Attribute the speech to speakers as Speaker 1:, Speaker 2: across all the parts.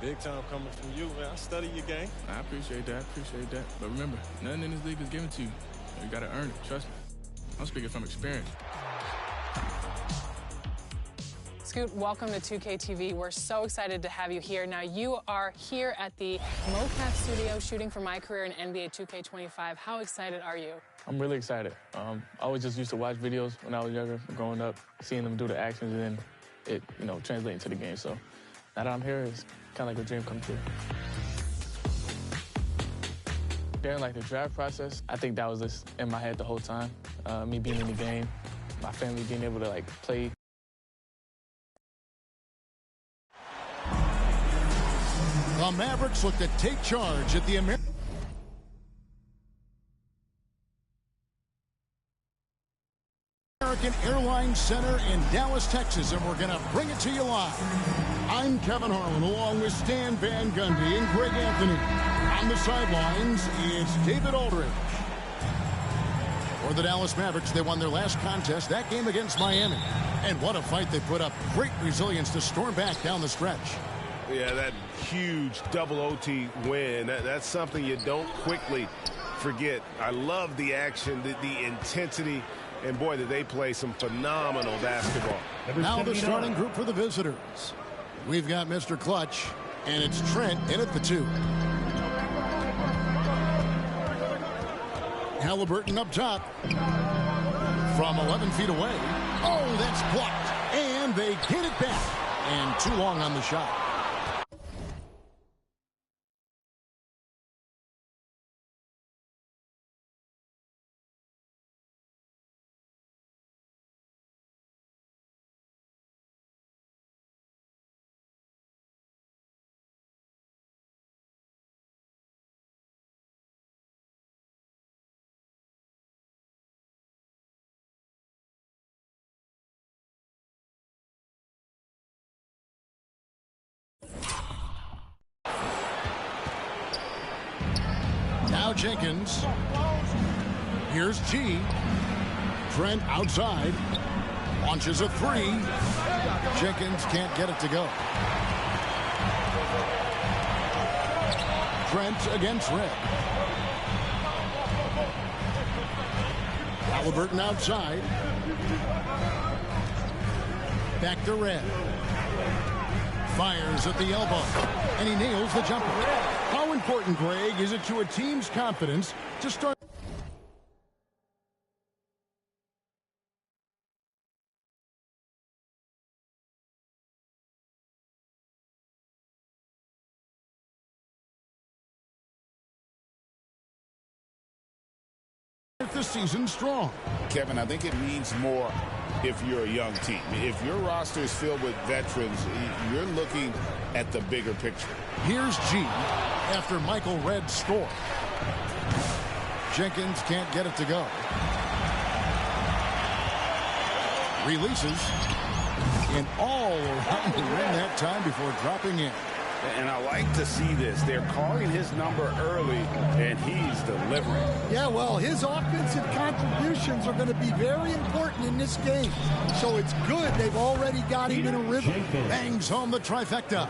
Speaker 1: Big time coming from you, man. I study your game.
Speaker 2: I appreciate that. But remember, nothing in this league is given to you. You got to earn it. Trust me. I'm speaking from experience.
Speaker 3: Scoot, welcome to 2K TV. We're so excited to have you here. Now, you are here at the mocap studio shooting for my career in NBA 2K25. How excited are you?
Speaker 2: I'm really excited. I always just used to watch videos when I was younger, growing up, seeing them do the actions, and then it, translating to the game. So now that I'm here, it's kind of like a dream come true. During the draft process, I think that was just in my head the whole time. Me being in the game, my family being able to play.
Speaker 4: The Mavericks look to take charge at the American Airlines Center in Dallas, Texas, and we're going to bring it to you live. I'm Kevin Harlan, along with Stan Van Gundy and Greg Anthony. On the sidelines, it's David Aldridge. For the Dallas Mavericks, they won their last contest, that game against Miami. And what a fight they put up. Great resilience to storm back down the stretch.
Speaker 5: Yeah, that huge double OT win, that's something you don't quickly forget. I love the action, the intensity, and boy, did they play some phenomenal basketball.
Speaker 4: Now the starting group for the visitors. We've got Mr. Clutch, and it's Trent in at the 2. Halliburton up top. From 11 feet away. Oh, that's blocked. And they get it back. And too long on the shot. Now Jenkins. Here's G. Trent outside. Launches a 3. Jenkins can't get it to go. Trent against Red. Halliburton outside. Back to Red. Fires at the elbow. And he nails the jumper. How important, Greg, is it to a team's confidence to start? The season strong.
Speaker 6: Kevin, I think it means more if you're a young team. If your roster is filled with veterans, you're looking at the bigger picture.
Speaker 4: Here's G after Michael Redd scored. Jenkins can't get it to go. Releases. And all around the rim that time before dropping in.
Speaker 6: And I like to see this. They're calling his number early, and he's delivering.
Speaker 7: Yeah, well, his offensive contributions are going to be very important in this game. So it's good they've already got him in a rhythm.
Speaker 4: Bangs home the trifecta.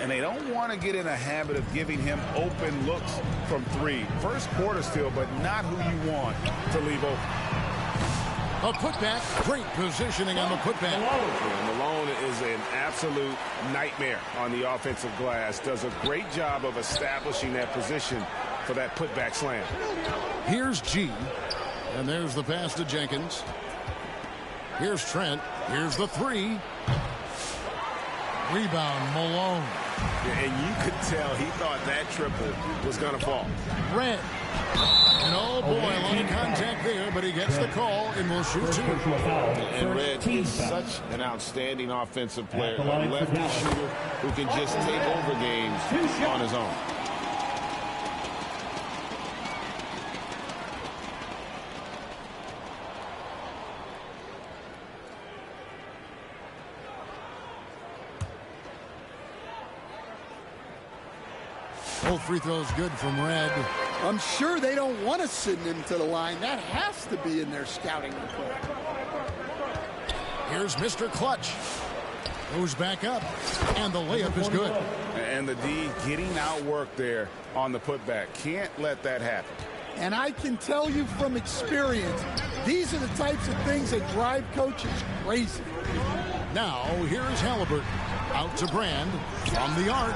Speaker 6: And they don't want to get in a habit of giving him open looks from 3. First quarter still, but not who you want to leave open.
Speaker 4: A putback. Great positioning on the putback.
Speaker 5: Malone is an absolute nightmare on the offensive glass. Does a great job of establishing that position for that putback slam.
Speaker 4: Here's G. And there's the pass to Jenkins. Here's Trent. Here's the three. Rebound, Malone.
Speaker 5: Yeah, and you could tell he thought that triple was going to fall.
Speaker 4: Red. And oh boy, a lot of contact there, but he gets the call and will shoot two.
Speaker 5: And Red is such an outstanding offensive player, a lefty shooter who can just take over games on his own.
Speaker 4: Both free throws good from Red.
Speaker 7: I'm sure they don't want to send him to the line. That has to be in their scouting report.
Speaker 4: Here's Mr. Clutch. Goes back up, and the layup is good.
Speaker 6: And the D getting outworked there on the putback. Can't let that happen.
Speaker 7: And I can tell you from experience, these are the types of things that drive coaches crazy.
Speaker 4: Now, here's Halliburton. Out to Brand. From the arc.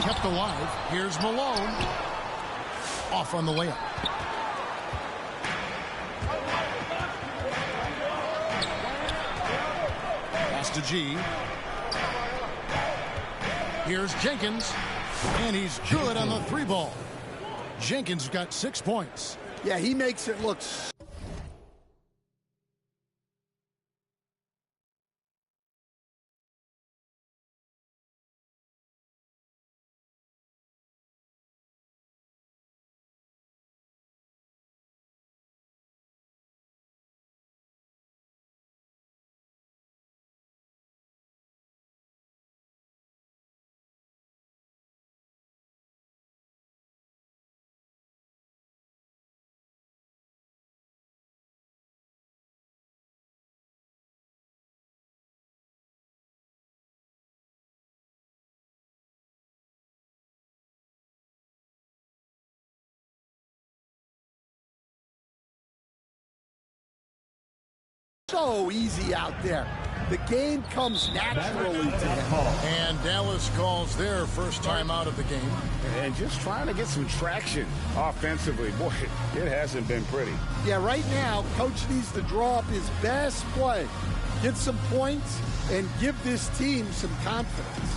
Speaker 4: Kept alive. Here's Malone. Off on the layup. Pass to G. Here's Jenkins. And he's good on the three ball. Jenkins got 6 points.
Speaker 7: Yeah, he makes it look so easy out there. The game comes naturally to him.
Speaker 4: And Dallas calls their first time out of the game.
Speaker 6: And just trying to get some traction offensively. Boy, it hasn't been pretty.
Speaker 7: Yeah, right now, coach needs to draw up his best play, get some points, and give this team some confidence.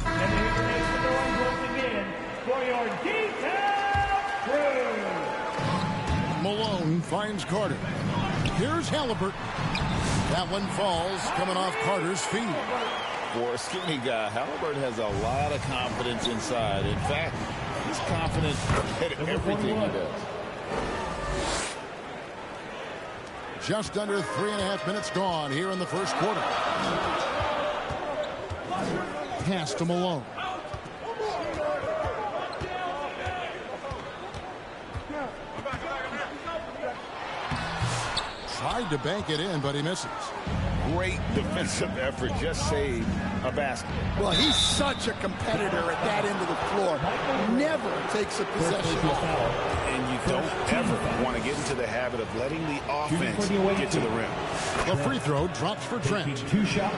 Speaker 8: And the information going once again for your detailed crew.
Speaker 4: Malone finds Carter. Here's Halliburton. That one falls, coming off Carter's feet.
Speaker 9: For a skinny guy, Halliburton has a lot of confidence inside. In fact, he's confident at everything he does.
Speaker 4: Just under 3.5 minutes gone here in the first quarter. Pass to Malone. Tried to bank it in, but he misses.
Speaker 6: Great defensive effort, just saved a basket.
Speaker 7: Well, he's such a competitor at that end of the floor. Never takes a possession off.
Speaker 5: And you don't ever want to get into the habit of letting the offense get to the rim.
Speaker 4: The free throw drops for Trent.
Speaker 8: 2 shots.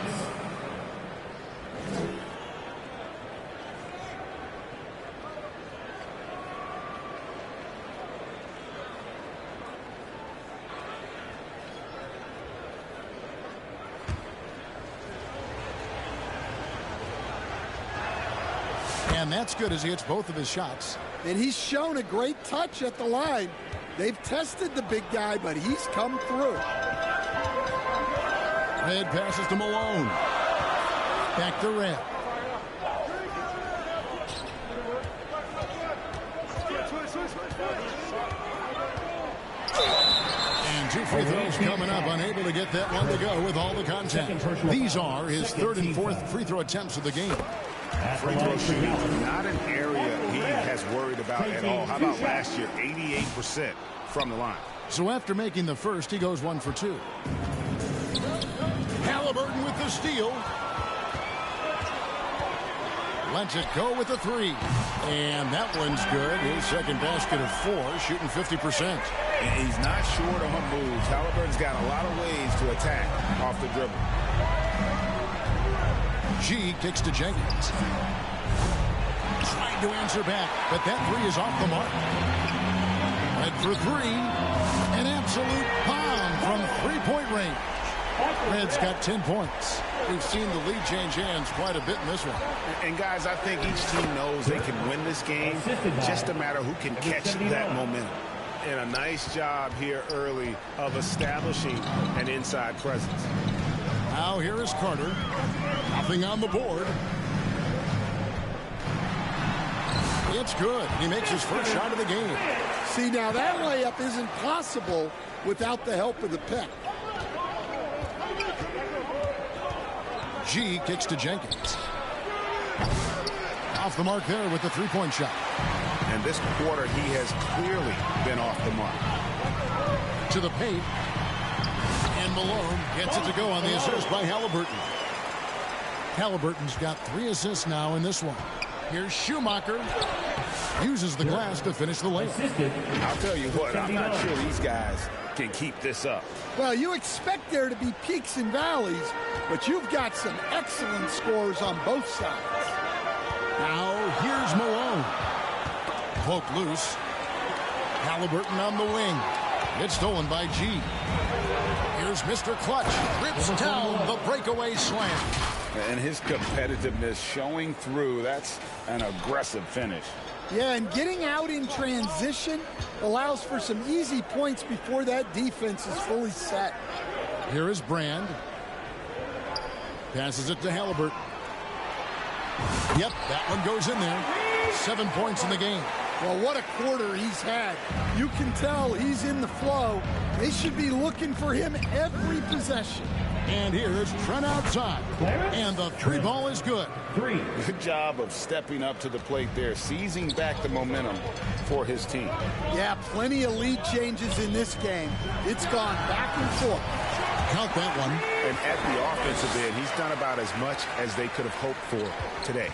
Speaker 4: And that's good as he hits both of his shots.
Speaker 7: And he's shown a great touch at the line. They've tested the big guy, but he's come through.
Speaker 4: Red passes to Malone. Back to Red. And 2 free throws coming up. Unable to get that one to go with all the contact. These are his 3rd and 4th free throw attempts of the game.
Speaker 5: Free throw shooting, not an area he has worried about at all. How about last year, 88% from the line.
Speaker 4: So after making the first, he goes 1 for 2. Halliburton with the steal. Lets it go with the 3. And that one's good. His second basket of 4, shooting 50%.
Speaker 6: And he's not short on moves. Halliburton's got a lot of ways to attack off the dribble.
Speaker 4: G kicks to Jenkins. Trying to answer back, but that 3 is off the mark. Head for three. An absolute bomb from three-point range. Red's got 10 points. We've seen the lead change hands quite a bit in this one.
Speaker 6: And guys, I think each team knows they can win this game. Just a matter who can catch that momentum.
Speaker 5: And a nice job here early of establishing an inside presence.
Speaker 4: Now here is Carter. Nothing on the board. It's good. He makes his first shot of the game.
Speaker 7: See, now that layup isn't possible without the help of the pick.
Speaker 4: G kicks to Jenkins. Off the mark there with the three-point shot.
Speaker 6: And this quarter, he has clearly been off the mark.
Speaker 4: To the paint. And Malone gets it to go on the assist by Halliburton. Halliburton's got 3 assists now in this one. Here's Schumacher. Uses the glass to finish the layup.
Speaker 6: I'll tell you what, I'm not sure these guys can keep this up.
Speaker 7: Well, you expect there to be peaks and valleys, but you've got some excellent scores on both sides.
Speaker 4: Now, here's Malone. Poke loose. Halliburton on the wing. It's stolen by G. Here's Mr. Clutch. Rips down the breakaway slam.
Speaker 6: And his competitiveness showing through. That's an aggressive finish.
Speaker 7: Yeah, and getting out in transition allows for some easy points before that defense is fully set.
Speaker 4: Here is Brand. Passes it to Halliburton. Yep, that one goes in there. 7 points in the game.
Speaker 7: Well, what a quarter he's had. You can tell he's in the flow. They should be looking for him every possession.
Speaker 4: And here's Trent outside. And the three ball is good.
Speaker 6: Good job of stepping up to the plate there, seizing back the momentum for his team.
Speaker 7: Yeah, plenty of lead changes in this game. It's gone back and forth.
Speaker 4: Count that one.
Speaker 5: And at the offensive end, he's done about as much as they could have hoped for today.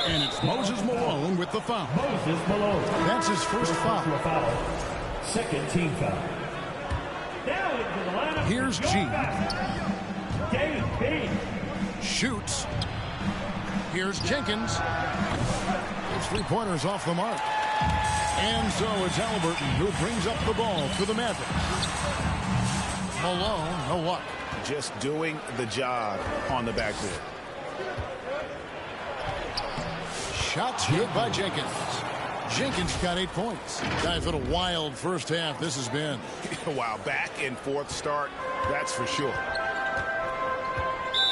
Speaker 4: And it's Moses Malone with the foul.
Speaker 8: Moses Malone.
Speaker 4: That's his first foul.
Speaker 8: Second team foul. Now into the lineup.
Speaker 4: Here's G.
Speaker 8: Dave.
Speaker 4: Shoots. Here's Jenkins. It's three-pointers off the mark. And so it's Halliburton who brings up the ball for the Mavericks. Malone, no luck.
Speaker 5: Just doing the job on the backboard.
Speaker 4: Shots good by Jenkins. Jenkins got 8 points. Guys, what a wild first half this has been.
Speaker 5: Wow, back and forth start, that's for sure.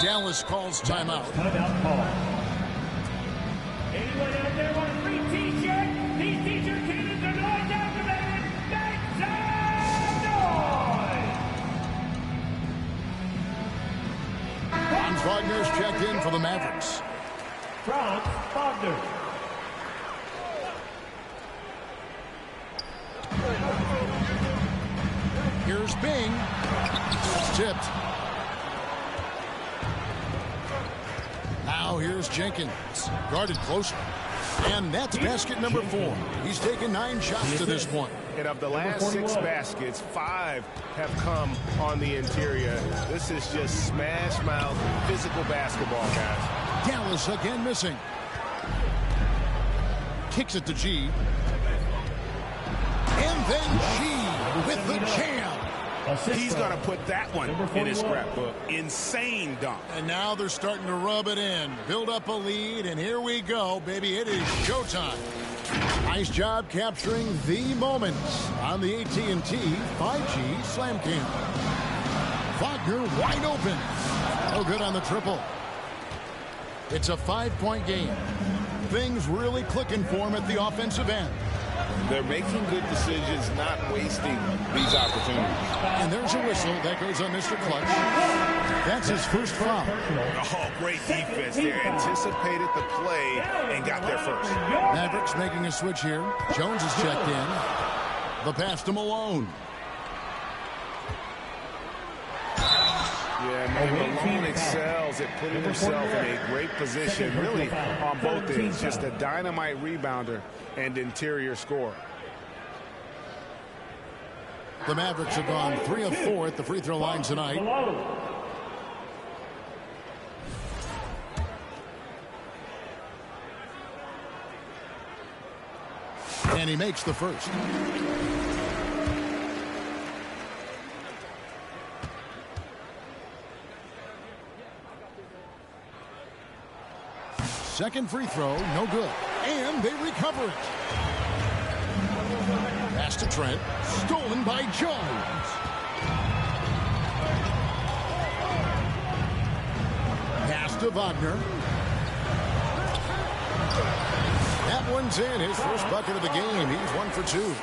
Speaker 4: Dallas calls timeout.
Speaker 8: Timeout call. Anyone out there want a free t-shirt? These t-shirt cannons are noise activated. Make some noise!
Speaker 4: Franz Wagner's checked in for the Mavericks.
Speaker 8: Franz Wagner.
Speaker 4: Here's Bing. It's tipped. Now here's Jenkins. Guarded closer. And that's basket number 4. He's taken 9 shots to this point.
Speaker 5: And of the last 6 baskets, 5 have come on the interior. This is just smash mouth physical basketball, guys.
Speaker 4: Dallas again missing. Kicks it to G. And then G with the jam.
Speaker 5: He's going to put that one in his scrapbook. Insane dunk.
Speaker 4: And now they're starting to rub it in. Build up a lead, and here we go, baby. It is showtime. Nice job capturing the moments on the AT&T 5G Slam Cam. Wagner wide open. No good on the triple. It's a 5-point game. Things really clicking for him at the offensive end.
Speaker 9: They're making good decisions, not wasting these opportunities.
Speaker 4: And there's a whistle. That goes on Mr. Clutch. That's his first foul.
Speaker 5: Oh, great defense there. Anticipated the play and got there first.
Speaker 4: Mavericks making a switch here. Jones is checked in. The pass to Malone.
Speaker 5: Yeah, man, Malone excels at putting himself in a great position, really on both ends. Just a dynamite rebounder and interior scorer.
Speaker 4: The Mavericks have gone 3 of 4 at the free throw line tonight. And he makes the first. Second free throw, no good. And they recover it. Pass to Trent, stolen by Jones. Pass to Wagner. That one's in, his first bucket of the game. He's 1 for 2.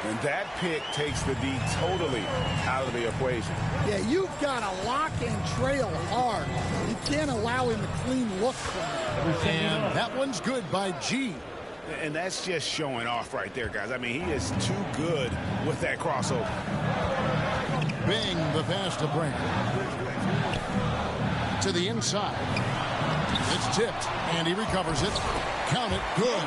Speaker 6: And that pick takes the D totally out of the equation.
Speaker 7: Yeah, you've got to lock and trail hard. You can't allow him a clean look from it.
Speaker 4: And that one's good by G.
Speaker 6: And that's just showing off right there, guys. I mean, he is too good with that crossover.
Speaker 4: Bing, the pass to Brand. To the inside. It's tipped, and he recovers it. Count it, good.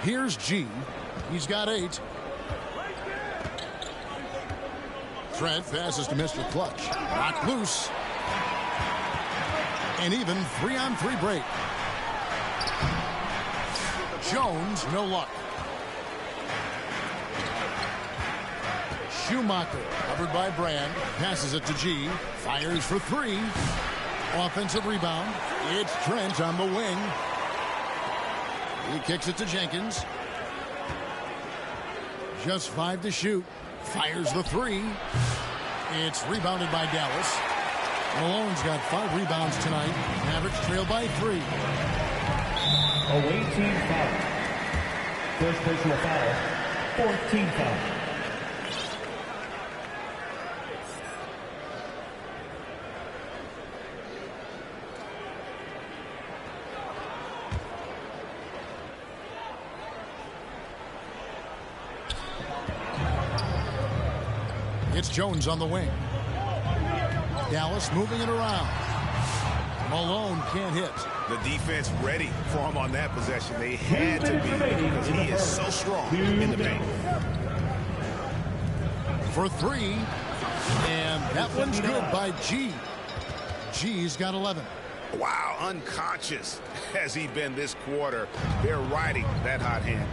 Speaker 4: Here's G. He's got 8. Trent passes to Mr. Clutch. Knocked loose. And even 3-on-3 break. Jones, no luck. Schumacher, covered by Brand, passes it to G. Fires for 3. Offensive rebound. It's Trent on the wing. He kicks it to Jenkins. Just 5 to shoot. Fires the 3. It's rebounded by Dallas. Malone's got 5 rebounds tonight. Mavericks trail by 3.
Speaker 8: Away team foul. First personal foul. 14 foul.
Speaker 4: It's Jones on the wing. Dallas moving it around. Malone can't hit.
Speaker 6: The defense ready for him on that possession. They had to be because he is so strong in the paint.
Speaker 4: For 3. And that one's good by G. G's got 11.
Speaker 6: Wow, unconscious has he been this quarter. They're riding that hot hand.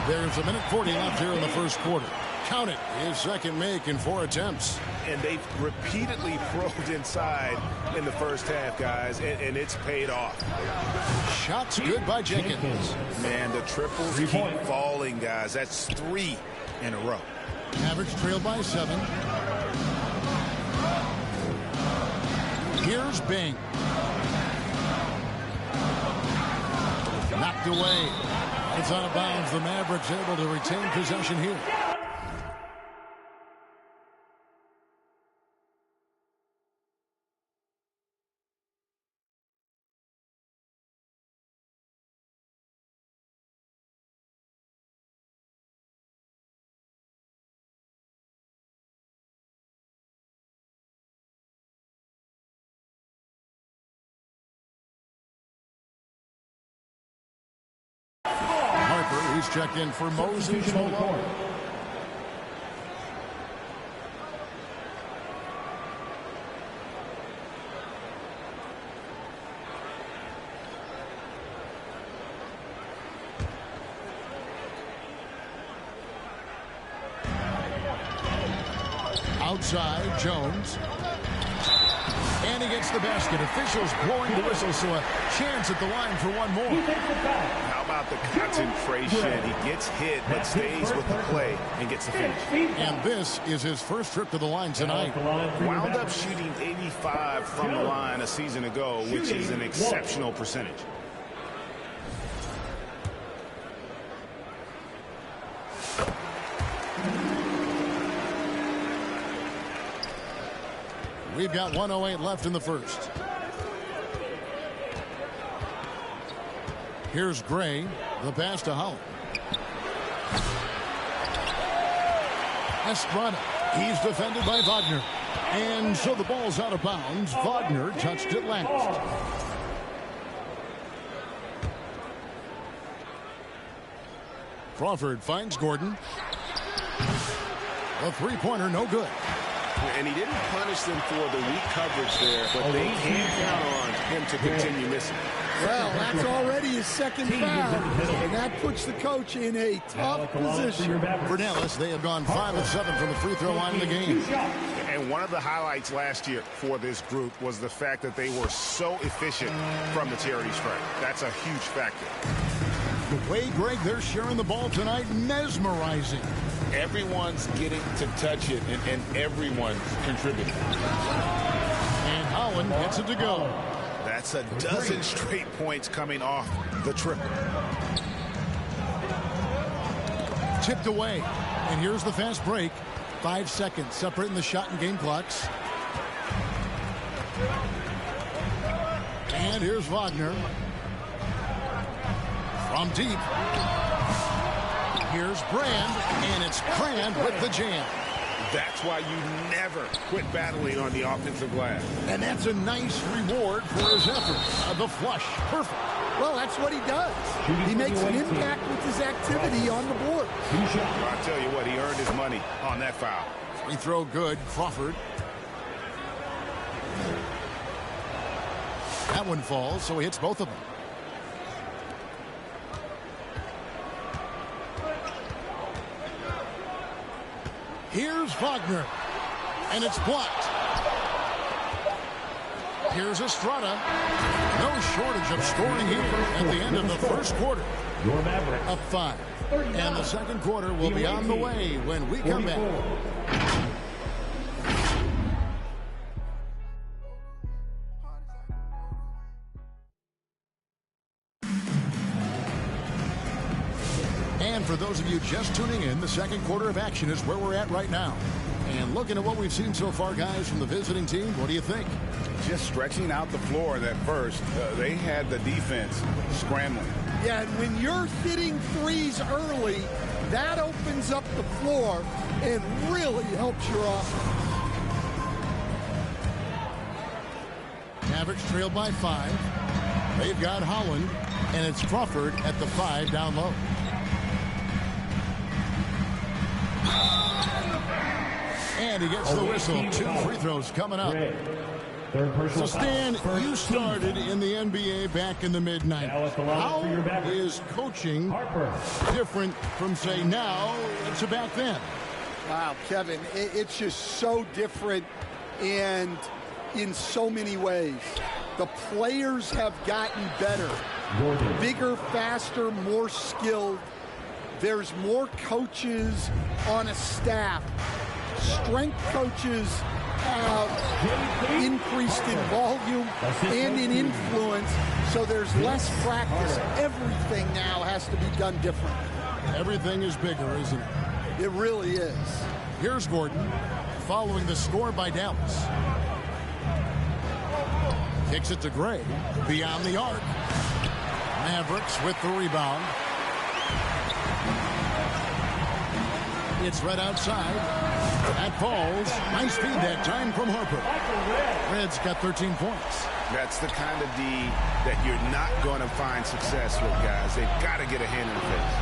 Speaker 4: There's 1:40 left here in the first quarter. Count it. His second make in 4 attempts.
Speaker 6: And they've repeatedly probed inside in the first half, guys, and it's paid off.
Speaker 4: Shots good by Jenkins.
Speaker 6: Man, the triples keep falling, guys. That's 3 in a row.
Speaker 4: Mavericks trail by 7. Here's Bing. Knocked away. It's out of bounds. The Mavericks able to retain possession here. He's checked in for Moses Malone. Outside, Jones. And he gets the basket. Officials blowing the whistle, so a chance at the line for one more.
Speaker 6: How about the concentration? He gets hit, but stays with the play and gets the finish.
Speaker 4: And this is his first trip to the line tonight.
Speaker 6: Wound up shooting 85 from the line a season ago, which is an exceptional percentage.
Speaker 4: We've got 1:08 left in the first. Here's Gray, the pass to Howell. Estrada, he's defended by Wagner. And so the ball's out of bounds. Wagner touched it last. Crawford finds Gordon. A three-pointer, no good.
Speaker 5: And he didn't punish them for the weak coverage there, but they can't count on him to continue missing.
Speaker 7: Well, that's already his second foul, and that puts the coach in a tough position.
Speaker 4: For Dallas, they have gone 5 of 7 from the free throw line in the game.
Speaker 5: And one of the highlights last year for this group was the fact that they were so efficient from the charity stripe. That's a huge factor.
Speaker 4: The way, Greg, they're sharing the ball tonight, mesmerizing.
Speaker 9: Everyone's getting to touch it, and everyone's contributing.
Speaker 4: And Holland gets it to go.
Speaker 5: That's a dozen straight points coming off the triple.
Speaker 4: Tipped away. And here's the fast break. 5 seconds separating the shot and game clocks. And here's Wagner. From deep. Here's Brand, and it's Brand with the jam.
Speaker 5: That's why you never quit battling on the offensive glass.
Speaker 4: And that's a nice reward for his efforts. The flush. Perfect.
Speaker 7: Well, that's what he does. He makes an impact with his activity on the board.
Speaker 5: I tell you what, he earned his money on that foul.
Speaker 4: Free throw good. Crawford. That one falls, so he hits both of them. Here's Wagner, and it's blocked. Here's Estrada. No shortage of scoring here at the end of the first quarter. Up 5. And the second quarter will be on the way when we come back. And for those of you just tuning in, the second quarter of action is where we're at right now. And looking at what we've seen so far, guys, from the visiting team, what do you think?
Speaker 6: Just stretching out the floor that first. They had the defense scrambling.
Speaker 7: Yeah, and when you're hitting threes early, that opens up the floor and really helps your offense.
Speaker 4: Mavericks trailed by 5. They've got Holland, and it's Crawford at the 5 down low. And he gets the whistle. 2 free throws coming up. So, Stan, you started in the NBA back in the mid-90s. How is coaching different from, say, now to back then?
Speaker 7: Wow, Kevin, it's just so different and in so many ways. The players have gotten better. Bigger, faster, more skilled. There's more coaches on a staff. Strength coaches have increased in volume and in influence, so there's less practice. Everything now has to be done different.
Speaker 4: Everything is bigger, isn't it?
Speaker 7: It really is.
Speaker 4: Here's Gordon following the score by Dallas. Kicks it to Gray. Beyond the arc. Mavericks with the rebound. It's right outside. That falls. Nice feed that time from Harper. Red's got 13 points.
Speaker 5: That's the kind of D that you're not going to find success with, guys. They've got to get a hand in the face.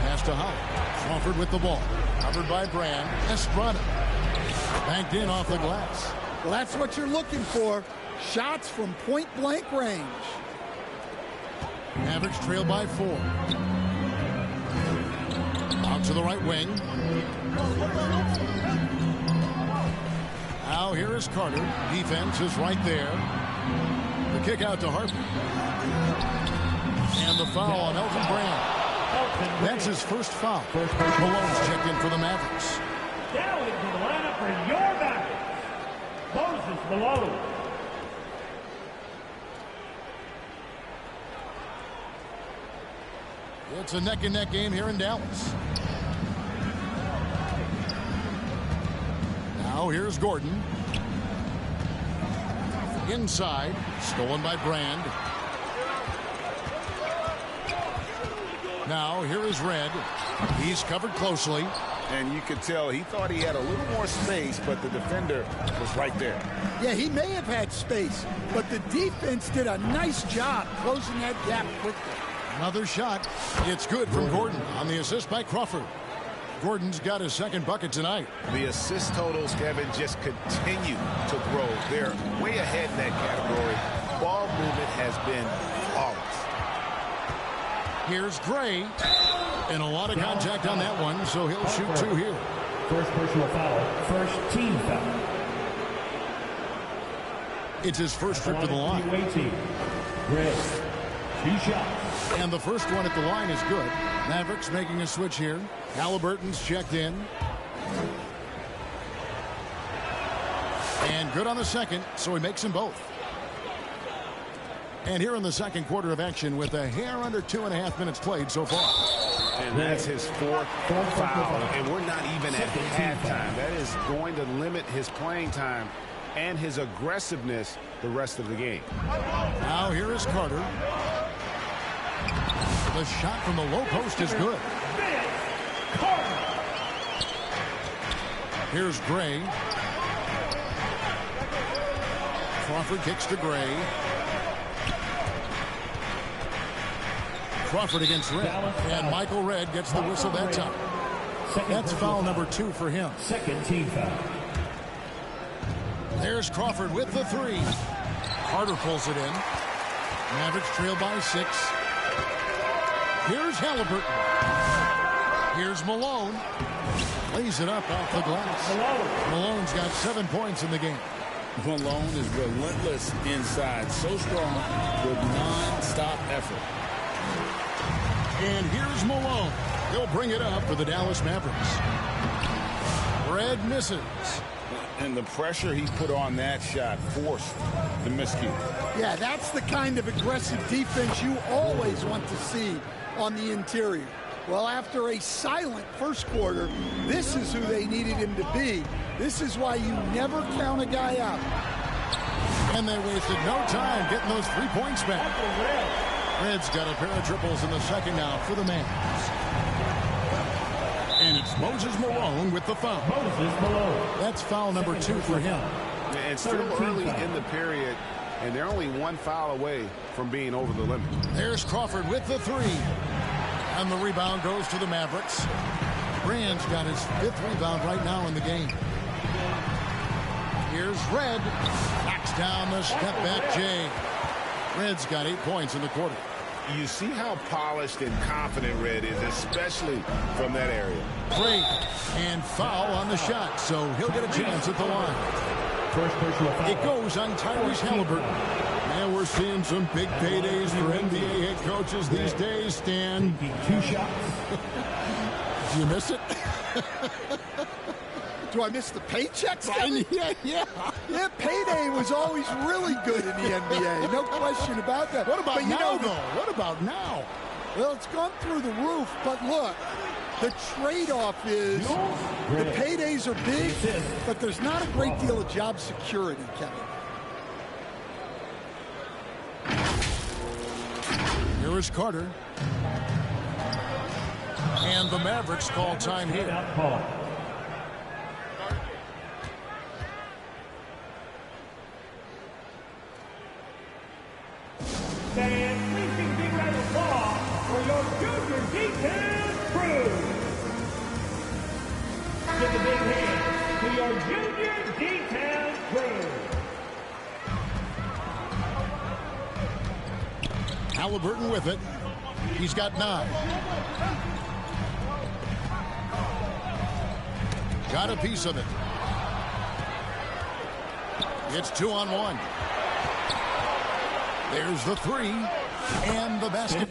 Speaker 4: Pass to Holland. Crawford with the ball. Covered by Brand. Estrada. Banked in off the glass.
Speaker 7: Well, that's what you're looking for. Shots from point-blank range.
Speaker 4: Mavericks trail by 4. Out to the right wing. Now here is Carter. Defense is right there. The kick out to Harper. And the foul on Elton Brand. That's his first foul. Malone's checked in for the Mavericks.
Speaker 8: Now into the lineup for your Mavericks, Moses Malone.
Speaker 4: It's a neck-and-neck game here in Dallas. Now here's Gordon. Inside. Stolen by Brand. Now here is Red. He's covered closely.
Speaker 6: And you could tell he thought he had a little more space, but the defender was right there.
Speaker 7: Yeah, he may have had space, but the defense did a nice job closing that gap quickly.
Speaker 4: Another shot. It's good from Gordon on the assist by Crawford. Gordon's got his second bucket tonight.
Speaker 5: The assist totals, Kevin, just continue to grow. They're way ahead in that category. Ball movement has been flawless.
Speaker 4: Here's Gray. And a lot of contact on that one, so he'll shoot two here.
Speaker 8: First personal foul. First team foul.
Speaker 4: It's his first trip to the line.
Speaker 8: Gray. 2 shots.
Speaker 4: And the first one at the line is good. Mavericks making a switch here. Halliburton's checked in. And good on the second, so he makes them both. And here in the second quarter of action with a hair under 2.5 minutes played so far.
Speaker 5: And that's his fourth foul, and we're not even at halftime. That is going to limit his playing time and his aggressiveness the rest of the game.
Speaker 4: Now here is Carter. The shot from the low post is good. Here's Gray. Crawford kicks to Gray. Crawford against Red. And Michael Red gets the whistle that time. That's foul number 2 for him.
Speaker 8: Second team foul.
Speaker 4: There's Crawford with the 3. Carter pulls it in. Mavericks trail by 6. Here's Halliburton. Here's Malone. Lays it up off the glass. Malone's got 7 points in the game.
Speaker 6: Malone is relentless inside. So strong with non-stop effort.
Speaker 4: And here's Malone. He'll bring it up for the Dallas Mavericks. Red misses.
Speaker 6: And the pressure he put on that shot forced the miscue.
Speaker 7: Yeah, that's the kind of aggressive defense you always want to see on the interior. Well, after a silent first quarter, this is who they needed him to be. This is why you never count a guy out.
Speaker 4: And they wasted no time getting those 3 points back. Red's got a pair of triples in the second now for the Mavs. And it's Moses Malone with the foul.
Speaker 8: Moses Malone.
Speaker 4: That's foul number 2 for him.
Speaker 5: And still early in the period, and they're only 1 foul away from being over the limit.
Speaker 4: There's Crawford with the 3. And the rebound goes to the Mavericks. Brand's got his 5th rebound right now in the game. Here's Red. Knocks down the step-back J. Red's got 8 points in the quarter.
Speaker 5: You see how polished and confident Red is, especially from that area.
Speaker 4: Great. And foul on the shot, so he'll get a chance at the line.
Speaker 8: First personal foul.
Speaker 4: It goes on Tyrese Halliburton. And we're seeing some big paydays for NBA head coaches these days, Stan.
Speaker 8: 2 shots.
Speaker 4: Did you miss it?
Speaker 7: Do I miss the paychecks?
Speaker 4: Yeah.
Speaker 7: Yeah, payday was always really good in the NBA. No question about that.
Speaker 4: What about
Speaker 7: but
Speaker 4: now, though? What about now?
Speaker 7: Well, it's gone through the roof. But look, the trade-off is the paydays are big, but there's not a great deal of job security, Kevin.
Speaker 4: Here is Carter. And the Mavericks call time here.
Speaker 8: And please give a big round of applause for your junior detail crew. Give a big hand to your junior detail crew.
Speaker 4: Halliburton with it. He's got 9. Got a piece of it. It's 2-on-1. There's the 3 and the basket.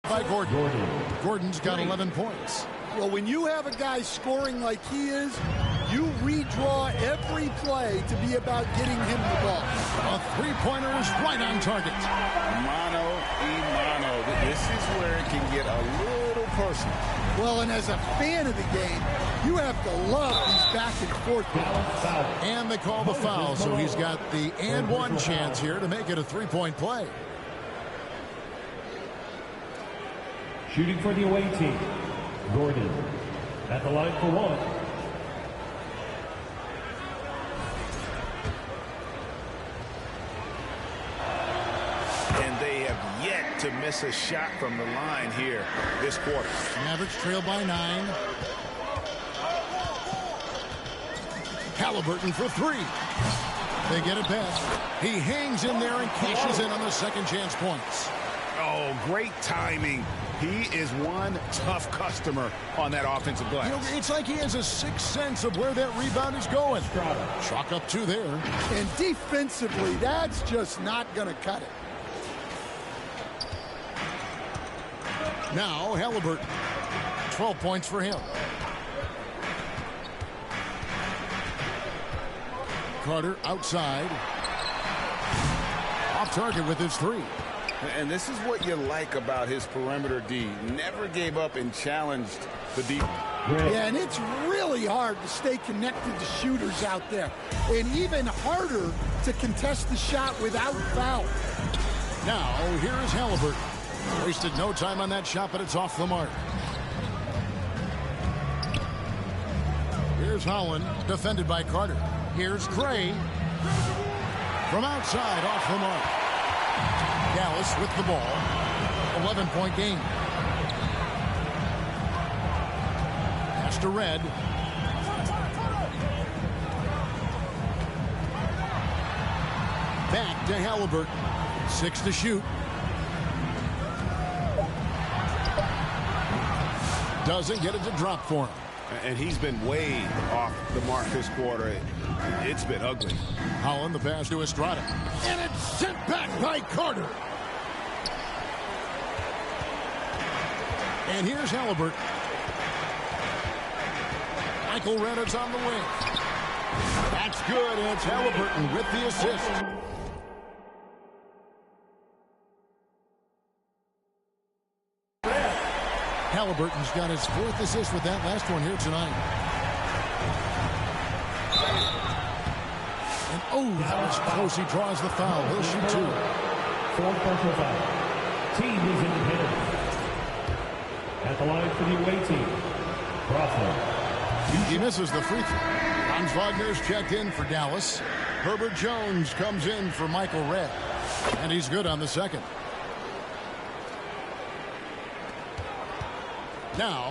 Speaker 4: by Gordon. Gordon's got 11 points.
Speaker 7: Well, when you have a guy scoring like he is, you redraw every play to be about getting him the ball.
Speaker 4: A three-pointer is right on target.
Speaker 6: Mano y mano. This is where it can get a little personal.
Speaker 7: Well, and as a fan of the game, you have to love these back and forth balls.
Speaker 4: And they call the foul, so he's got the and one chance here to make it a three-point play.
Speaker 10: Shooting for the away team, Gordon at the line for one.
Speaker 6: And they have yet to miss a shot from the line here this quarter.
Speaker 4: Mavericks trail by 9. Halliburton for 3. They get it back. He hangs in there and cashes in on the second chance points.
Speaker 6: Oh, great timing. He is one tough customer on that offensive glass.
Speaker 4: You know, it's like he has a sixth sense of where that rebound is going. Chalk up 2 there.
Speaker 7: And defensively, that's just not going to cut it.
Speaker 4: Now, Halliburton. 12 points for him. Carter outside. Off target with his 3.
Speaker 6: And this is what you like about his perimeter D. Never gave up and challenged the deep.
Speaker 7: Yeah, and it's really hard to stay connected to shooters out there. And even harder to contest the shot without foul.
Speaker 4: Now, here is Halliburton. Wasted no time on that shot, but it's off the mark. Here's Holland, defended by Carter. Here's Gray. From outside, off the mark. Dallas with the ball. 11-point game. Pass to Red. Back to Halliburton. 6 to shoot. Doesn't get it to drop for him.
Speaker 5: And he's been way off the mark this quarter. It's been ugly.
Speaker 4: Holland, the pass to Estrada. And it's sent back by Carter. And here's Halliburton. Michael Renner's on the wing. That's good, and it's Halliburton with the assist. Halliburton's got his 4th assist with that last one here tonight. And oh, that was close. He draws the foul. He'll shoot 2.
Speaker 10: 4th personal foul. Team is independent. At the line for the away team, Crawford.
Speaker 4: He misses the free throw. Franz Wagner's checked in for Dallas. Herbert Jones comes in for Michael Redd. And he's good on the second. Now,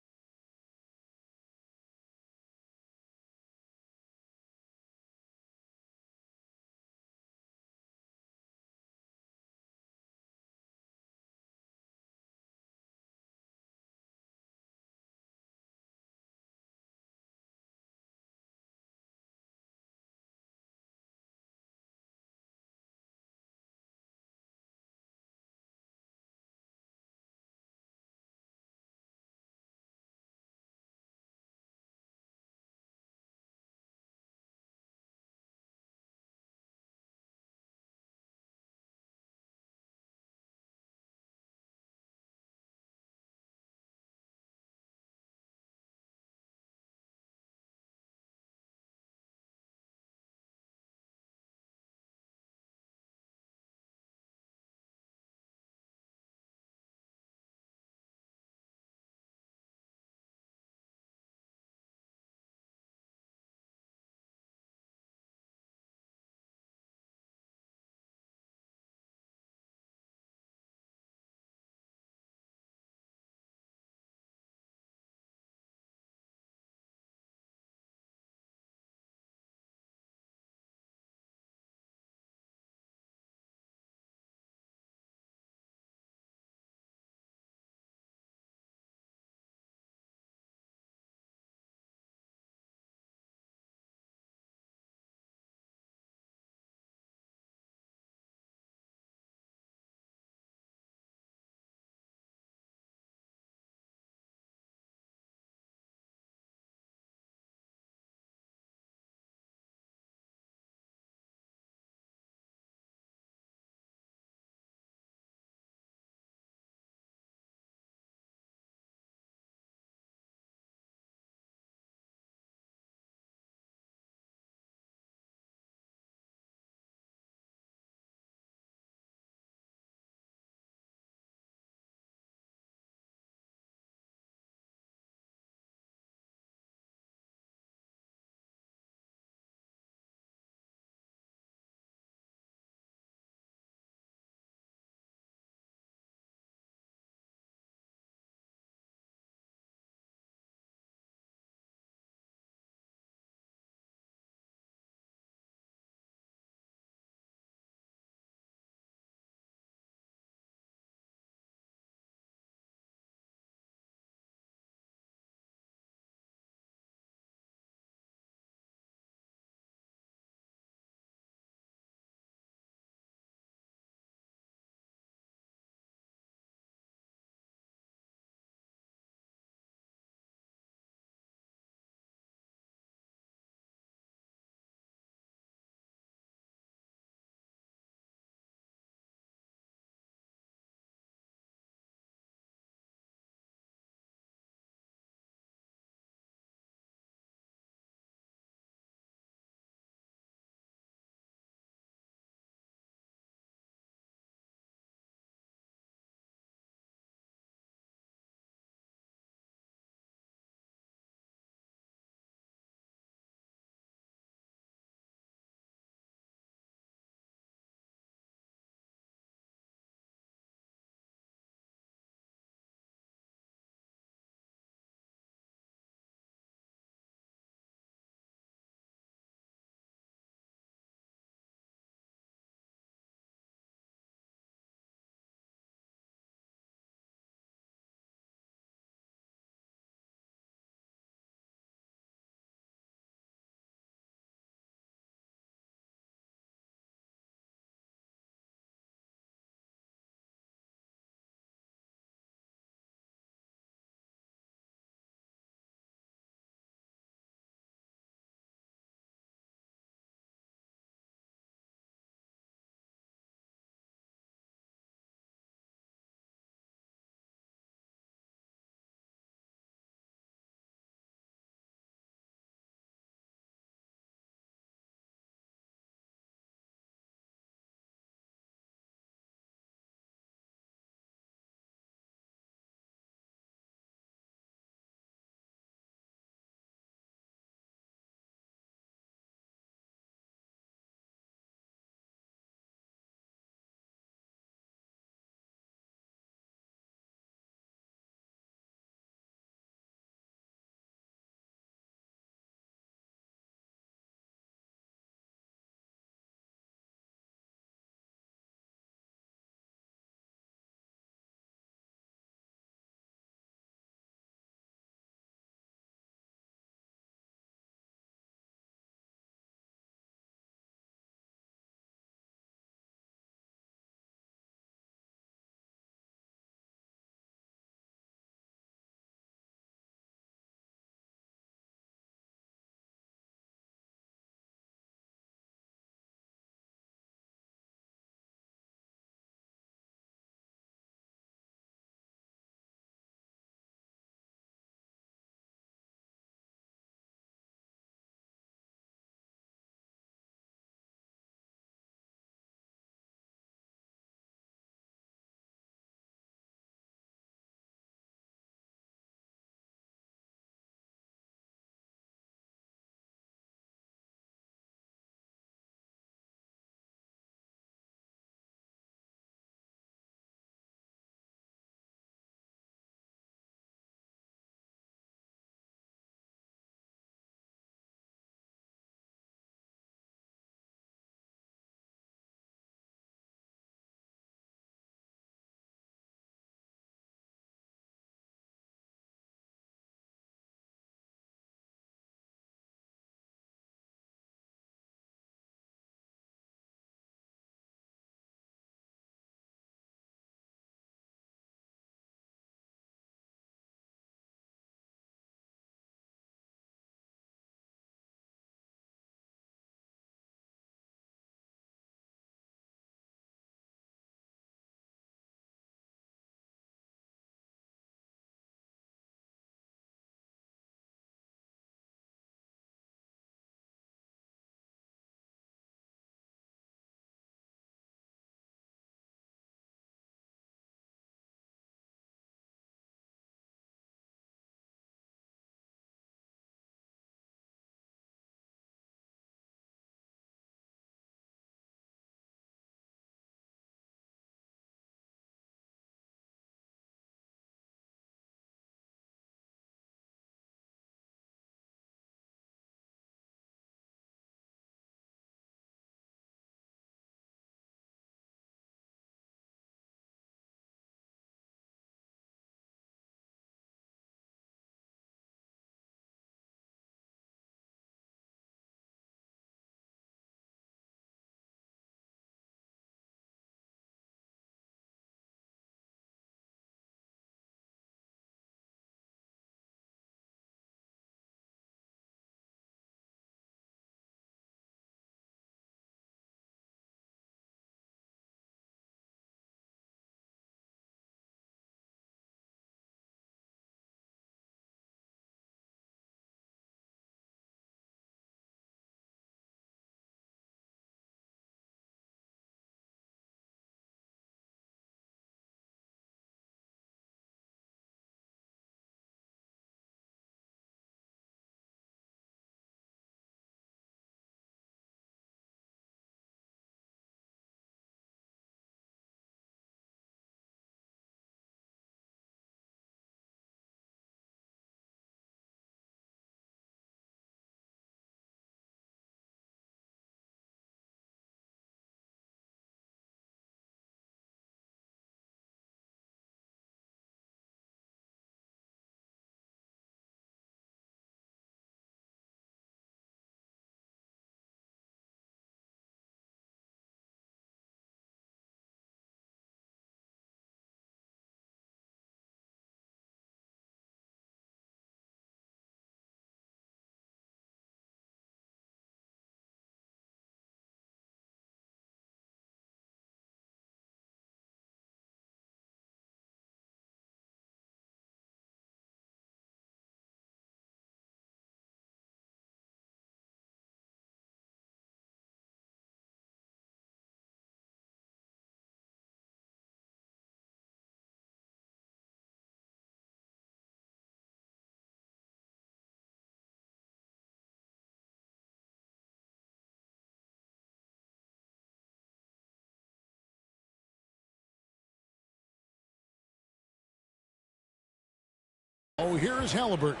Speaker 4: Oh, here is Halliburton.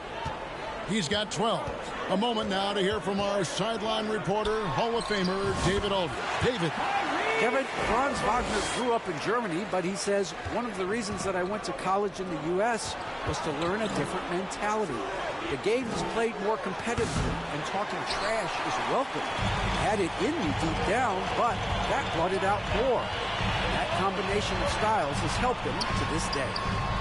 Speaker 4: He's got 12. A moment now to hear from our sideline reporter, Hall of Famer David Aldridge. David.
Speaker 11: Kevin, Franz Wagner grew up in Germany, but he says one of the reasons that I went to college in the U.S. was to learn a different mentality. The game is played more competitively, and talking trash is welcome. Had it in me deep down, but that brought it out more. That combination of styles has helped him to this day.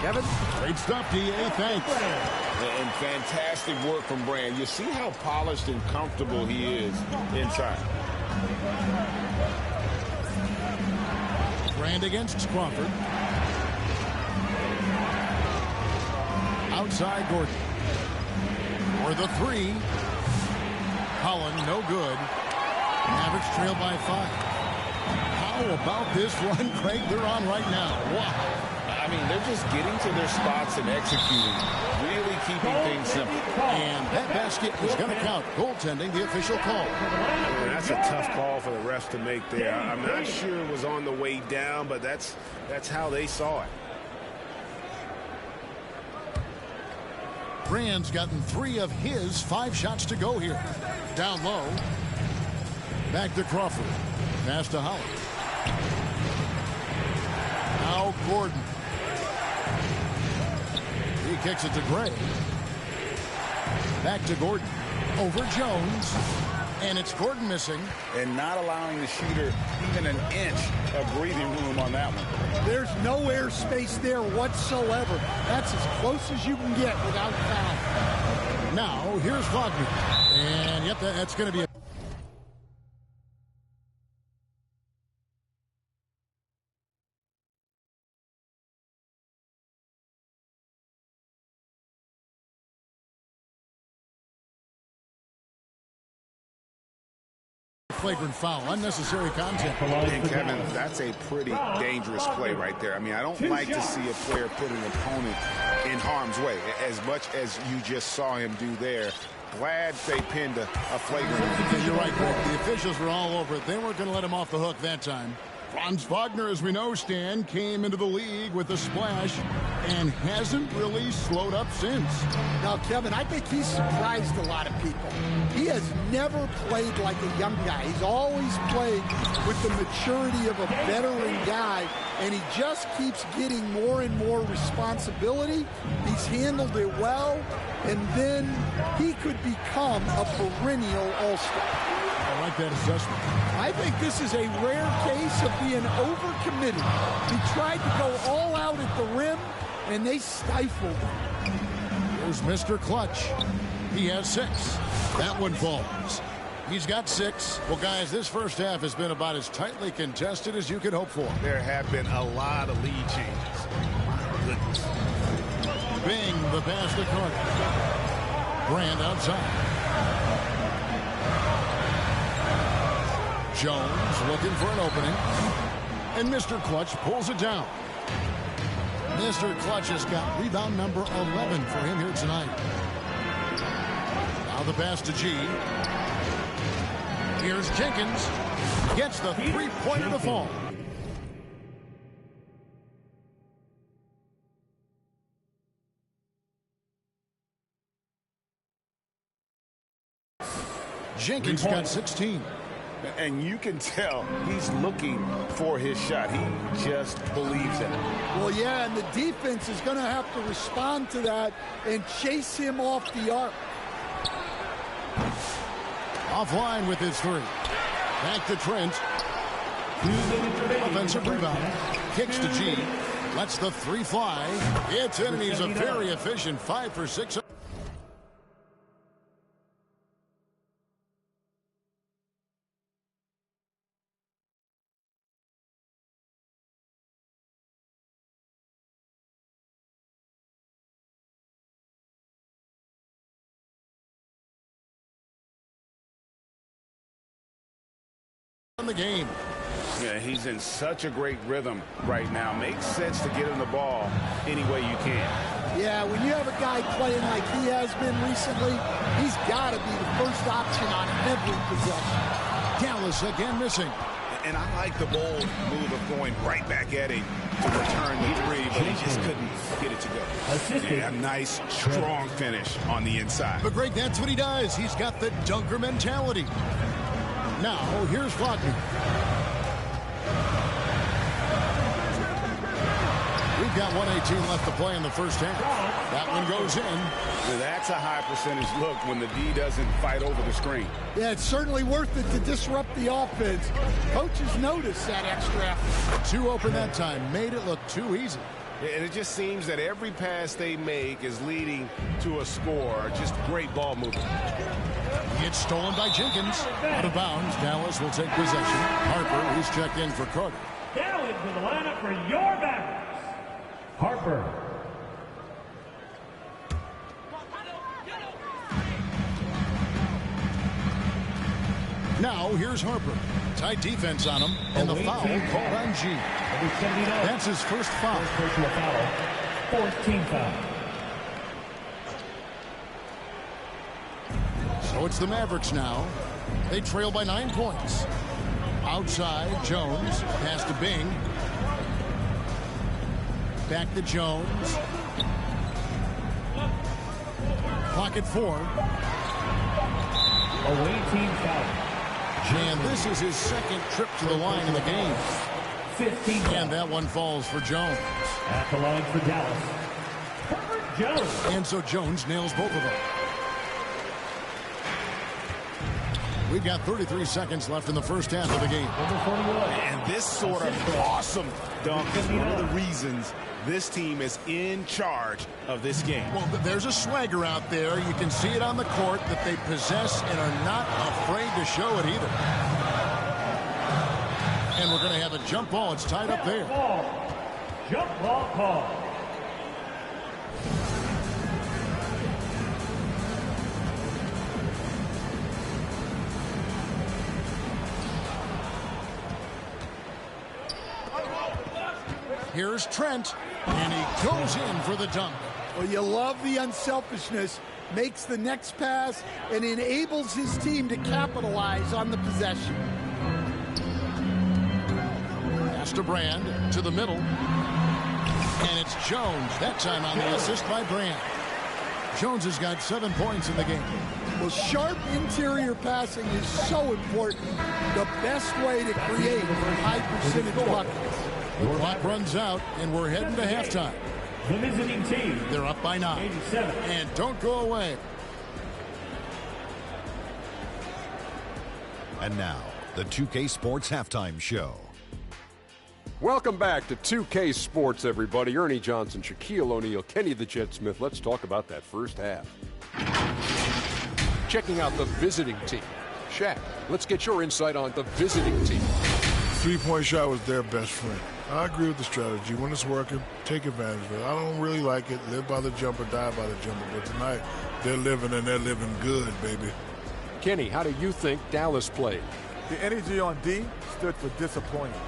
Speaker 11: Kevin?
Speaker 4: Great stuff, D.A. Thanks.
Speaker 9: And fantastic work from Brand. You see how polished and comfortable he is inside.
Speaker 4: Brand against Crawford. Outside Gordon. For the three. Holland, no good. Mavericks trail by 5. How about this run, Craig, they're on right now? Wow.
Speaker 9: I mean, they're just getting to their spots and executing, really keeping things simple.
Speaker 4: And that basket is going to count. Goaltending, the official call.
Speaker 5: That's a tough call for the refs to make there. I'm not sure it was on the way down, but that's how they saw it.
Speaker 4: Brand's gotten 3 of his 5 shots to go here. Down low. Back to Crawford. Pass to Holland. Now Gordon. He kicks it to Gray. Back to Gordon. Over Jones. And it's Gordon missing.
Speaker 6: And not allowing the shooter even an inch of breathing room on that one.
Speaker 7: There's no air space there whatsoever. That's as close as you can get without foul.
Speaker 4: Now, here's Wagner. And, yep, that's going to be a... flagrant foul, unnecessary contact.
Speaker 6: And Kevin, that's a pretty dangerous play right there. I mean, I don't like to see a player put an opponent in harm's way as much as you just saw him do there. Glad they pinned a flagrant.
Speaker 4: You're right, Greg. The officials were all over it. They weren't going to let him off the hook that time. Franz Wagner, as we know, Stan, came into the league with a splash and hasn't really slowed up since.
Speaker 7: Now, Kevin, I think he's surprised a lot of people. He has never played like a young guy. He's always played with the maturity of a veteran guy, and he just keeps getting more and more responsibility. He's handled it well, and then he could become a perennial all-star.
Speaker 4: I like that assessment.
Speaker 7: I think this is a rare case of being overcommitted. He tried to go all out at the rim, and they stifled him.
Speaker 4: Here's Mr. Clutch. He has 6. That one falls. He's got 6. Well, guys, this first half has been about as tightly contested as you could hope for.
Speaker 5: There have been a lot of lead changes. Goodness.
Speaker 4: Bing, the pass to Carter. Brand outside. Jones looking for an opening. And Mr. Clutch pulls it down. Mr. Clutch has got rebound number 11 for him here tonight. Now the pass to G. Here's Jenkins. Gets the three-pointer to fall. Jenkins got 16.
Speaker 6: And you can tell he's looking for his shot. He just believes in it.
Speaker 7: Well, yeah, and the defense is going to have to respond to that and chase him off the arc.
Speaker 4: Offline with his 3. Back to Trent. Offensive rebound. Kicks to G. Lets the 3 fly. It's in, and he's a very efficient 5 for 6. In the game.
Speaker 6: Yeah, he's in such a great rhythm right now. Makes sense to get him the ball any way you can.
Speaker 7: Yeah, when you have a guy playing like he has been recently, he's got to be the first option on every possession.
Speaker 4: Dallas again missing.
Speaker 6: And I like the bold move of going right back at him to return the three, but he just couldn't get it to go. Yeah, nice, strong finish on the inside.
Speaker 4: But Greg, that's what he does. He's got the dunker mentality. Now, here's Wagner. We've got 1:18 left to play in the first half. That one goes in.
Speaker 6: Well, that's a high percentage look when the D doesn't fight over the screen.
Speaker 7: Yeah, it's certainly worth it to disrupt the offense. Coaches notice that extra effort.
Speaker 4: Two open that time. Made it look too easy.
Speaker 5: And it just seems that every pass they make is leading to a score. Just great ball movement.
Speaker 4: It's stolen by Jenkins. Out of bounds. Dallas will take possession. Harper, who's checked in for Carter.
Speaker 10: Now into the lineup for your Mavericks, Harper.
Speaker 4: Now here's Harper. Tight defense on him, and the foul called on G. That's his first foul.
Speaker 10: Personal foul. Fourth team foul.
Speaker 4: So it's the Mavericks now. They trail by 9 points. Outside, Jones. Pass to Bing. Back to Jones. Pocket 4.
Speaker 10: Away team foul.
Speaker 4: And this is his second trip to the line in the game.
Speaker 10: 15.
Speaker 4: And that one falls for Jones.
Speaker 10: At the line for Dallas, Herbert Jones.
Speaker 4: And so Jones nails both of them. We've got 33 seconds left in the first half of the game.
Speaker 5: And this sort of awesome dunk is one of the reasons this team is in charge of this game.
Speaker 4: Well, there's a swagger out there. You can see it on the court that they possess and are not afraid to show it either. And we're going to have a jump ball. It's tied up there.
Speaker 10: Jump ball call.
Speaker 4: Here's Trent, and he goes in for the dunk.
Speaker 7: Well, you love the unselfishness, makes the next pass, and enables his team to capitalize on the possession.
Speaker 4: Pass to Brand, to the middle. And it's Jones, that time on the assist by Brand. Jones has got 7 points in the game.
Speaker 7: Well, sharp interior passing is so important. The best way to create high percentage buckets.
Speaker 4: The clock runs out, and we're heading to halftime.
Speaker 10: The visiting team.
Speaker 4: They're up by 9.
Speaker 10: 87.
Speaker 4: And don't go away.
Speaker 12: And now, the 2K Sports Halftime Show.
Speaker 13: Welcome back to 2K Sports, everybody. Ernie Johnson, Shaquille O'Neal, Kenny the Jet Smith. Let's talk about that first half. Checking out the visiting team. Shaq, let's get your insight on the visiting team.
Speaker 14: Three-point shot was their best friend. I agree with the strategy. When it's working, take advantage of it. I don't really like it. Live by the jumper, die by the jumper. But tonight, they're living, and they're living good, baby.
Speaker 13: Kenny, how do you think Dallas played?
Speaker 15: The energy on D stood for disappointing.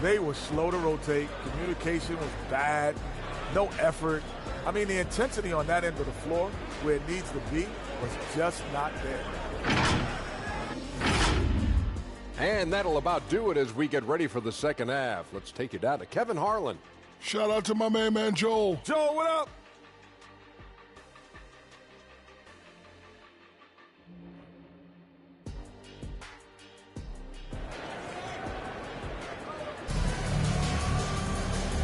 Speaker 15: They were slow to rotate. Communication was bad. No effort. I mean, the intensity on that end of the floor, where it needs to be, was just not there.
Speaker 13: And that'll about do it as we get ready for the second half. Let's take you down to Kevin Harlan.
Speaker 14: Shout out to my main man, Joel.
Speaker 15: Joel, what up?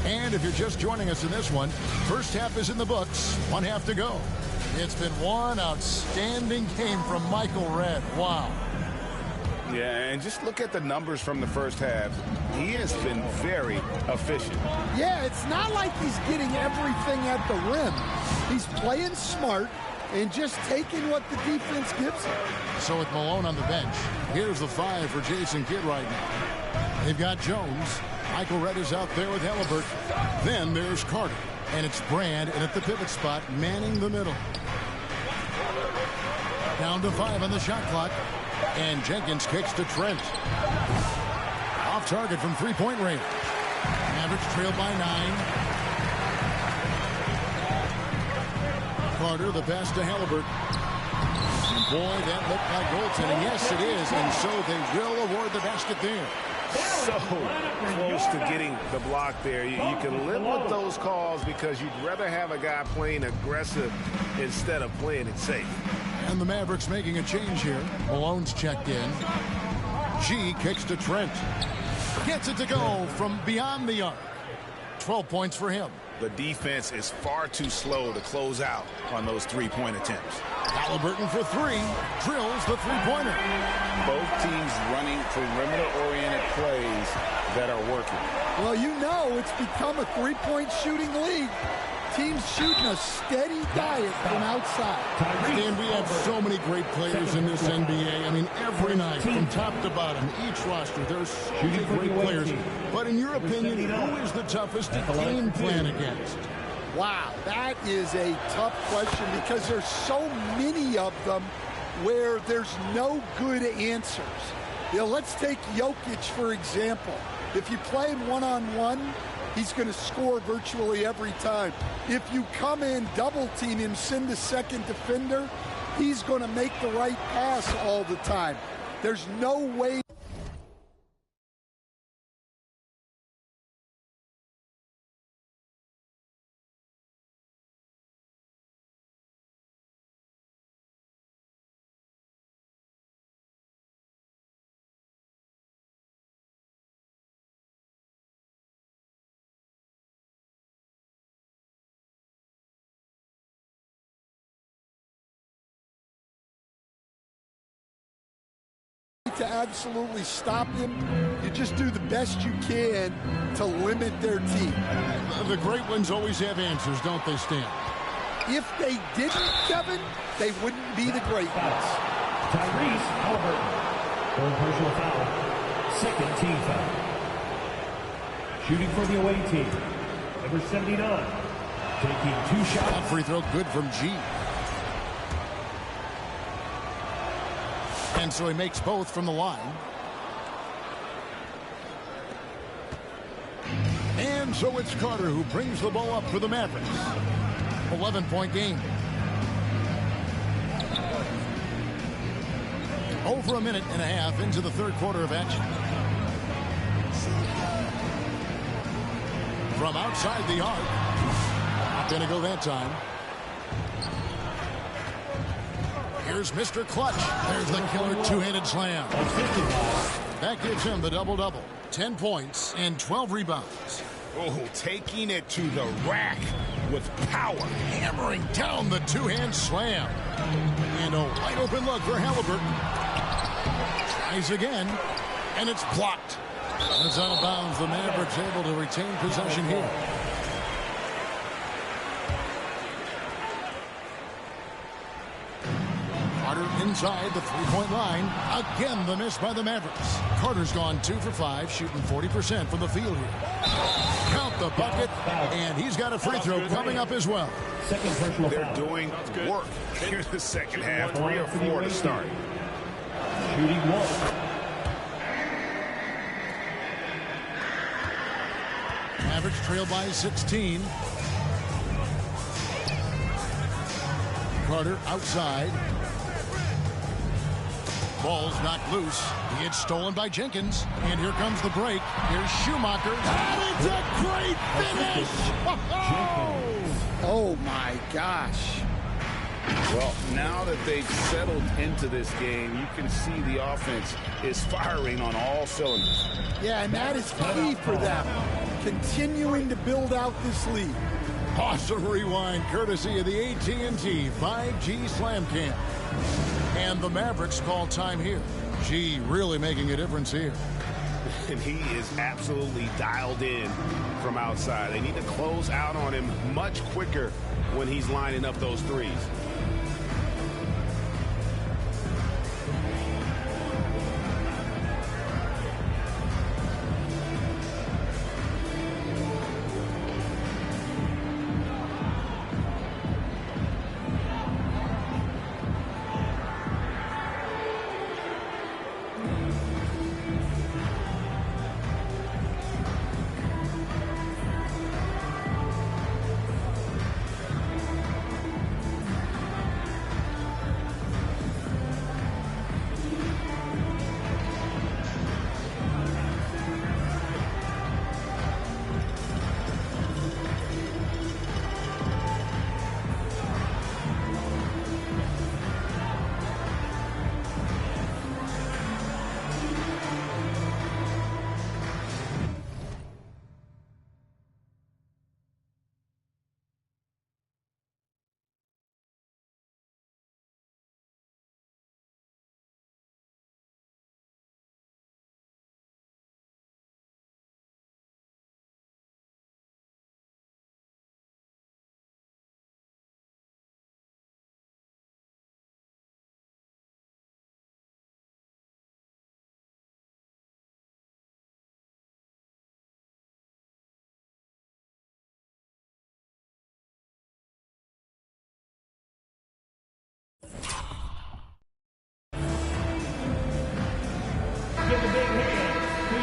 Speaker 4: And if you're just joining us in this one, first half is in the books. 1 half to go. It's been one outstanding game from Michael Redd. Wow.
Speaker 6: Yeah, and just look at the numbers from the first half. He has been very efficient.
Speaker 7: Yeah, it's not like he's getting everything at the rim. He's playing smart and just taking what the defense gives him.
Speaker 4: So with Malone on the bench, here's the 5 for Jason Kidd right now. They've got Jones. Michael Redd is out there with Halliburton. Then there's Carter. And it's Brand, and at the pivot spot, manning the middle. Down to 5 on the shot clock. And Jenkins kicks to Trent. Off target from three-point range. Mavericks trail by 9. Carter, the pass to Halliburton. And boy, that looked like goaltending. Yes, it is. And so they will award the basket there.
Speaker 5: So close to getting the block there. You can live with those calls because you'd rather have a guy playing aggressive instead of playing it safe.
Speaker 4: And the Mavericks making a change here. Malone's checked in. G kicks to Trent. Gets it to go from beyond the arc. 12 points for him.
Speaker 6: The defense is far too slow to close out on those three-point attempts.
Speaker 4: Halliburton for three. Drills the three-pointer.
Speaker 6: Both teams running perimeter-oriented plays that are working.
Speaker 7: Well, you know it's become a three-point shooting league. Teams shooting a steady diet from outside.
Speaker 4: And we have so many great players in this NBA. I mean, every night, from top to bottom, each roster, there's so many great players. But in your opinion, who is the toughest to game plan against?
Speaker 7: Wow, that is a tough question because there's so many of them where there's no good answers. You know, let's take Jokic, for example. If you play him one-on-one, he's going to score virtually every time. If you come in, double team him, send a second defender, he's going to make the right pass all the time. There's no way. To absolutely stop him, you just do the best you can to limit their team.
Speaker 4: The great ones always have answers, don't they, Stan?
Speaker 7: If they didn't, Kevin, they wouldn't be the great ones.
Speaker 10: Tyrese Halliburton. Third personal foul. Second team foul. Shooting for the away team. Number 79. Taking 2 shots.
Speaker 4: That free throw good from G. And so he makes both from the line. And so it's Carter who brings the ball up for the Mavericks. 11-point game. Over a minute and a half into the third quarter of action. From outside the arc. Not going to go that time. Here's Mr. Clutch. There's the killer two-handed slam. That gives him the double-double. 10 points and 12 rebounds.
Speaker 6: Oh, taking it to the rack with power.
Speaker 4: Hammering down the two-hand slam. And a wide-open look for Halliburton. Tries again, and it's blocked. It's out of bounds. The Mavericks able to retain possession here. Carter inside the three-point line. Again, the miss by the Mavericks. Carter's gone 2 for 5, shooting 40% from the field here. Count the bucket, and he's got a free throw coming up as well.
Speaker 6: They're doing work here in the second half. 3 or 4 to start.
Speaker 10: Shooting 1.
Speaker 4: Mavericks trail by 16. Carter outside. Ball's knocked loose. It's stolen by Jenkins. And here comes the break. Here's Schumacher. And it's a great finish!
Speaker 7: Oh, my gosh.
Speaker 6: Well, now that they've settled into this game, you can see the offense is firing on all cylinders.
Speaker 7: Yeah, and that is key for them. Continuing to build out this lead.
Speaker 4: Awesome rewind courtesy of the AT&T 5G Slam Cam. And the Mavericks call time here. G really making a difference here.
Speaker 5: And he is absolutely dialed in from outside. They need to close out on him much quicker when he's lining up those threes.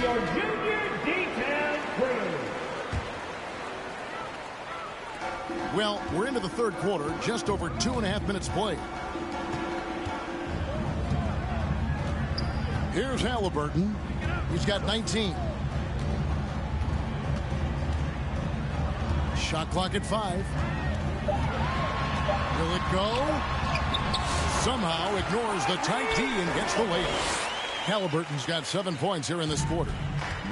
Speaker 8: your junior detail crew.
Speaker 4: Well, we're into the third quarter, just over 2.5 minutes played. Here's Halliburton. He's got 19. Shot clock at 5. Will it go? Somehow ignores the tight D and gets the layup. Halliburton's got 7 points here in this quarter.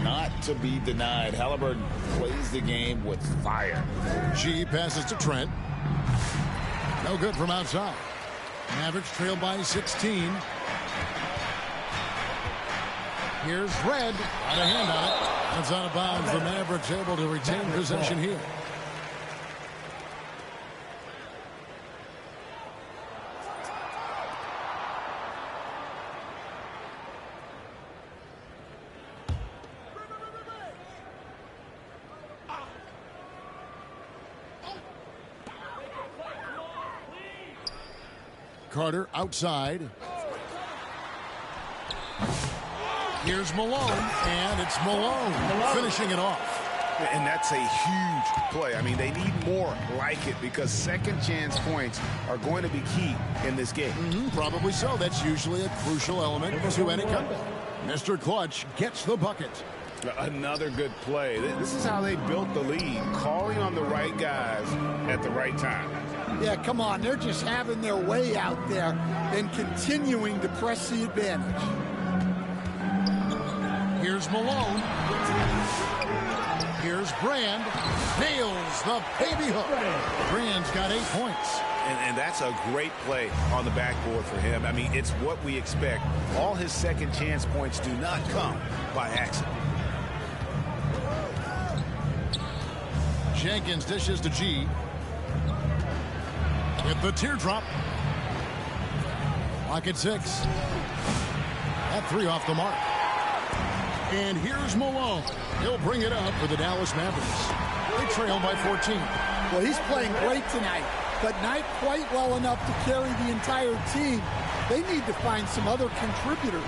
Speaker 9: Not to be denied. Halliburton plays the game with fire.
Speaker 4: G passes to Trent. No good from outside. Mavericks trail by 16. Here's Red. Got a hand on it. That's out of bounds. The Mavericks able to retain possession here. Carter outside. Here's Malone, and it's Malone finishing it off.
Speaker 6: And that's a huge play. I mean, they need more like it because second chance points are going to be key in this game.
Speaker 4: Probably so. That's usually a crucial element to any comeback. Mr. Clutch gets the bucket.
Speaker 6: Another good play. This is how they built the lead, calling on the right guys at the right time.
Speaker 7: Yeah, come on. They're just having their way out there and continuing to press the advantage.
Speaker 4: Here's Malone. Here's Brand. Nails the baby hook. Brand's got 8 points.
Speaker 6: And that's a great play on the backboard for him. I mean, it's what we expect. All his second chance points do not come by accident.
Speaker 4: Jenkins dishes to G. With the teardrop. Clock at 6. That 3 off the mark. And here's Malone. He'll bring it up for the Dallas Mavericks. They trail by 14.
Speaker 7: Well, he's playing great tonight, but not quite well enough to carry the entire team. They need to find some other contributors.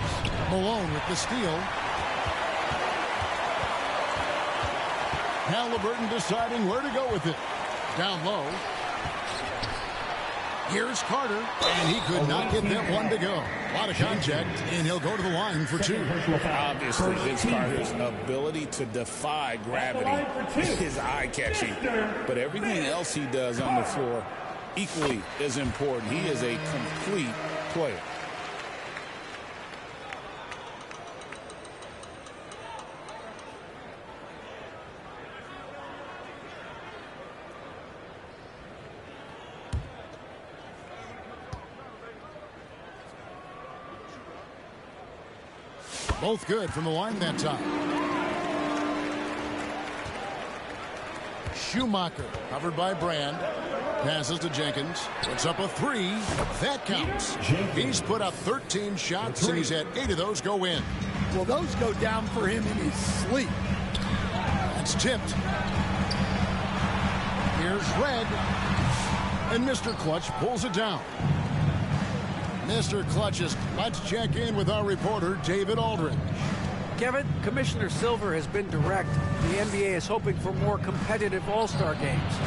Speaker 4: Malone with the steal. Halliburton deciding where to go with it. Down low. Here's Carter, and he could not get that one to go. A lot of contact, and he'll go to the line for 2.
Speaker 9: Obviously, Vince Carter's ability to defy gravity is eye-catching. But everything else he does on the floor equally is important. He is a complete player.
Speaker 4: Both good from the line that time. Schumacher covered by Brand. Passes to Jenkins. Puts up a 3. That counts. He's put up 13 shots, and he's had 8 of those go in.
Speaker 7: Well, those go down for him in his sleep.
Speaker 4: That's tipped. Here's Red. And Mr. Clutch pulls it down. Mr. Clutches. Let's check in with our reporter, David Aldridge.
Speaker 11: Kevin, Commissioner Silver has been direct. The NBA is hoping for more competitive All-Star games.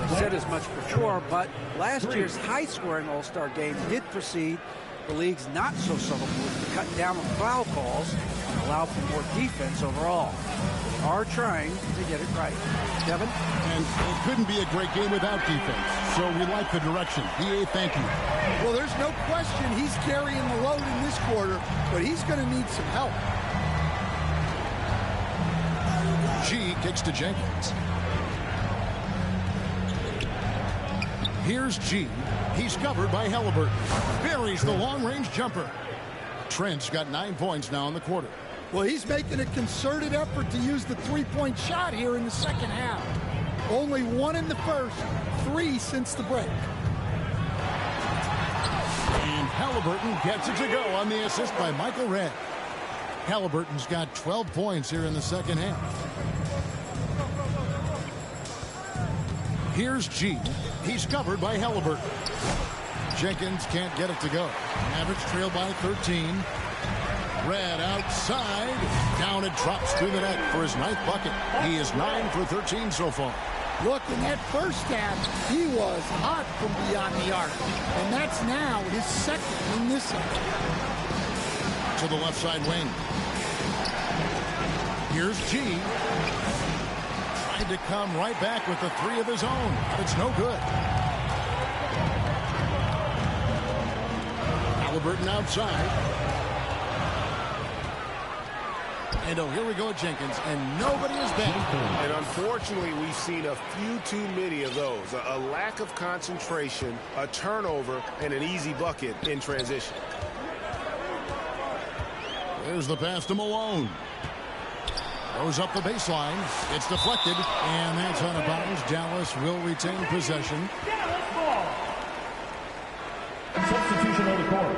Speaker 11: They said as much for sure, but last year's high-scoring All-Star game did precede the league's not-so-subtle move to cut down on foul calls and allow for more defense overall. They are trying to get it right. Kevin?
Speaker 4: And it couldn't be a great game without defense, so we like the direction. BA, thank you.
Speaker 7: Well, there's no question he's carrying the load in this quarter, but he's going to need some help.
Speaker 4: G kicks to Jenkins. Here's G. He's covered by Halliburton. Buries the long-range jumper. Trent's got 9 points now in the quarter.
Speaker 7: Well, he's making a concerted effort to use the three-point shot here in the second half. Only 1 in the first, 3 since the break.
Speaker 4: And Halliburton gets it to go on the assist by Michael Redd. Halliburton's got 12 points here in the second half. Here's G. He's covered by Halliburton. Jenkins can't get it to go. Mavericks trail by 13. Red outside. Down it drops through the net for his 9th bucket. He is 9 for 13 so far.
Speaker 7: Look, in that first half, he was hot from beyond the arc. And that's now his 2nd in this half.
Speaker 4: To the left side wing. Here's G. Tried to come right back with the 3 of his own. But it's no good. Halliburton outside. And here we go, Jenkins, and nobody is back.
Speaker 5: And unfortunately, we've seen a few too many of those. A lack of concentration, a turnover, and an easy bucket in transition.
Speaker 4: There's the pass to Malone. Goes up the baseline. It's deflected, and that's out of bounds. Dallas will retain possession.
Speaker 10: Dallas ball. Substitution on the court.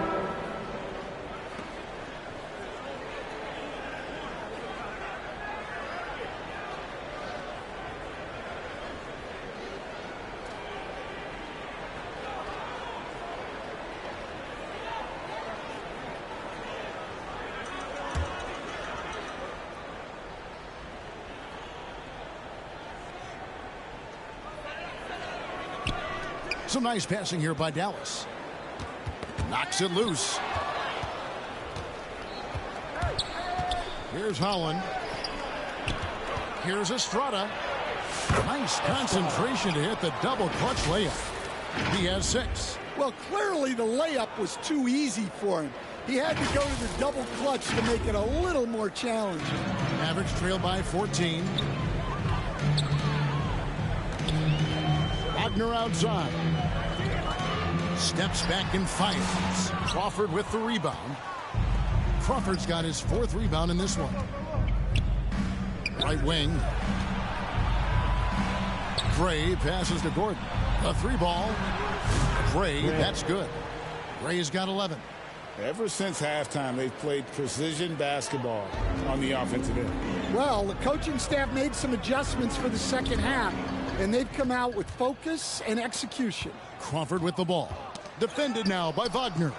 Speaker 4: Some nice passing here by Dallas. Knocks it loose. Here's Holland. Here's Estrada. Nice concentration to hit the double clutch layup. He has 6.
Speaker 7: Well, clearly the layup was too easy for him. He had to go to the double clutch to make it a little more challenging.
Speaker 4: Mavericks trail by 14. Wagner outside. Steps back and fires. Crawford with the rebound. Crawford's got his 4th rebound in this one. Right wing. Gray passes to Gordon. A 3-ball. Gray, that's good. Gray's got 11.
Speaker 9: Ever since halftime, they've played precision basketball on the offensive end.
Speaker 7: Well, the coaching staff made some adjustments for the second half, and they've come out with focus and execution.
Speaker 4: Crawford with the ball. Defended now by Wagner.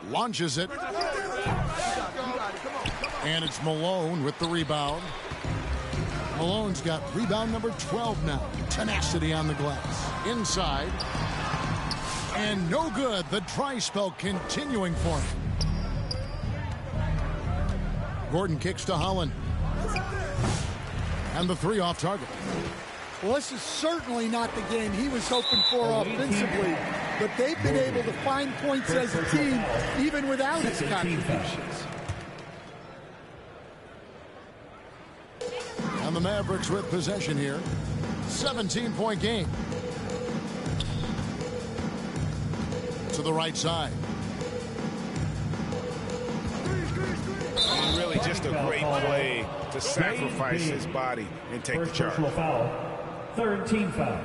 Speaker 4: Launches it. And it's Malone with the rebound. Malone's got rebound number 12 now. Tenacity on the glass. Inside. And no good. The dry spell continuing for him. Gordon kicks to Holland. And the 3 off target.
Speaker 7: Well, this is certainly not the game he was hoping for offensively, but they've been able to find points as a team even without his contributions.
Speaker 4: And the Mavericks with possession here. 17-point game. To the right side.
Speaker 5: And really just a great play to sacrifice his body and take the charge.
Speaker 10: Foul. 3rd team foul.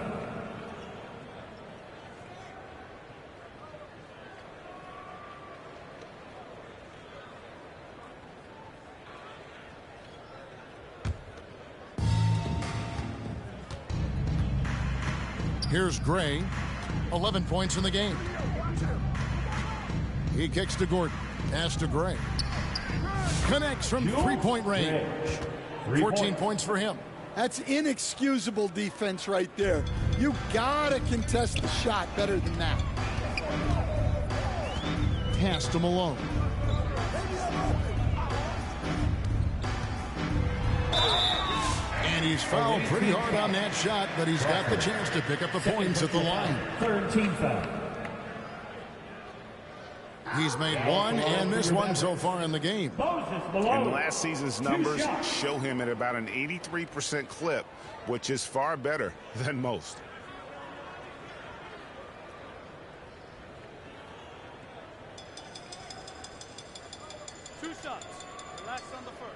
Speaker 4: Here's Gray. 11 points in the game. He kicks to Gordon. Pass to Gray. Connects from 3-point range. 14 points for him.
Speaker 7: That's inexcusable defense right there. You gotta contest the shot better than that.
Speaker 4: Pass to Malone. And he's fouled pretty hard on that shot, but he's got the chance to pick up the points at the line.
Speaker 10: 3rd team foul.
Speaker 4: He's made 1 and missed 1 so far in the game.
Speaker 5: And last season's numbers show him at about an 83% clip, which is far better than most.
Speaker 1: Two shots. Relax on the first.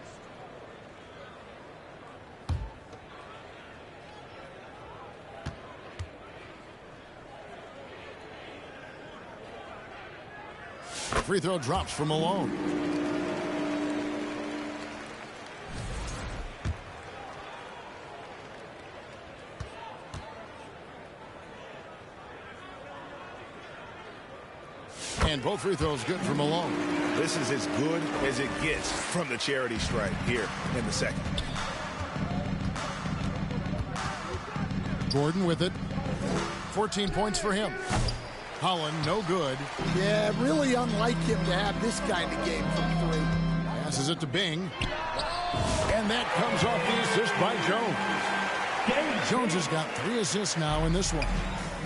Speaker 4: Free throw drops for Malone. And both free throws good for Malone.
Speaker 5: This is as good as it gets from the charity stripe here in the second.
Speaker 4: Gordon with it. 14 points for him. Holland, no good.
Speaker 7: Yeah, really unlike him to have this kind of game from three.
Speaker 4: Passes it to Bing. And that comes off the assist by Jones. Jones has got 3 assists now in this one.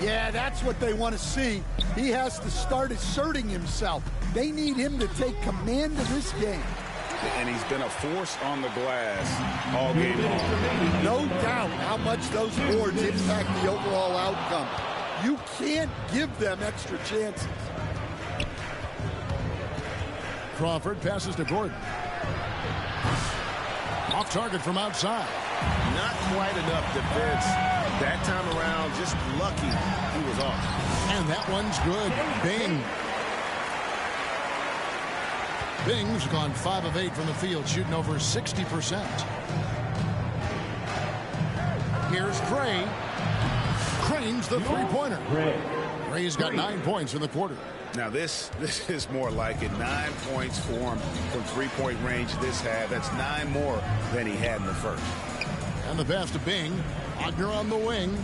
Speaker 7: Yeah, that's what they want to see. He has to start asserting himself. They need him to take command of this game.
Speaker 6: And he's been a force on the glass all game long.
Speaker 7: No doubt how much those boards impact the overall outcome. You can't give them extra chances.
Speaker 4: Crawford passes to Gordon. Off target from outside.
Speaker 5: Not quite enough defense that time around. Just lucky he was off.
Speaker 4: And that one's good. Bing. Bing's gone 5 of 8 from the field, shooting over 60%. Here's Gray. Crane's the three-pointer. Gray's got 9 points in the quarter.
Speaker 6: Now this is more like it. 9 points for him from three-point range this half. That's 9 more than he had in the first.
Speaker 4: And the pass to Bing. Wagner on the wing.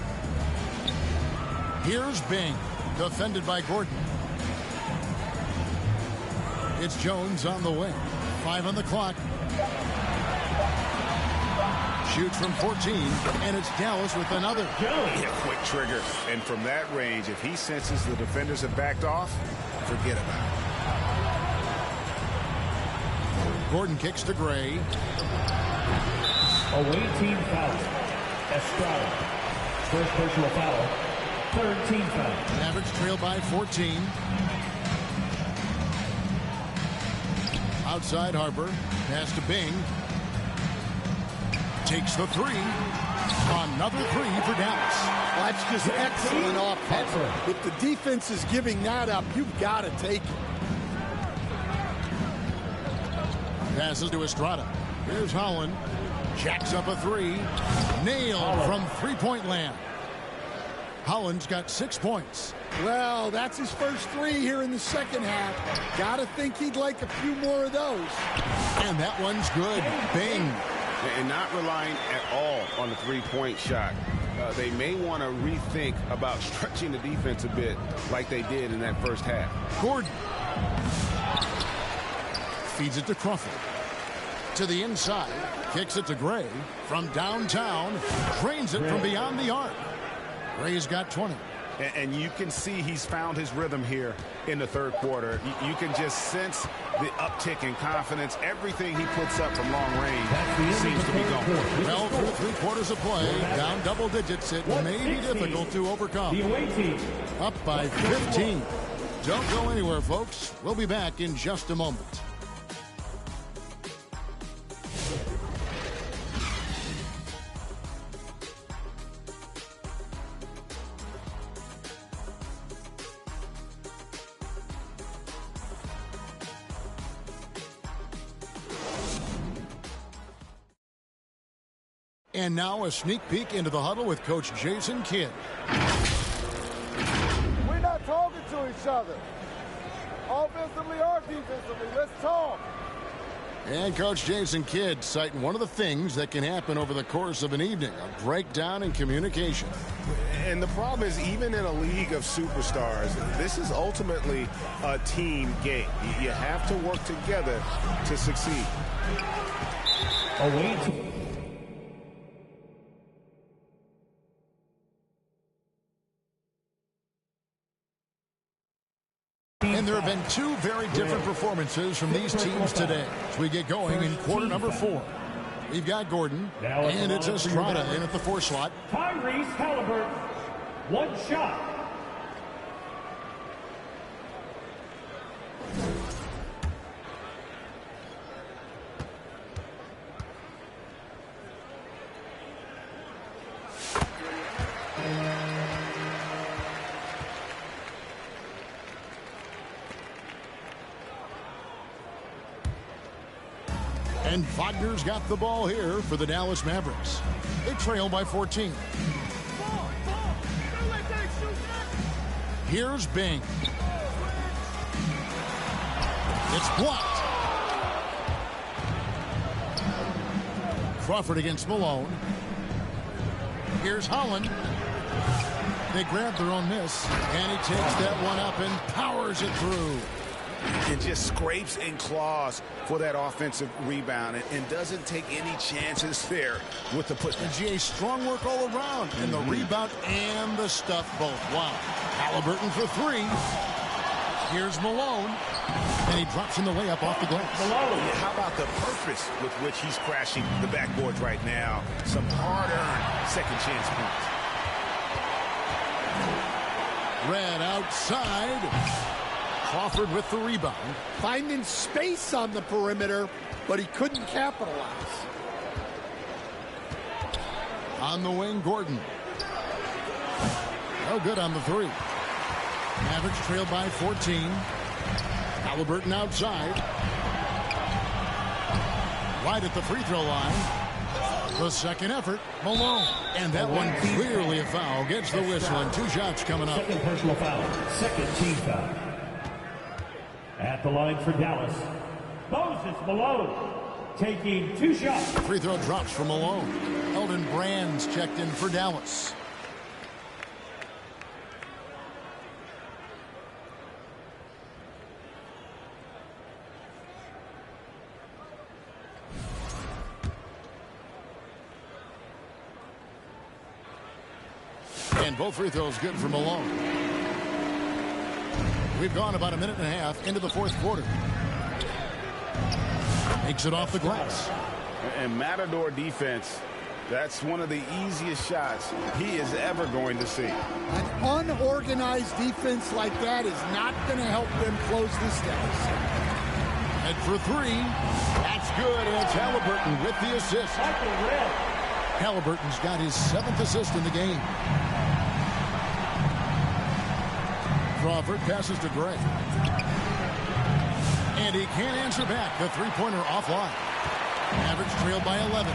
Speaker 4: Here's Bing, defended by Gordon. It's Jones on the wing. 5 on the clock. Shoots from 14, and it's Dallas with another.
Speaker 6: Yeah, quick trigger. And from that range, if he senses the defenders have backed off, forget about it.
Speaker 4: Gordon kicks to Gray.
Speaker 10: Away team foul. Estrada. First personal foul. Third team foul.
Speaker 4: Mavericks trail by 14. Outside Harper. Pass to Bing. Takes the three. Another three for Dallas.
Speaker 7: That's just excellent offense. If the defense is giving that up, you've got to take it.
Speaker 4: Passes to Estrada. Here's Holland. Jacks up a three. Nailed from three-point land. Holland's got 6 points.
Speaker 7: Well, that's his first 3 here in the second half. Gotta think he'd like a few more of those.
Speaker 4: And that one's good. Bing.
Speaker 5: And not relying at all on the three-point shot. They may want to rethink about stretching the defense a bit like they did in that first half.
Speaker 4: Gordon. Feeds it to Crawford. To the inside. Kicks it to Gray. From downtown. Drains it from beyond the arc. Gray's got 20.
Speaker 5: And you can see he's found his rhythm here in the third quarter. You can just sense the uptick in confidence. Everything he puts up from long range seems to be going.
Speaker 4: Well, through 3 quarters of play, down double digits, it may be difficult to overcome. Up by 15. Don't go anywhere, folks. We'll be back in just a moment. And now a sneak peek into the huddle with Coach Jason Kidd.
Speaker 16: We're not talking to each other. Offensively or defensively, let's talk.
Speaker 4: And Coach Jason Kidd citing one of the things that can happen over the course of an evening, a breakdown in communication.
Speaker 5: And the problem is, even in a league of superstars, this is ultimately a team game. You have to work together to succeed.
Speaker 4: And there have been 2 very different performances from these teams today as we get going in quarter number 4. We've got Gordon, and it's Estrada in at the 4 slot.
Speaker 10: Tyrese Halliburton, 1 shot.
Speaker 4: And Wagner's got the ball here for the Dallas Mavericks. They trail by 14. Here's Bing. It's blocked. Crawford against Malone. Here's Holland. They grab their own miss, and he takes that one up and powers it through.
Speaker 6: And just scrapes and claws for that offensive rebound and doesn't take any chances there with the put.
Speaker 4: And GA, strong work all around, and the rebound and the stuff both. Wow. Halliburton for three. Here's Malone, and he drops in the layup off the glass.
Speaker 6: How about the purpose with which he's crashing the backboards right now? Some hard-earned second chance points.
Speaker 4: Red outside. Crawford with the rebound.
Speaker 7: Finding space on the perimeter, but he couldn't capitalize.
Speaker 4: On the wing, Gordon. No good on the three. Mavericks trail by 14. Halliburton outside. Right at the free throw line. The second effort, Malone. And that one clearly a foul. Gets the whistle, and 2 shots coming up.
Speaker 10: Second personal foul. Second team foul. At the line for Dallas, Moses Malone taking 2 shots.
Speaker 4: Free throw drops for Malone. Eldon Brands checked in for Dallas. And both free throws good for Malone. We've gone about a minute and a half into the fourth quarter. Makes it off the glass.
Speaker 6: And Matador defense, that's one of the easiest shots he is ever going to see.
Speaker 7: An unorganized defense like that is not going to help them close this deficit.
Speaker 4: And for three, that's good, and it's Halliburton with the assist. Halliburton's got his 7th assist in the game. Crawford passes to Gray. And he can't answer back. The three-pointer offline. Mavericks trail by 11.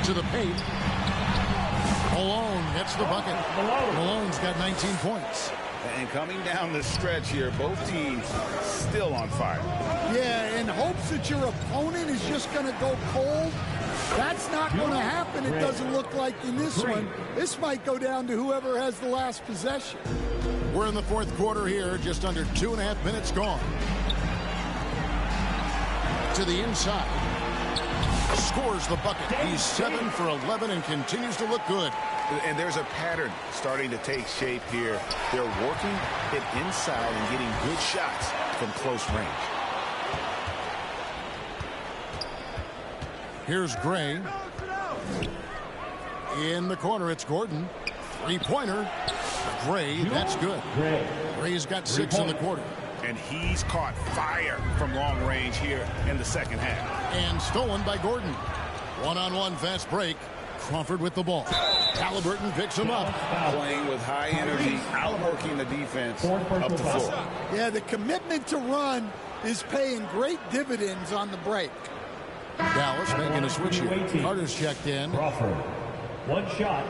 Speaker 4: To the paint. Malone gets the bucket. Malone's got 19 points.
Speaker 6: And coming down the stretch here, both teams still on fire.
Speaker 7: Yeah, in hopes that your opponent is just going to go cold. That's not going to happen, it doesn't look like in this one. This might go down to whoever has the last possession.
Speaker 4: We're in the fourth quarter here, just under 2.5 minutes gone. To the inside. Scores the bucket. He's 7 for 11 and continues to look good.
Speaker 6: And there's a pattern starting to take shape here. They're working it inside and getting good shots from close range.
Speaker 4: Here's Gray. In the corner, it's Gordon. Three-pointer. Gray, that's good. Gray's got 6 in the quarter.
Speaker 6: And he's caught fire from long range here in the second half.
Speaker 4: And stolen by Gordon. One-on-one fast break. Crawford with the ball. Halliburton picks him up.
Speaker 6: Playing with high energy, outworking the defense up the floor.
Speaker 7: Yeah, the commitment to run is paying great dividends on the break.
Speaker 4: Dallas making a switch here. Carter's checked in.
Speaker 10: Crawford, 1 shot.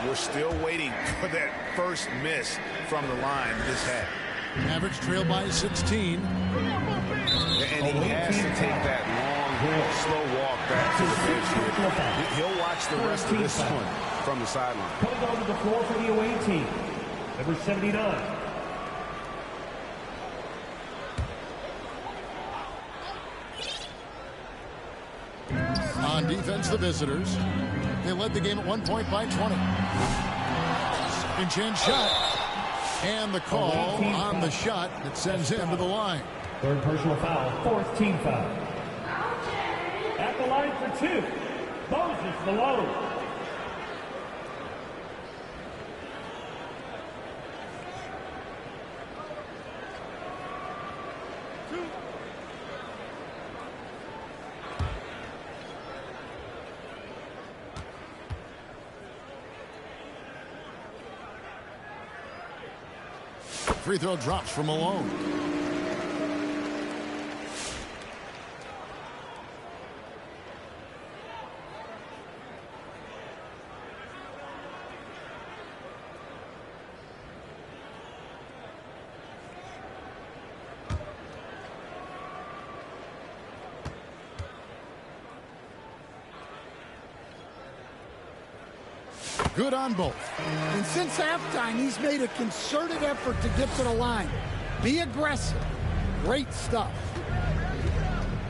Speaker 6: We're still waiting for that first miss from the line this half.
Speaker 4: Mavericks trail by 16.
Speaker 6: And he has to take that long, slow walk back to the bench here. He'll watch the rest of this one from the sideline.
Speaker 10: Coming onto the floor for the away team, number 79.
Speaker 4: On defense, the visitors. They led the game at 1 point by 20. Second chance shot. And the call on the shot that sends him to the line.
Speaker 10: Third personal foul, 4th team foul. At the line for 2, Moses Malone.
Speaker 4: Free throw drops for Malone. good on both.
Speaker 7: And since halftime, he's made a concerted effort to get to the line. Be aggressive. Great stuff.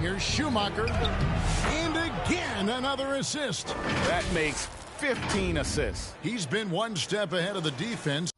Speaker 4: Here's Schumacher. And again, another assist.
Speaker 17: That makes 15 assists.
Speaker 4: He's been one step ahead of the defense.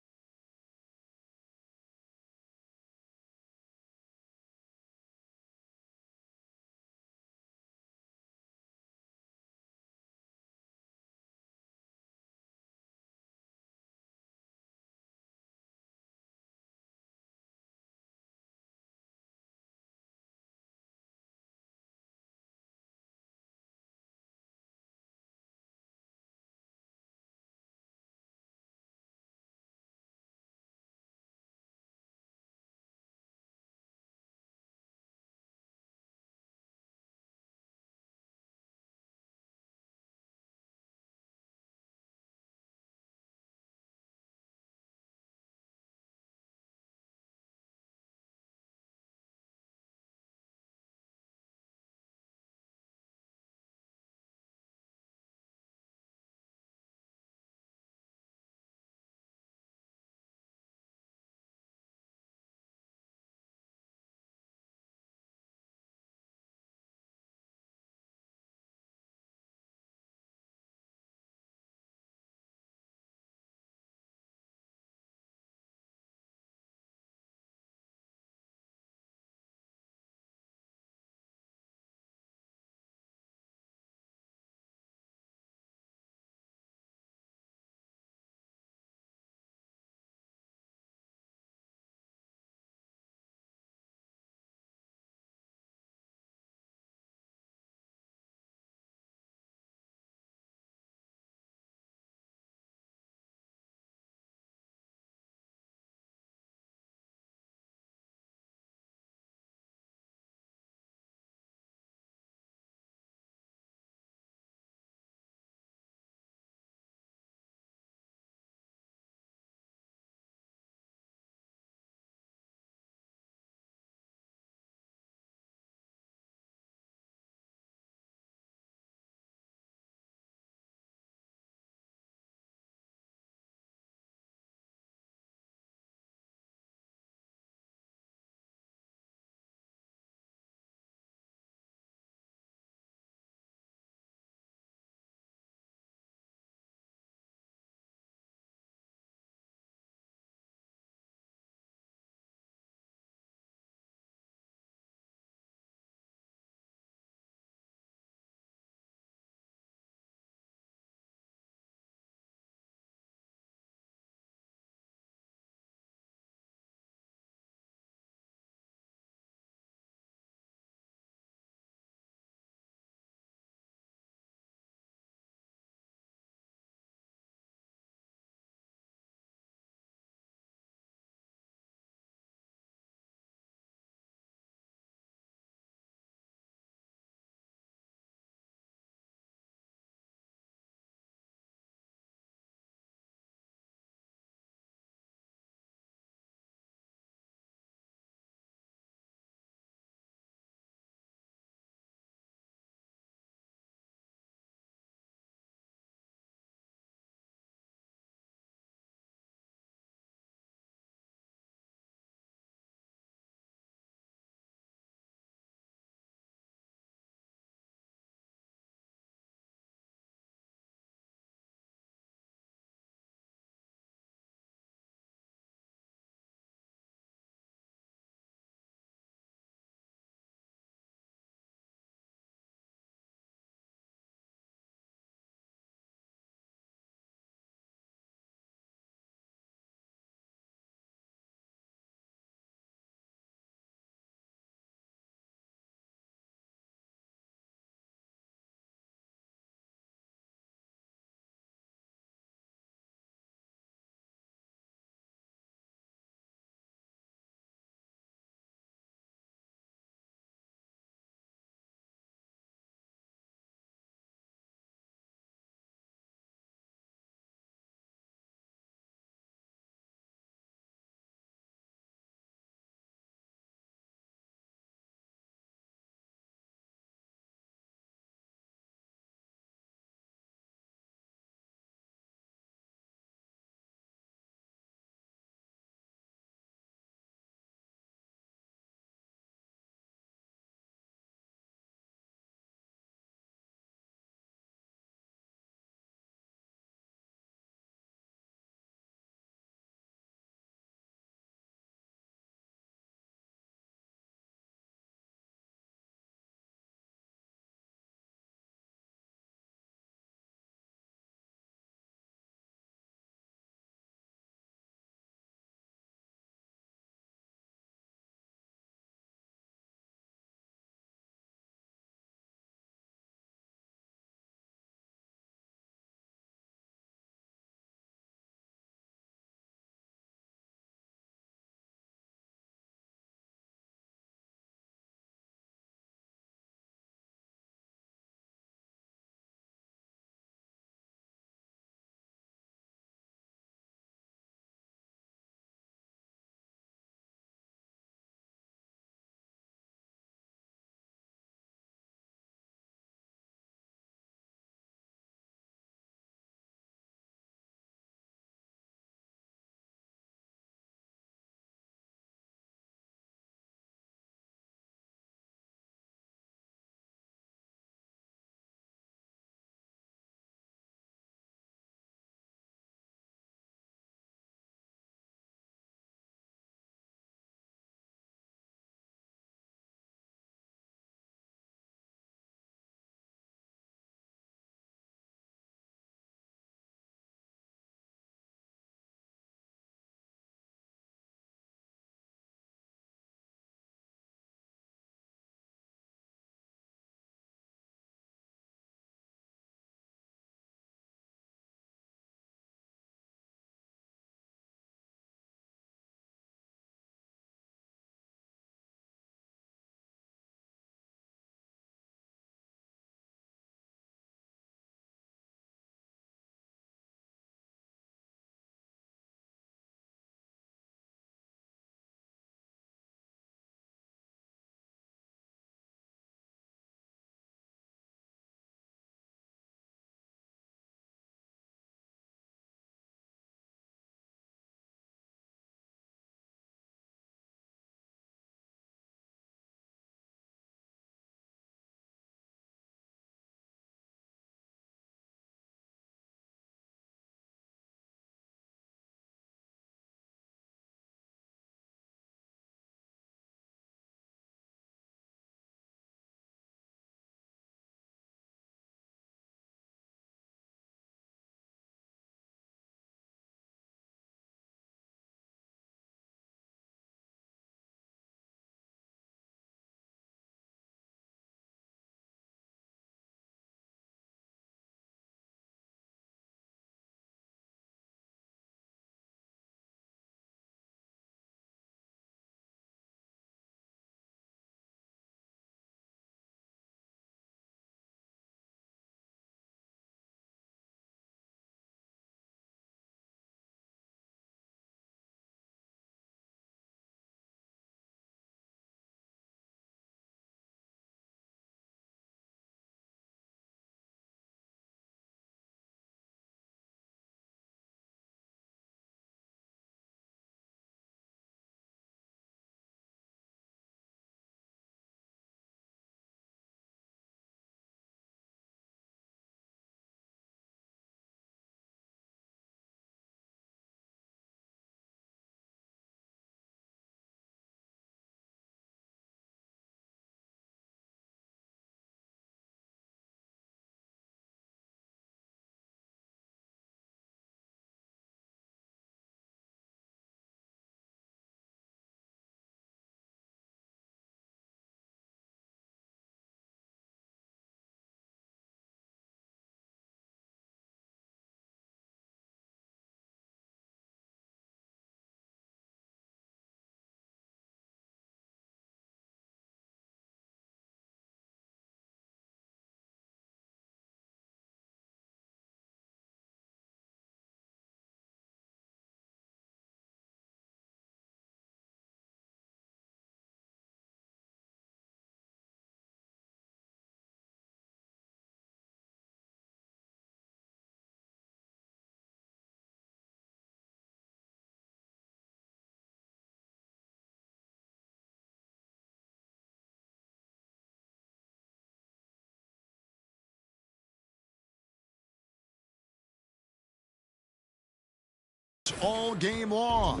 Speaker 4: all game long.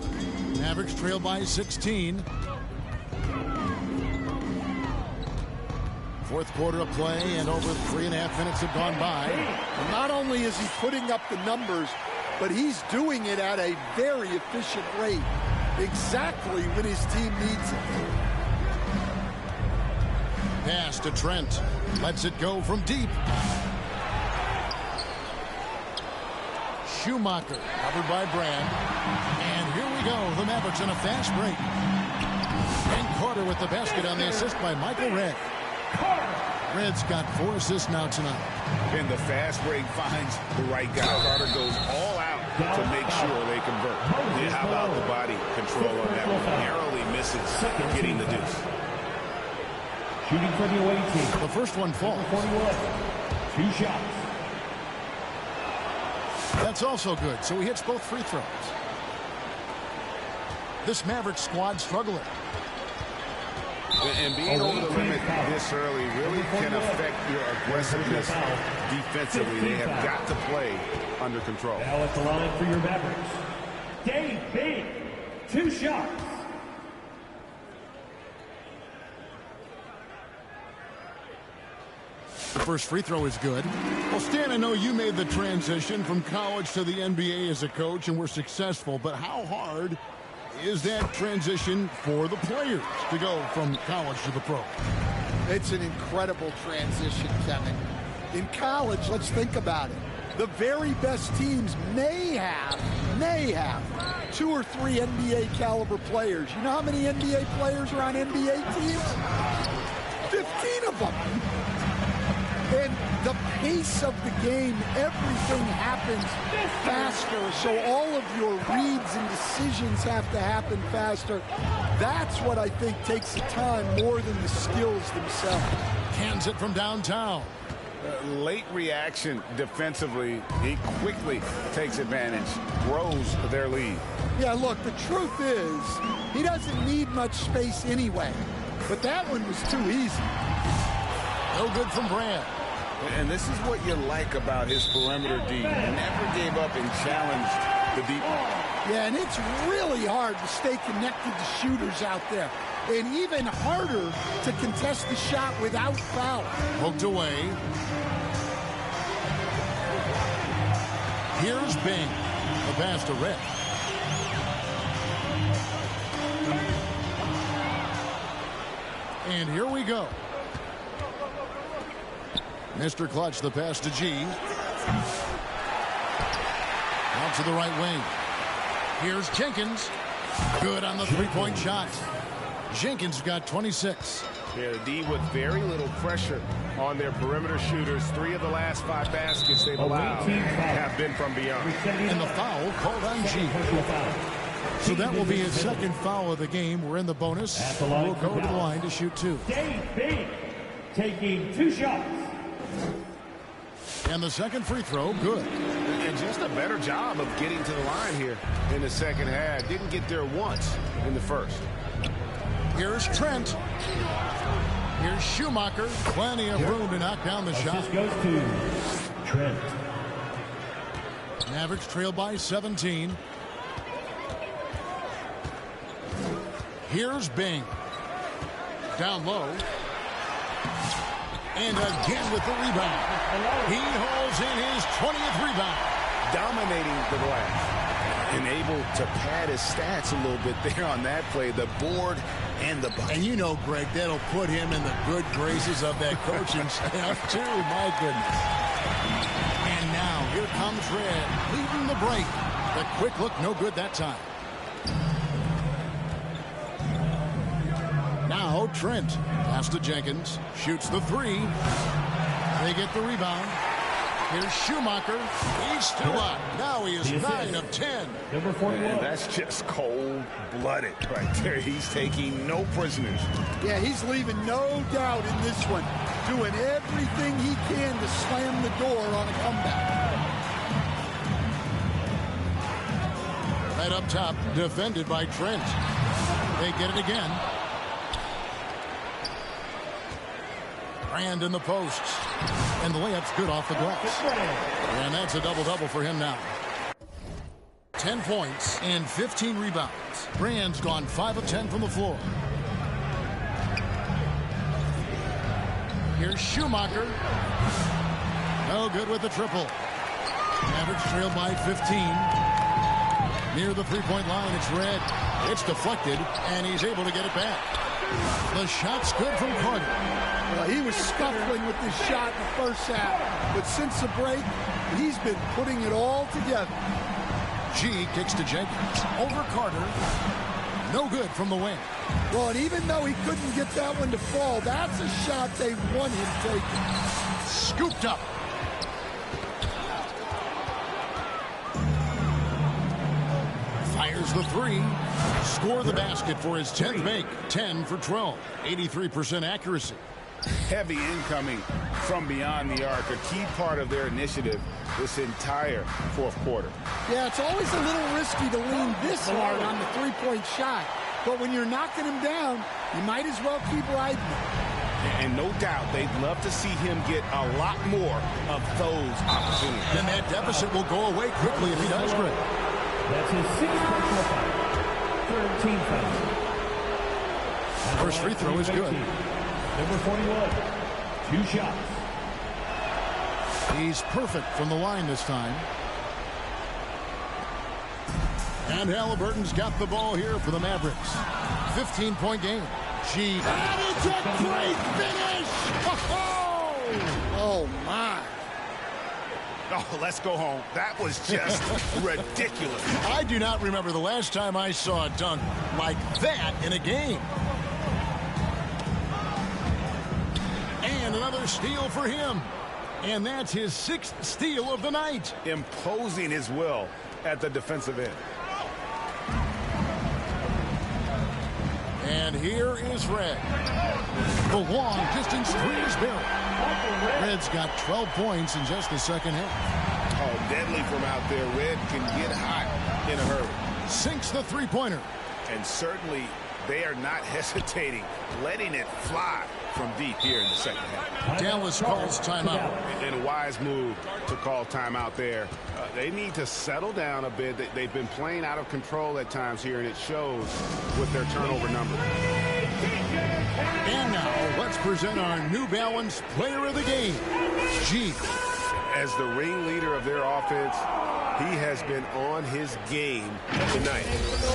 Speaker 4: Mavericks trail by 16. Fourth quarter of play, and over 3.5 minutes have gone by.
Speaker 7: And not only is he putting up the numbers, but he's doing it at a very efficient rate, exactly when his team needs it.
Speaker 4: Pass to Trent. Lets it go from deep. Schumacher covered by Brand. And here we go. The Mavericks in a fast break. And Carter with the basket on the assist by Michael Redd. Red's got 4 assists now tonight.
Speaker 6: And the fast break finds the right guy. Carter goes all out to make sure they convert. Yeah, how about the body control on that one? Narrowly misses getting the deuce.
Speaker 10: Shooting for the away team.
Speaker 4: The first one falls.
Speaker 10: 41. 2 shots.
Speaker 4: That's also good, so he hits both free throws. This Mavericks squad struggling.
Speaker 6: And being over the limit this early really can affect your aggressiveness defensively. They have got to play under control.
Speaker 10: Now at the line for your Mavericks, Dave Bing, 2 shots.
Speaker 4: The first free throw is good. Well, Stan, I know you made the transition from college to the NBA as a coach and were successful, but how hard is that transition for the players to go from college to the pro?
Speaker 7: It's an incredible transition, Kevin. In college, let's think about it. The very best teams may have 2 or 3 NBA caliber players. You know how many NBA players are on NBA teams? 15 of them. And the pace of the game, everything happens faster. So all of your reads and decisions have to happen faster. That's what I think takes the time more than the skills themselves.
Speaker 4: Hands it from downtown.
Speaker 6: Late reaction defensively. He quickly takes advantage, grows their lead.
Speaker 7: Yeah, look, the truth is he doesn't need much space anyway. But that one was too easy.
Speaker 4: No good from Brand.
Speaker 6: And this is what you like about his perimeter D. He never gave up and challenged the deep ball.
Speaker 7: Yeah, and it's really hard to stay connected to shooters out there. And even harder to contest the shot without foul.
Speaker 4: Poked away. Here's Bing. The pass to Red. And here we go. Mr. Clutch, the pass to G. Out to the right wing. Here's Jenkins. Good on the three-point shot. Jenkins got 26.
Speaker 5: Yeah, the D with very little pressure on their perimeter shooters. 3 of the last 5 baskets they've allowed have been from beyond.
Speaker 4: And the foul called on G. So that will be his second foul of the game. We're in the bonus. We'll go to the line to shoot 2.
Speaker 10: Dave Bing taking 2 shots.
Speaker 4: And the second free throw, good.
Speaker 5: And just a better job of getting to the line here in the second half. Didn't get there once in the first.
Speaker 4: Here's Trent. Here's Schumacher. Plenty of room to knock down the shot.
Speaker 10: This goes to Trent.
Speaker 4: Mavericks trail by 17. Here's Bing. Down low. And again with the rebound. He hauls in his 20th rebound.
Speaker 6: Dominating the glass. And able to pad his stats a little bit there on that play. The board and the bucket.
Speaker 4: And you know, Greg, that'll put him in the good graces of that coaching staff, too. My goodness. And now, here comes Red, leading the break. The quick look, no good that time. Now, Trent. Pass to Jenkins. Shoots the 3. They get the rebound. Here's Schumacher. He's still up. Now he is 9 of 10.
Speaker 10: Number 41.
Speaker 6: And that's just cold-blooded right there. He's taking no prisoners.
Speaker 7: Yeah, he's leaving no doubt in this one. Doing everything he can to slam the door on a comeback.
Speaker 4: Right up top, defended by Trent. They get it again. Brand in the posts. And the layup's good off the glass. And that's a double-double for him now. 10 points and 15 rebounds. Brand's gone 5 of 10 from the floor. Here's Schumacher. No good with the triple. Mavericks trailed by 15. Near the three-point line, it's Red. It's deflected, and he's able to get it back. The shot's good from Carter.
Speaker 7: Well, he was scuffling with this shot in the first half, but since the break, he's been putting it all together.
Speaker 4: G kicks to Jenkins. Over Carter. No good from the wing.
Speaker 7: Well, and even though he couldn't get that one to fall, that's a shot they want him taking.
Speaker 4: Scooped up. Fires the three. Score the basket for his 10th make. 10 for 12. 83% accuracy.
Speaker 9: Heavy incoming from beyond the arc, a key part of their initiative this entire fourth quarter.
Speaker 7: Yeah, it's always a little risky to lean this hard on the three-point shot. But when you're knocking him down, you might as well keep riding him.
Speaker 9: And no doubt they'd love to see him get a lot more of those opportunities.
Speaker 4: And that deficit will go away quickly if he does great.
Speaker 10: That's his 6th personal foul. 13 fouls.
Speaker 4: First free throw is good.
Speaker 10: Number 41, 2 shots.
Speaker 4: He's perfect from the line this time. And Halliburton's got the ball here for the Mavericks. 15-point game. G. That is a great finish!
Speaker 7: Oh, my.
Speaker 5: Oh, let's go home. That was just ridiculous.
Speaker 4: I do not remember the last time I saw a dunk like that in a game. And another steal for him. And that's his 6th steal of the night.
Speaker 5: Imposing his will at the defensive end.
Speaker 4: And here is Red. The long distance three is buried. Red's got 12 points in just the second half.
Speaker 5: Oh, deadly from out there. Red can get hot in a hurry.
Speaker 4: Sinks the three-pointer.
Speaker 5: And certainly they are not hesitating, letting it fly from deep here in the second half.
Speaker 4: Dallas calls timeout.
Speaker 5: And a wise move to call timeout there. They need to settle down a bit. They've been playing out of control at times here, and it shows with their turnover number.
Speaker 4: And now, let's present our New Balance Player of the Game, G.
Speaker 5: As the ringleader of their offense, he has been on his game tonight.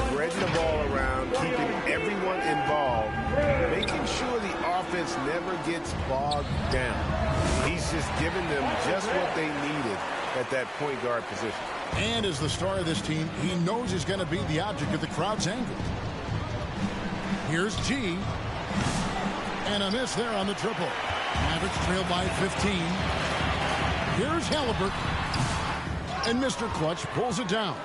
Speaker 5: Spreading the ball around, keeping everyone involved, making sure the offense never gets bogged down. He's just giving them just what they needed at that point guard position.
Speaker 4: And as the star of this team, he knows he's going to be the object of the crowd's anger. Here's G. And a miss there on the triple. Mavericks trail by 15. Here's Halliburton. And Mr. Clutch pulls it down.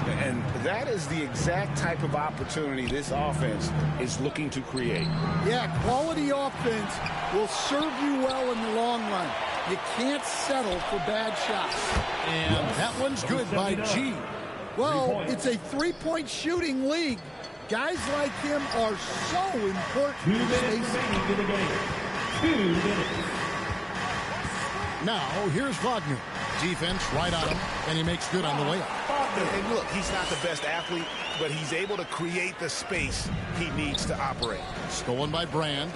Speaker 9: And that is the exact type of opportunity this offense is looking to create.
Speaker 7: Yeah, quality offense will serve you well in the long run. You can't settle for bad shots.
Speaker 4: And that one's good by G.
Speaker 7: Well, it's a three-point shooting league. Guys like him are so important.
Speaker 10: 2 minutes remaining in the game. 2 minutes.
Speaker 4: Now, here's Wagner. Defense right on him, and he makes good on the layup.
Speaker 5: And look, he's not the best athlete, but he's able to create the space he needs to operate.
Speaker 4: Stolen by Brand.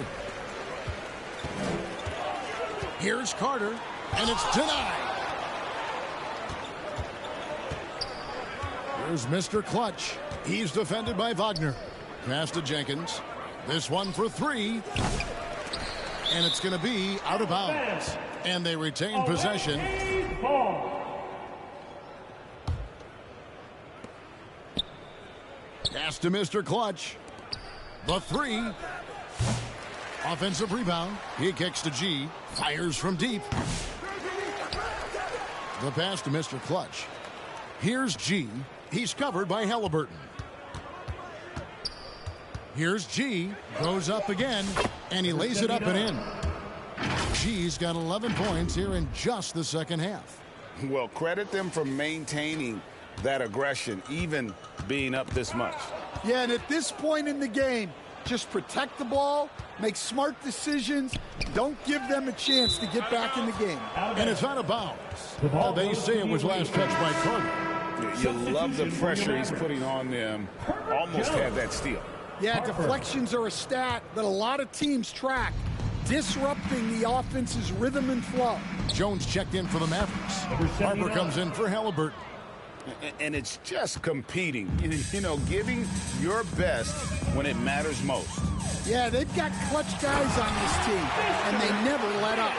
Speaker 4: Here's Carter, and it's denied. Here's Mr. Clutch. He's defended by Wagner. Pass to Jenkins. This one for three. And it's going to be out of bounds. And they retain possession. Pass to Mr. Clutch. The three. Offensive rebound. He kicks to G. Fires from deep. The pass to Mr. Clutch. Here's G. He's covered by Halliburton. Here's G. Goes up again. And he lays it up and in. G's got 11 points here in just the second half.
Speaker 9: Well, credit them for maintaining that aggression, even being up this much.
Speaker 7: Yeah, and at this point in the game, just protect the ball, make smart decisions, don't give them a chance to get back in the game.
Speaker 4: And it's out of bounds. They say it was last touched by Carter.
Speaker 9: You love the pressure he's putting on them. Almost had that steal.
Speaker 7: Yeah, deflections are a stat that a lot of teams track, disrupting the offense's rhythm and flow.
Speaker 4: Jones checked in for the Mavericks. Harper comes in for Halliburton.
Speaker 9: And it's just competing, you know, giving your best when it matters most.
Speaker 7: Yeah, they've got clutch guys on this team, and they never let up.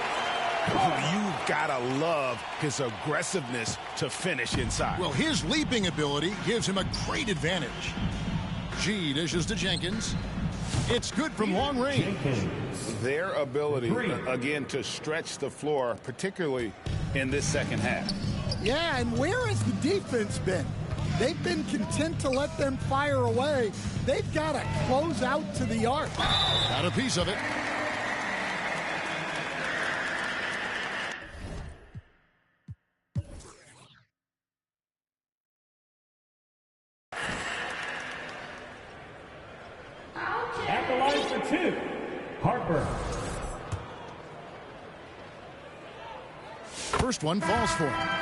Speaker 5: You've got to love his aggressiveness to finish inside.
Speaker 4: Well, his leaping ability gives him a great advantage. G dishes to Jenkins. It's good from long range.
Speaker 9: Their ability, again, to stretch the floor, particularly in this second half.
Speaker 7: Yeah, and where has the defense been? They've been content to let them fire away. They've got to close out to the arc.
Speaker 4: Got a piece of it.
Speaker 10: At the line for two, Harper.
Speaker 4: First one falls for him.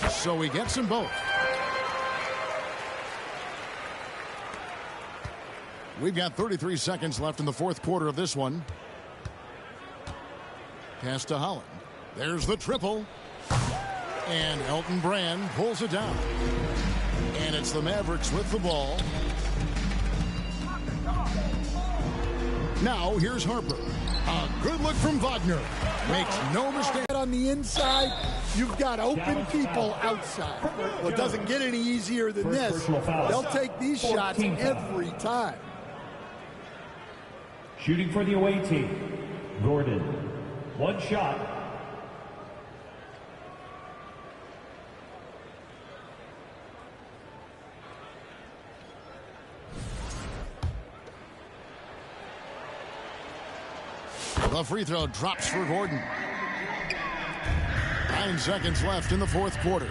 Speaker 4: So he gets them both. We've got 33 seconds left in the fourth quarter of this one. Pass to Holland. There's the triple. And Elton Brand pulls it down. And it's the Mavericks with the ball. Now here's Harper. A good look from Wagner. Makes no mistake.
Speaker 7: On the inside, you've got open people outside. Well, it doesn't get any easier than this. They'll take these shots every time.
Speaker 10: Shooting for the away team, Gordon. One shot.
Speaker 4: The free throw drops for Gordon. 9 seconds left in the fourth quarter.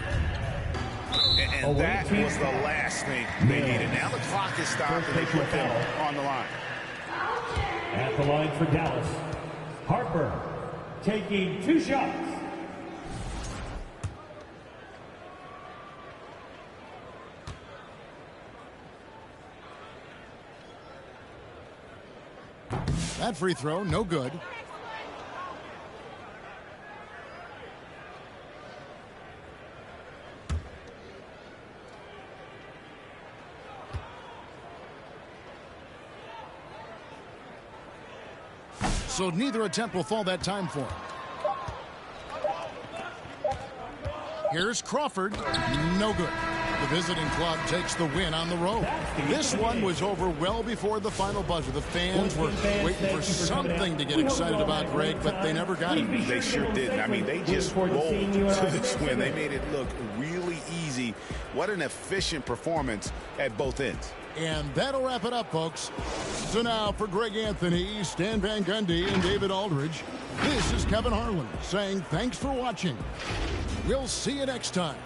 Speaker 9: And that was the last thing they needed. Now the clock is stopped and they put them on the line.
Speaker 10: At the line for Dallas, Harper taking 2 shots.
Speaker 4: That free throw, no good. So neither attempt will fall that time for him. Here's Crawford. No good. The visiting club takes the win on the road. This one was over well before the final buzzer. The fans were waiting for something to get excited about, Greg, but they never got it.
Speaker 9: They sure didn't. I mean, they just rolled to this win. They made it look really easy. What an efficient performance at both ends.
Speaker 4: And that'll wrap it up, folks. So now for Greg Anthony, Stan Van Gundy, and David Aldridge, this is Kevin Harlan saying thanks for watching. We'll see you next time.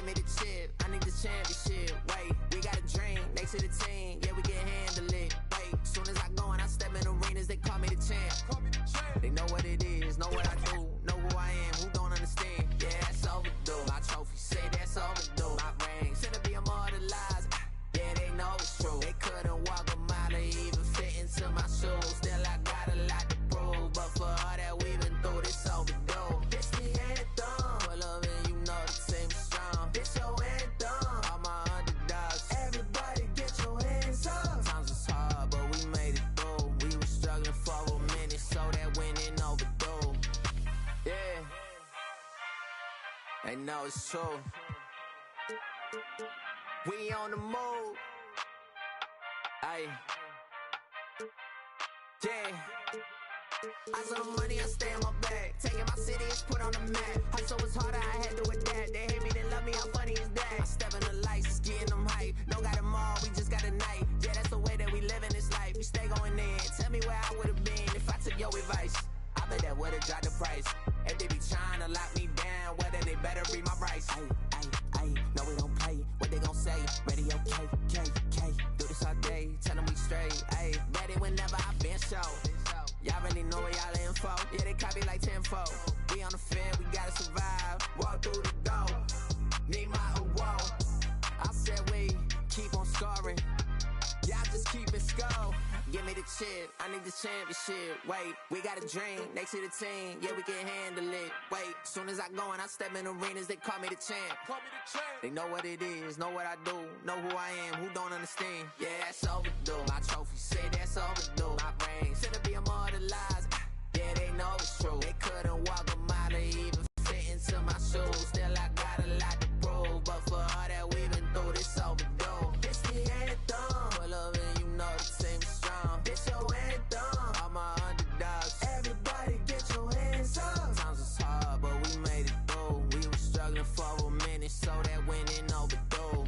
Speaker 18: me the chip. I need the championship. Wait, we got a dream. Next to the team, yeah, we can handle it. Wait, soon as I go and I step in arenas, they call me the champ. They know what it is, know what I do, know who I am, who don't understand. Yeah, that's overdue. My trophy say that's overdue. My ring should be immortalized. Yeah, they know it's true. They couldn't walk a mile or even fit into my shoes. Still, I got a lot to prove, but for all that we've been through, this overdue. This the anthem. Pull up and you know the team is strong. This your anthem. All my underdogs. Everybody get your hands up. Sometimes it's hard, but we made it through. We were struggling for a minute, so that winning overdue. Yeah. They know it's true. We on the move. Aye. Yeah. I saw the money, I stay in my bag. Taking my city is put on the map. Hustle was harder, I had to adapt. They hate me, they love me, how funny is that? I step in the lights, getting them hype. No got them all, we just got a night. Yeah, that's the way that we live in this life. We stay going in. Tell me where I would've been if I took your advice. I bet that would've dropped the price. If they be trying to lock me down, well then they better read my rights. Ayy, no we don't play. What they gon' say? Radio K. Do this all day, tell them we straight. Ayy, bet it whenever I been show. Y'all really know where y'all info. Yeah, they copy like tenfold. We on the field, we gotta survive. Walk through the door, need my award. I said we keep on scoring. Y'all just keep it score. Give me the chip, I need the championship. Wait, we got a dream, next to the team, yeah, we can handle it. Wait, soon as I go and I step in arenas, they call me the champ. They know what it is, know what I do, know who I am, who don't understand. Yeah, that's overdue. My trophy say that's overdue. My ring should be immortalized. Yeah, they know it's true. They couldn't walk a mile or even fit into my shoes. Still, I got a lot to prove, but for all that we've been through, this overdue. It's the anthem. Pull up and you know the team is strong. This your anthem. All my underdogs. Everybody get your hands up. Sometimes it's hard, but we made it through. We were struggling for a minute, so that winning overdue.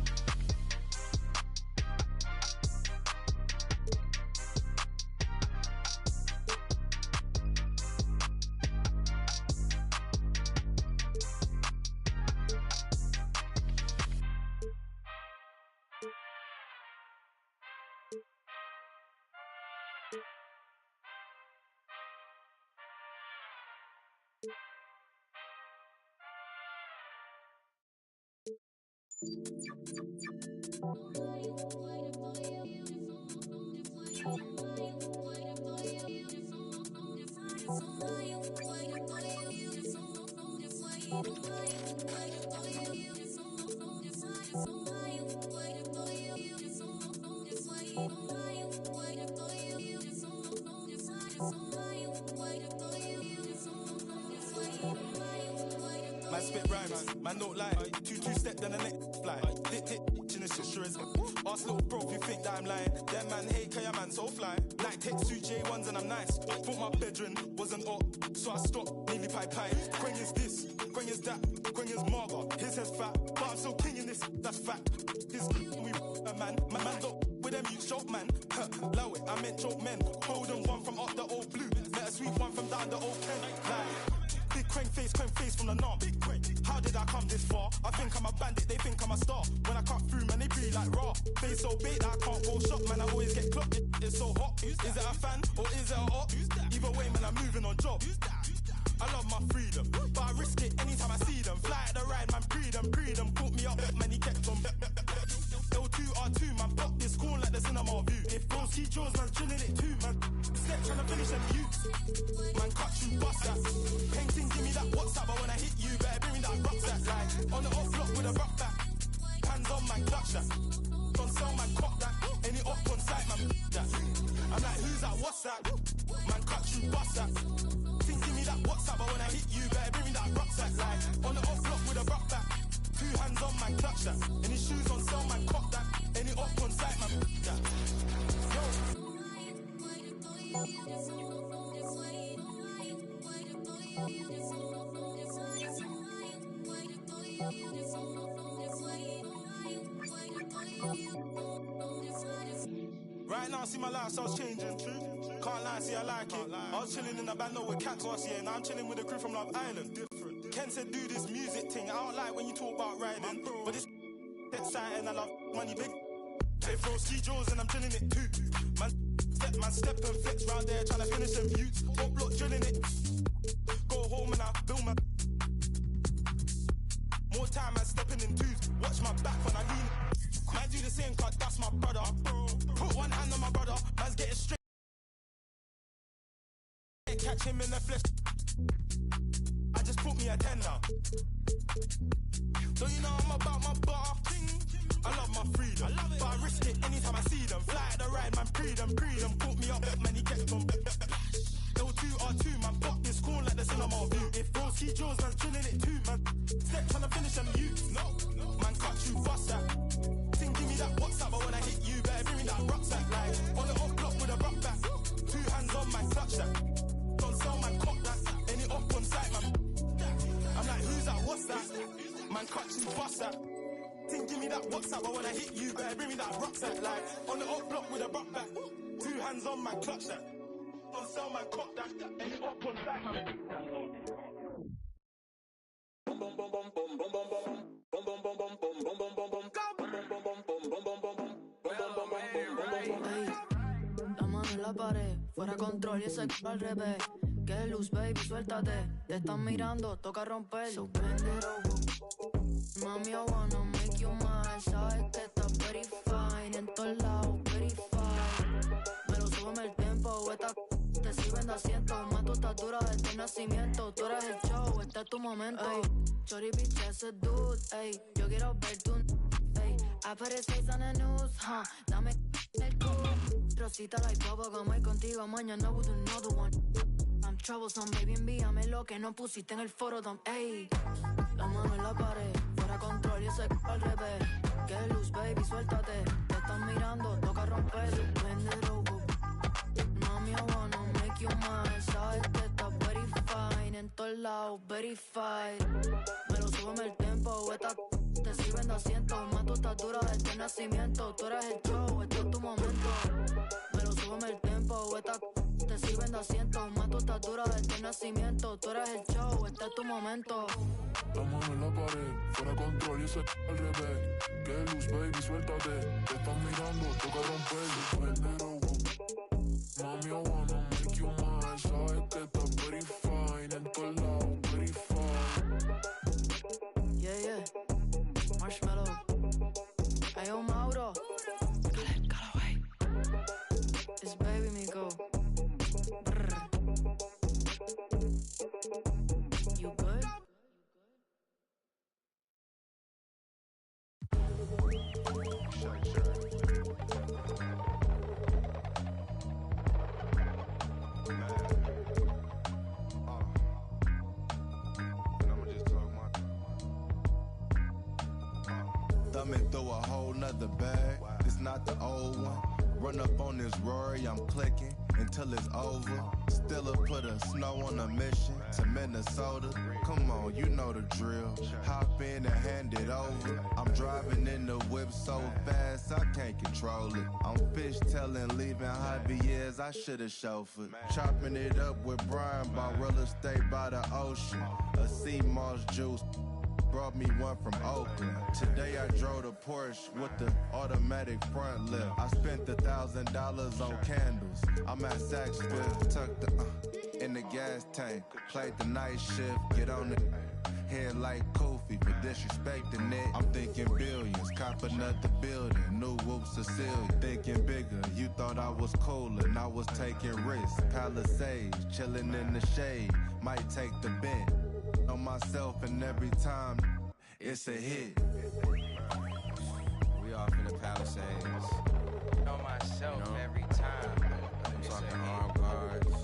Speaker 19: Man spit rhymes, man don't lie. Two-step then the next fly. Dit in the shit sure as ask little bro if you think that I'm lying. Them man hate cause your man so fly. Like take two J1s and I'm nice. Thought my bedroom wasn't up, so I stopped, nearly pie. Quang is this, Quang is that, Quang is Marga. His head's fat, but I'm still king in this, that's fact. This we a man, my man don't with them you choke man. Low it, I meant choke men. Golden one from up the old blue. Met a sweet one from down the old pen. Like big Quang face from the norm. Big Quang. How did I come this far? I think I'm a bandit, they think I'm a star. When I cut through, man, they breathe like raw. Face so big that I can't go shop, man, I always get clocked. It's so hot. Is it a fan or is it a op? Either way, man, I'm moving on job. I love my freedom, but I risk it anytime I see them. Fly at the ride, man, breed them. Put me up, man, he kept on. L2R2, man, pop this corn like the cinema view. If bros see Jaws, man, chilling it too, man. Step trying to finish them youths. Man, cut you, bust that. Painting, give me that WhatsApp, but when I hit you, better bring me that rucksack. Like, on the off block with a rock back. Hands on, man, clutch that. Don't sell, man, cock that. Any up on site, man, that. I'm like, who's that, what's that? Man, cut you, bust that. Give me that WhatsApp, but when I hit you, better bring me that rucksack. Like, on the off block with a rock back. 2 hands on, man, clutch that. Any shoes on sale, man, cock that. Any up on site, man, that. Right now, see my lifestyle's changing. Can't lie, see I like it. I was chilling in the band with cats last year. Now I'm chilling with a crew from Love Island. Different. Ken said do this music thing. I don't like when you talk about riding, but this exciting. I love money big. They throw ski jaws and I'm drilling it too. Man step and flex round there trying to finish them views. Top block drilling it. Go home and I build my. More time man stepping in twos. Watch my back when I lean. Man do the same cause that's my brother. Put one hand on my brother. Man's getting straight. Catch him in the flesh. I just put me a 10 now. Don't you know I'm about my bar? I love my freedom, but I risk it anytime I see them. Fly the ride, man, pre them. Put me up, man, he gets them. L2R2, man, pop this corn like the cinema view. If bro ski jaws, man's drilling it too, man. Step trying to finish them youths. No, man, cut you, bust that. Think, give me that WhatsApp, but when I hit you, better bring me that rucksack. Like, on the up block with a rock back. 2 hands on, man, clutch that. Don't sell, man, cock that. Any up on site, man. I'm like, who's that, what's that? Man, cut you, bust that. Think, give me that WhatsApp, but when I hit you, better bring me that rucksack. Like, on the up block with a rock back. 2 hands on, man, clutch that. Don't sell, man, cock that. Any up on site, man.
Speaker 20: La mano en la pared, fuera control y ese c*** al revés. Que luz, baby, suéltate. Te están mirando, toca romper. So bend it over. Mami, I wanna make you mine. Sabes que estás very fine. En todos lados, very fine. Me lo súbeme el tempo. Esta te sirven de asiento. Más tu estatura desde el nacimiento. Tú eres el show, este es tu momento. Chori, bitch, ese dude. Ey, yo quiero ver tu... Ey, I put his face on the news, huh. Dame el culo. Rosita like bubblegum. Hoy contigo, mañana with another one. I'm troublesome, baby, envíame lo que no pusiste en el foro, ey. La mano en la pared, fuera control y ese c*** al revés. Que luz, baby, suéltate. Te están mirando, toca romper. Bend it over. Mami, I wanna make you mine. Sabes que estás very fine. En todos lados, very fine. Me lo súbeme el tempo. Esta te sirven de asiento. Más tu estatura desde el nacimiento. Tú eres el show, este es tu momento. Me lo súbeme el tempo. Esta te sirven de asiento. Más tu estatura desde el nacimiento. Tú eres el show, este es tu momento.
Speaker 21: La mano en la pared, fuera control y ese al revés. Que luz, baby, suéltate. Te están mirando, toca romper. Mami, I wanna make you mine. Sabes que estás very fine. En todos lados, very fine.
Speaker 20: Yeah, yeah. Marshmallow. Ayo, Mauro. Callaway. It's baby Miko. You good?
Speaker 22: Thumbing through a whole nother bag. It's not the old one. Run up on this Rory, I'm clicking until it's over. Stilla put a snow on a mission to Minnesota. Come on, you know the drill. Hop in and hand it over. I'm driving in the whip so fast I can't control it. I'm fishtailing, leaving Javier's, I should've chauffeured. Chopping it up with Brian, bought real estate by the ocean. A sea moss juice. Brought me one from Oakland. Today I drove the Porsche with the automatic front lift. I spent $1,000 on candles. I'm at Saks Fifth, tucked in the gas tank. Played the night shift, get on the head like Kofi for disrespecting it. I'm thinking billions, copping up the building. New whoop Cecilia, thinking bigger. You thought I was cooler, and I was taking risks. Palisades, chilling in the shade. Might take the bent on myself, and every time it's a hit.
Speaker 23: We off in the Palisades. On myself, you know, every time. I'm talking armed guards,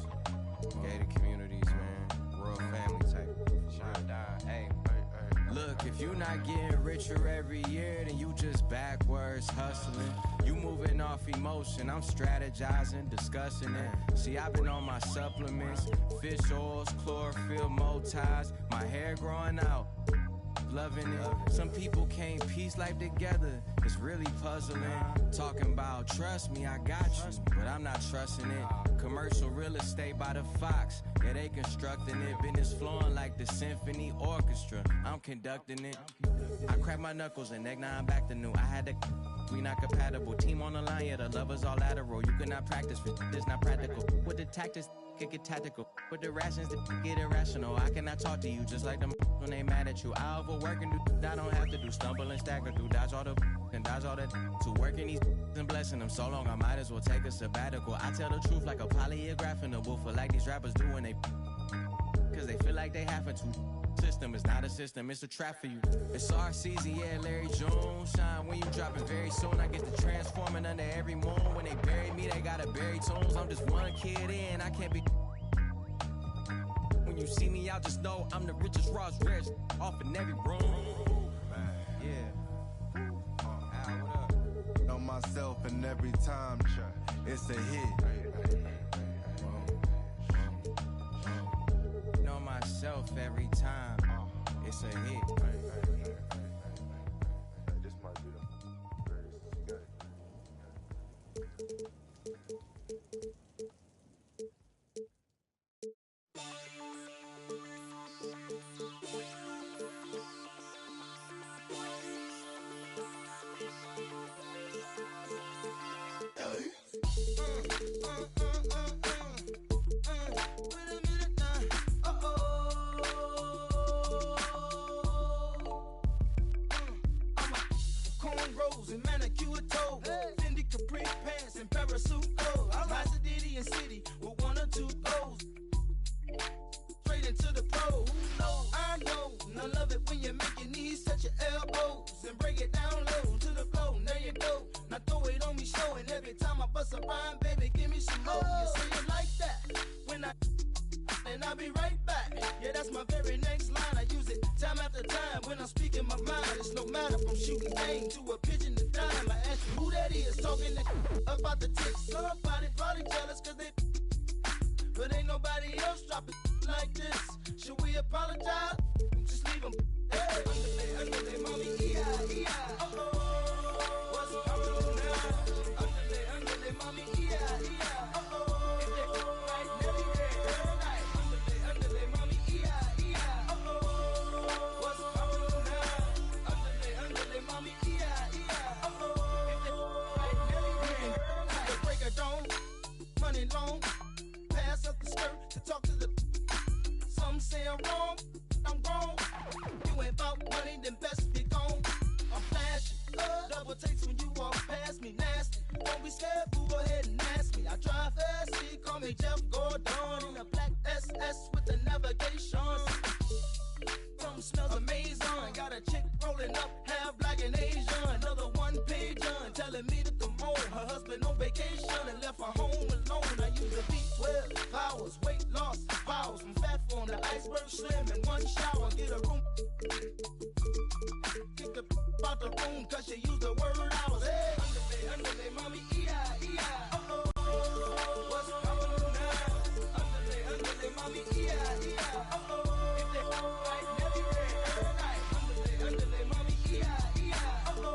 Speaker 23: gated communities, man. Royal family type. Shine down. Hey. Look, if you not getting richer every year, then you just backwards hustling. You moving off emotion, I'm strategizing, discussing it. See, I've been on my supplements, fish oils, chlorophyll, Motize. My hair growing out loving it. Some people can't piece life together. It's really puzzling. Talking about trust me, I got you, but I'm not trusting it. Commercial real estate by the Fox. Yeah, they constructing it. Business flowing like the symphony orchestra. I'm conducting it. I crack my knuckles and egg, now I'm back to new. I had to, we not compatible. Team on the line, yeah, the lovers all lateral. You cannot practice for it's not practical. With the tactics, could get tactical. With the rations, get irrational. I cannot talk to you just like them when they mad at you. I overwork and do, I don't have to do. Stumble and stagger through, dodge all the and dodge all that. To working these and blessing them so long, I might as well take a sabbatical. I tell the truth like a polygraph in a woofer, like these rappers do when they, cause they feel like they have to. System is not a system, it's a trap for you. It's our season, yeah, Larry June. Shine when you drop it very soon. I get to transforming under every moon. When they bury me, they gotta bury tunes. I'm just one kid in, I can't be. When you see me out, just know I'm the richest Ross Rich off in every room. Yeah.
Speaker 22: What up? Know myself and every time it's a hit.
Speaker 23: Know myself every time it's a hit.
Speaker 22: This might be the greatest.
Speaker 2: Cornrows and manicured toes, Fendi Capri pants and parasuit clothes. I rise to Diddy and City with one or two goals. Straight into the pros. I know, and I love it when you make your knees touch your elbows and break it down low to the floor. There you go. Now throw it on me, showing every time I bust a rhyme, baby, give me some more. You say it like that when and I'll be right back. Yeah, that's my very next line. I use it time after time when I'm speaking my mind. It's no matter from shooting game to a pigeon to dime. I ask you who that is talking about the tick. Somebody probably jealous cause they, but ain't nobody else dropping like this. Should we apologize? Just leave them. Hey, underlay, mommy, E-I-E-I. Uh-oh, what's poppin' now? Underlay, mommy, E-I-E-I. Uh-oh, if they right now, they underlay, mommy, E-I-E-I. Uh-oh, what's poppin' now? Underlay, mommy, E-I-E-I. Uh-oh, if they right now, they the break of dawn, money long, pass up the skirt to talk to the. Some say I'm wrong, I'm grown. You ain't about money, then best be gone. I'm flashing, double takes when you walk past me, nasty. Don't be scared, boo, go ahead and ask me. I drive fast, see, call me Jeff Gordon in a black SS with the navigation. Something smells amazing. Got a chick rolling up, half black and Asian. Another one page on, telling me to come home. Her husband on vacation and left her home alone. I use the B12 powers, weight loss, vows. I'm fat from the iceberg slim in one shower. Get a room. Kick the out the room cause she used the word hours. Hey, underlay, mommy, E-I-E-I. Uh-oh, what's poppin' now? Underlay, mommy, E-I-E-I. Uh-oh, if they right now, be ready. Underlay, mommy, E-I-E-I. Uh-oh,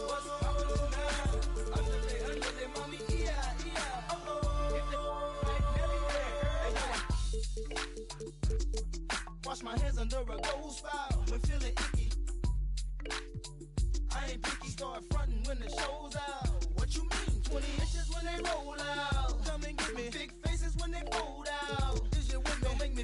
Speaker 2: what's poppin' now? Underlay, mommy, E-I-E-I. Uh-oh, if they right now, be ready. Wash my hands under a gold spout when feeling icky. I ain't picky, start frontin' when the show's out. What you mean? 20 inches when they roll out. Come and get me. Big faces when they fold out. Is you with me? Don't make me.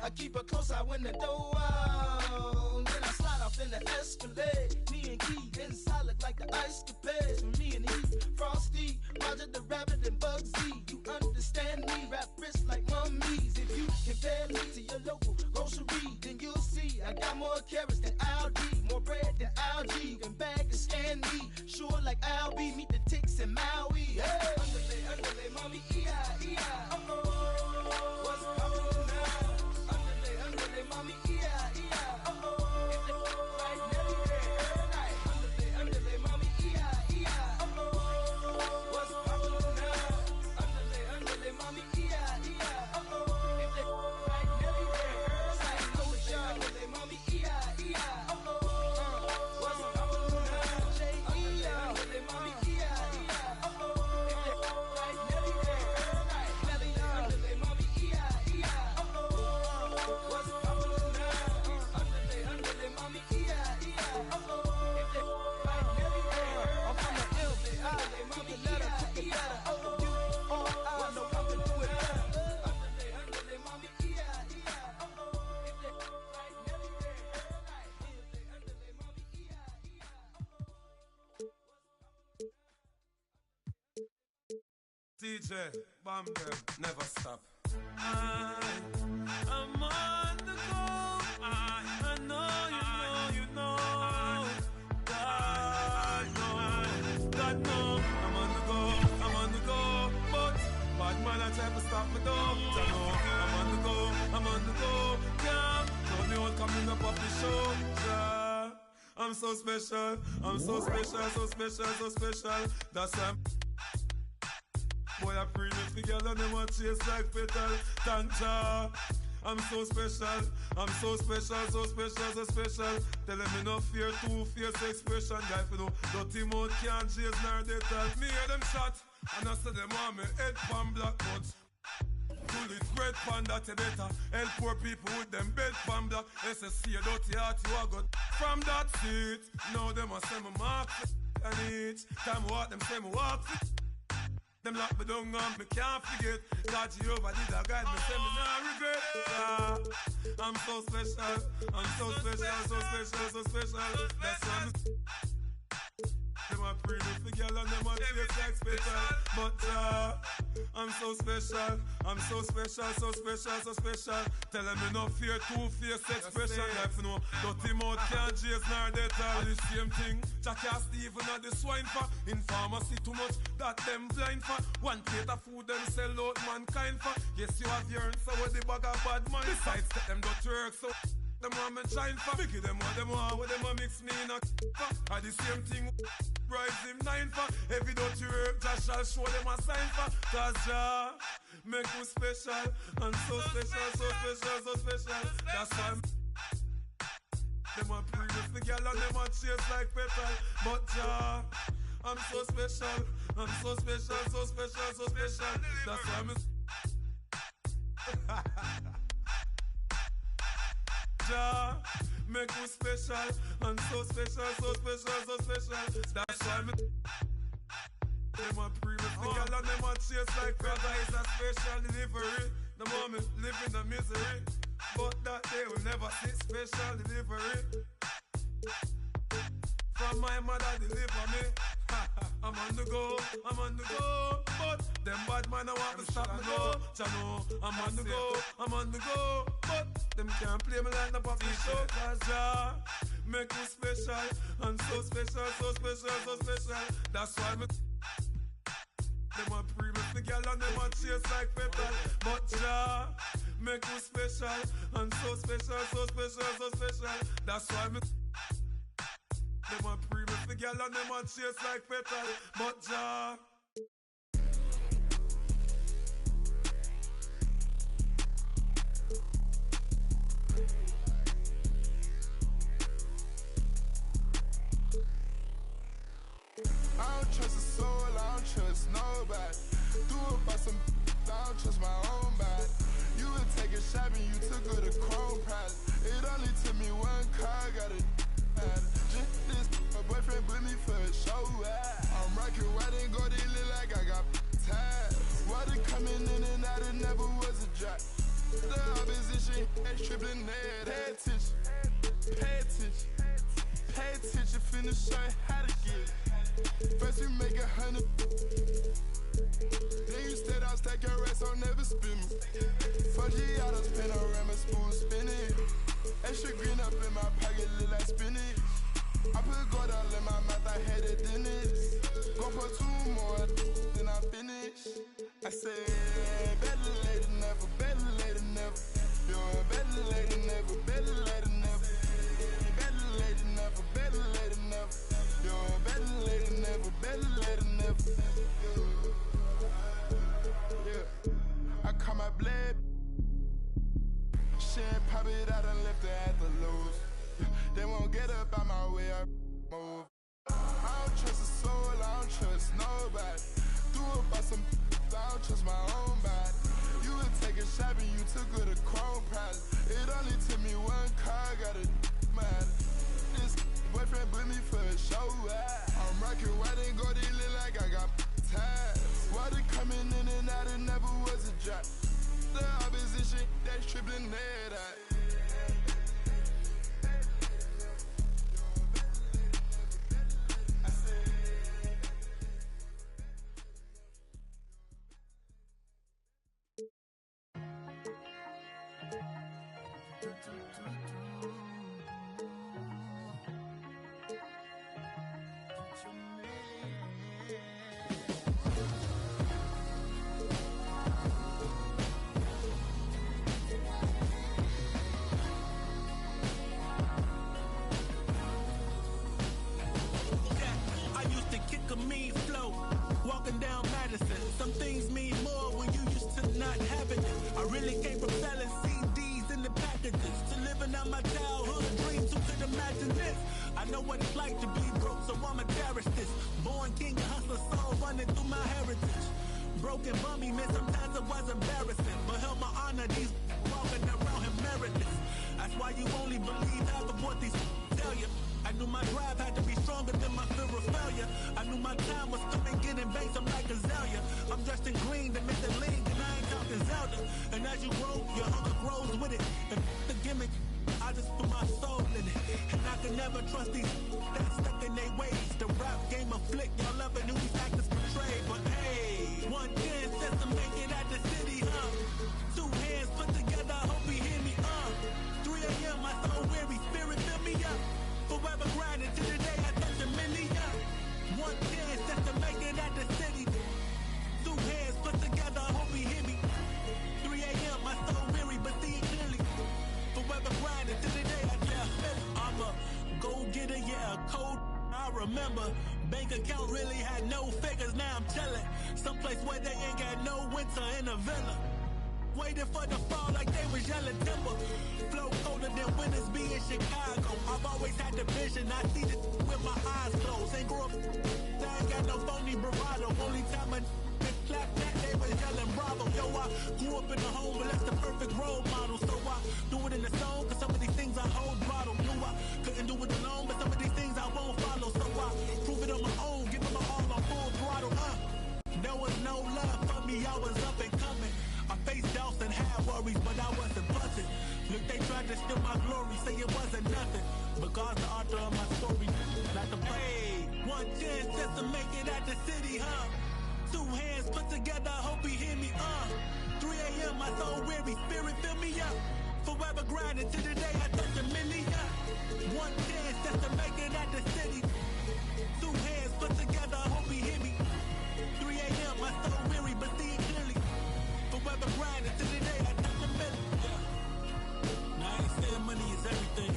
Speaker 2: I keep a close eye when the door out. Then I slide off in the Escalade. Me and Key inside look like the ice capades. For me and he, Frosty, Roger the Rabbit and Bugsy. You understand me? Rap wrist like mummies. If you compare me to your local grocery, then you'll see I got more carrots than Aldi, more bread than algae. You can bag and scan me, sure like Albie. Meet the ticks in Maui. Hey, underlay, mommy, E-I-E-I. Uh-oh, what's poppin' now? Underlay, mommy, E-I-E-I. Uh-oh, if they right now, be ready. Underlay, mommy, E-I-E-I. Uh-oh, what's poppin' now? Underlay, mommy, E-I-E-I. Uh-oh, if they right now, be ready.
Speaker 3: DJ, bam them, never stop. I'm on the go. I know, you know. God know, I'm on the go. But bad man, I try to stop me though. I know, I'm on the go. Yeah, told me what coming up off the show. Yeah. I'm so special, so special. That's why boy, I pray with the girl and them a chase like petal. Tanja, I'm so special, so special. Tell them me no fear, two-face expression. Guy for no dirty mouth can't chase nor they tell. Me hear them shot, and I say them want me head pan black nuts. Pull it bread pan that you better. Help poor people with them bed pan black. SSC a dirty heart you a got from that seat. Now them a say me mark and each time I walk them say me walk. Them lock me down and me can't forget. God Jehovah did a guide me, say me not regret. I'm so special, so special. That's why I'm them a pray with the girl and them a chase like special. But I'm so special, so special. Tell them me no fear, two-face expression. Life you know, dirty mouth can't chase nor they tell the same thing. Jackass Steven at the swine for. In pharmacy too much, that them blind for. One plate of food them sell out mankind for. Yes, you have yearned, so with the bag of bad man. Besides, set them dirty work, so them want me shine for. Biggie them what them want, what them a mix me in a for. At the same thing, rise him 9 for. Every dirty work, Jah shall show them a sign for. Cause Jah make you special, and so special. That's why them a pray with the girl and them a chase like petal. But Jah, I'm so special, so special. That's why I'm Jah make you special, and so special. That's why me them a pray with the girl and them a chase like brother is a special delivery. The moment live in the misery, but that day will never see special delivery. From my mother deliver me. I'm on the go, but them bad man I want to stop me go. Chano, I'm on the go, but them can't play me like the puppy show. Cause Jah make you special, and so special. That's why me them a pray with the girl and them a chase like petal. But Jah make you special, and so special. That's why me them a pray with the girl and them a chase like petal. But Jah
Speaker 21: I don't trust a soul, I don't trust nobody. Do it by some, I don't trust my own body. You would take a shot and you took her to Chrome Prize. It only took me one car, got a just this, my boyfriend put me for a show. I'm rocking white and gold, it look like I got ties. Water coming in and out, it never was a drop. The opposition, tripling head, pay attention, finna show you how to get it. First we make 100, then you stay down, stack your rest, I'll never spin me. 4G autos, panorama, smooth spinning. Extra green up in my pocket, look like spinach. I put gold all in my mouth, I had a dentist. Gon' put 2 more, then I finish. I said, better late than never, better late than never. You're better late than never, better late than never. Better late than never, better late than never. You're better late than never, better late than never. Yeah, I call my blade. She ain't pop it out and left her at the lows. They won't get up out my way, I move. I don't trust a soul, I don't trust nobody. Do it by some, I don't trust my own body. You would take a shot and you took her to Chrome Prize. It only took me one car, got a mad. This boyfriend put me for a show. I'm rocking white and gold, it look like I got ties. Water coming in and out, it never was a drop. The opposition, that's tripling head out.
Speaker 3: none of these walking around here meritless. That's why you only believe half of what these tell you. I knew my drive had to be stronger than my fear of failure. I knew my time was coming, getting banks, I'm like Azalea. I'm dressed in green to make the league, and I ain't talking Zelda. And as you grow, your hunger grows with it. And the gimmick, I just put my soul in it. And I can never trust these that's stuck in their ways. The rap game of flick, y'all loving who these actors portray. But hey, one chance just to make it at the city, huh? Two hands put together, I hope he hear me, 3 a.m., my soul weary, spirit fill me up. Forever grinding to the day I touch a million. One chance just to make it at the city. Two hands put together, I hope he hear me. 3 a.m., my soul weary, but see it clearly. Forever grinding to the day I touch. I'm a go-getter, yeah, a cold. I remember bank account really had no figures, now I'm chilling. Someplace where they ain't got no winter in a villa. Waiting for the fall like they was yelling timber. Flow colder than winters be in Chicago. I've always had the vision, I see this with my eyes closed. Ain't grow up, I ain't got no phony bravado. Only time I clap that, they was yelling bravo. Yo, I grew up in the home, but that's the perfect role model. So I do it in the song, cause some of these things I hold bottle. Knew I couldn't do it alone, but some of these things I won't follow. So I prove it on my own, give it my all on full throttle. There was no love for me, I was up and coming. I faced doubts and had worries, but I wasn't busted. Look, they tried to steal my glory, say it wasn't nothing. But God's the author of my story, not the play. One chance just to make it at the city, huh? Two hands put together, I hope he hear me, 3 a.m., my soul weary, spirit fill me up. Forever grinding to the day I touch a million. One chance just to make it at the city. Two hands put together, I hope he hear me. 3 a.m., my soul weary, but see it clearly. Forever grinding to the day I touch a million. Now I ain't saying money is everything.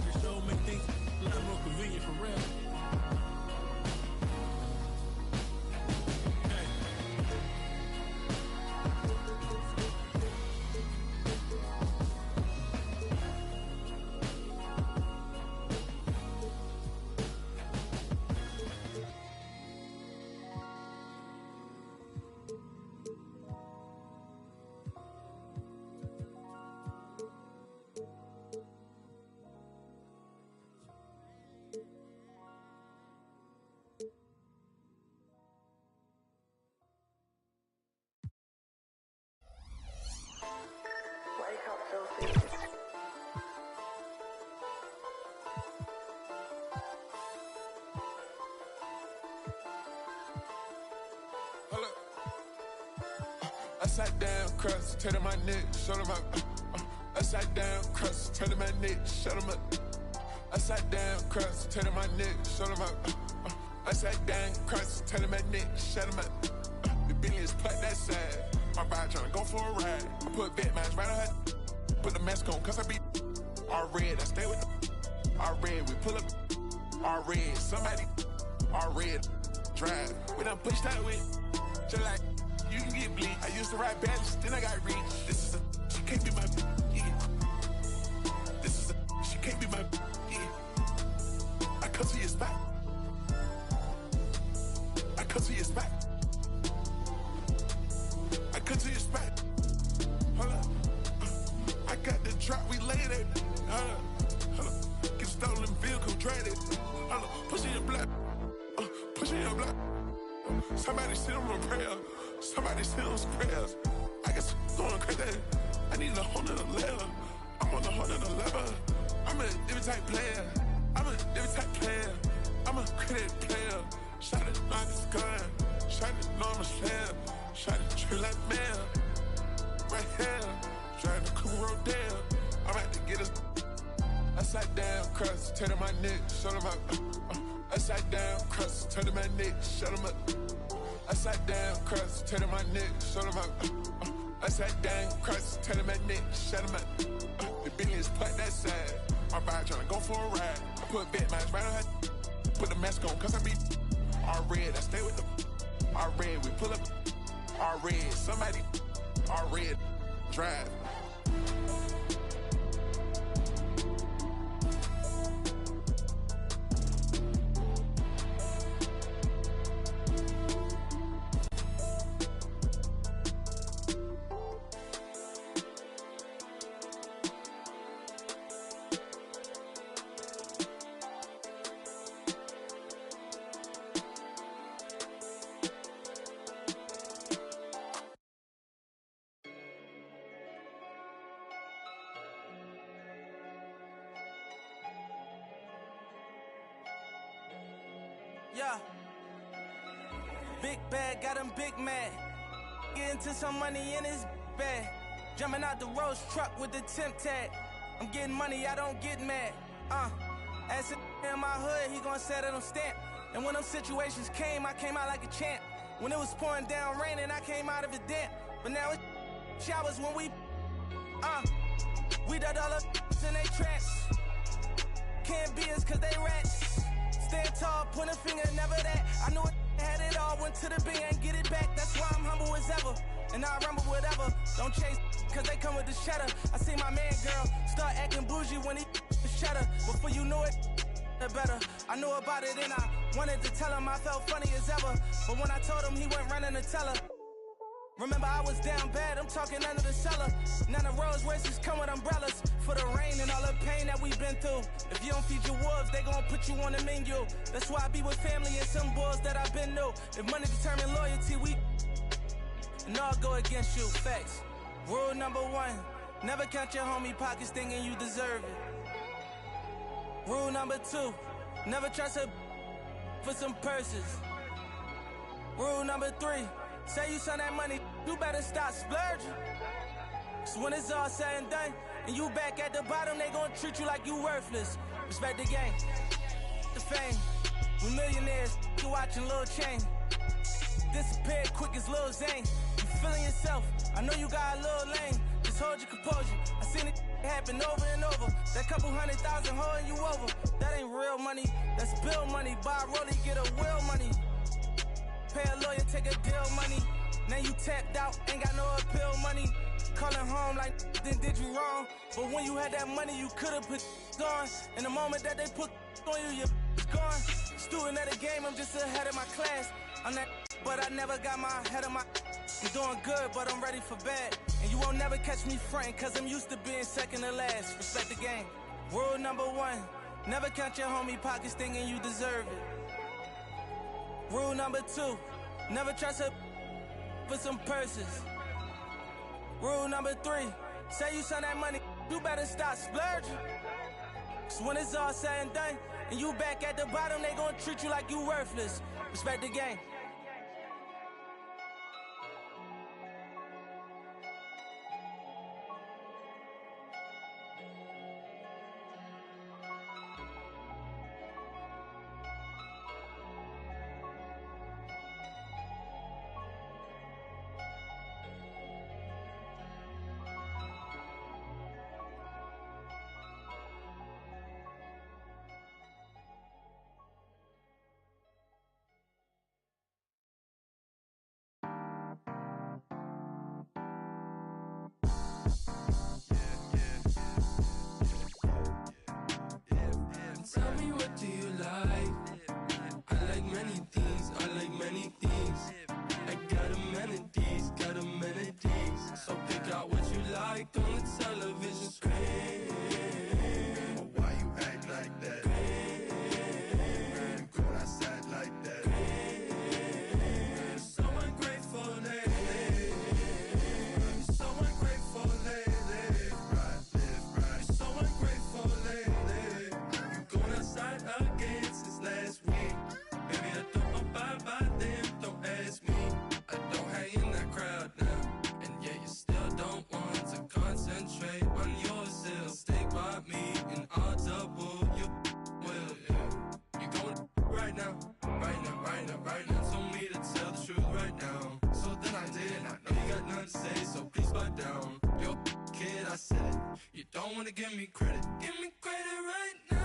Speaker 3: It sure make things a lot more convenient for real.
Speaker 21: Upside down, crust, turn my neck, show them up. Upside down, crust, turn my neck, show them up. Upside down, crust, turn my neck, show them up. Upside down, crust, turn my neck, show them up. The billions put that side. My bride tryna go for a ride. I put vet mines right on her. Put the mask on, cause I be all red. I stay with them. All red, we pull up. All red, somebody. All red, drive. We done pushed that way. Just like you can get bleed. I used to ride badges, then I got reach. This is a, she can't be my, yeah. This is a, she can't be my, yeah. I come to your spot. I come to your spot. I come to your spot. Hold up. I got the drop, we laid it. Hold up. Get stolen vehicle, drag it. Hold up. Push in your block. Push in your block. Somebody sit on a prayer. Somebody sit on some prayers. I guess going crazy. I need a whole nother level. I'm on a whole nother level. I'm a different type player. I'm a different type player. I'm a credit player. Shot it, knock his gun. Shot it, enormous player. Shot it, true like mail. Right here. Driving the cool road down. I'm about to get us. Upside down, crust, turn my neck, shut them up. Upside down, crust, turn my neck, shut them up. Upside down, crust, turn my neck, shut them up. Upside down, crust, turn my neck, shut them up. The billions put that side. My bride tryna go for a ride. I put vet mines right on her. Put the mask on, cause I be all red. I stay with them. All red, we pull up. All red, somebody. All red, drive.
Speaker 2: Yeah. Big bag, got him big mad. Get into some money in his bag. Jumping out the Rolls truck with the temp tag. I'm getting money, I don't get mad. As in my hood, he gon' set it on stamp. And when them situations came, I came out like a champ. When it was pouring down raining, I came out of it damp. But now it's showers when we done all up in they traps. Can't be us cause they rats. Stand tall, point a finger, never that. I knew it had it all, went to the bank and get it back. That's why I'm humble as ever. And I rumble whatever. Don't chase cause they come with the cheddar. I see my man girl start acting bougie when he cheddar. Before you knew it, better. I knew about it and I wanted to tell him I felt funny as ever. But when I told him, he went running to tell her. Remember I was down bad, I'm talking under the cellar. None of Rolls Royces come with umbrellas. For the rain and all the pain that we've been through. If you don't feed your wolves, they gon' put you on the menu. That's why I be with family and some boys that I've been new. If money determine loyalty, and all go against you. Facts. Rule number 1, never count your homie pockets thinking you deserve it. Rule number 2, never trust her for some purses. Rule number 3, say you send that money, you better stop splurging. So when it's all said and done, and you back at the bottom, they gon' treat you like you worthless. Respect the game, the fame. We millionaires, you watching Lil Chain. Disappeared quick as Lil Zane. You feeling yourself, I know you got a little lane. Just hold your composure, I seen it happen over and over. That couple 100,000 holding you over. That ain't real money, that's bill money. Buy a rollie, get a will money. Pay a lawyer, take a deal money. Now you tapped out, ain't got no appeal money. Calling home like, then did you wrong? But when you had that money, you could've put on. In the moment that they put on you, you're gone. Student of the game, I'm just ahead of my class. I'm that, but I never got my head of my. I'm doing good, but I'm ready for bad. And you won't never catch me frontin', cause I'm used to being second to last. Respect the game. Rule number 1, never count your homie pockets thinking you deserve it. Rule number 2, never trust her for some purses. Rule number 3, say you send that money, you better stop splurging. So when it's all said and done, and you back at the bottom, they gon' treat you like you worthless. Respect the game.
Speaker 12: Tell me, what do you like? I like many things, I like many things. I got amenities, got amenities. So pick out what you like on the television screen.
Speaker 21: Why you act like that? You go outside like that.
Speaker 12: So ungrateful lately. So ungrateful lately.
Speaker 21: Right.
Speaker 12: So ungrateful lately. Going outside again since last week. Baby, I don't abide by them, don't ask me. I don't hang in that crowd now. And yet you still don't want to concentrate on yourself. Stay by me and I'll double your will, yeah. You going right now, right now, right now, right now. Told me to tell the truth right now. So then I did, I know you got nothing to say, so please back down. Yo, kid, I said it. You don't wanna give me credit. Give me credit right now.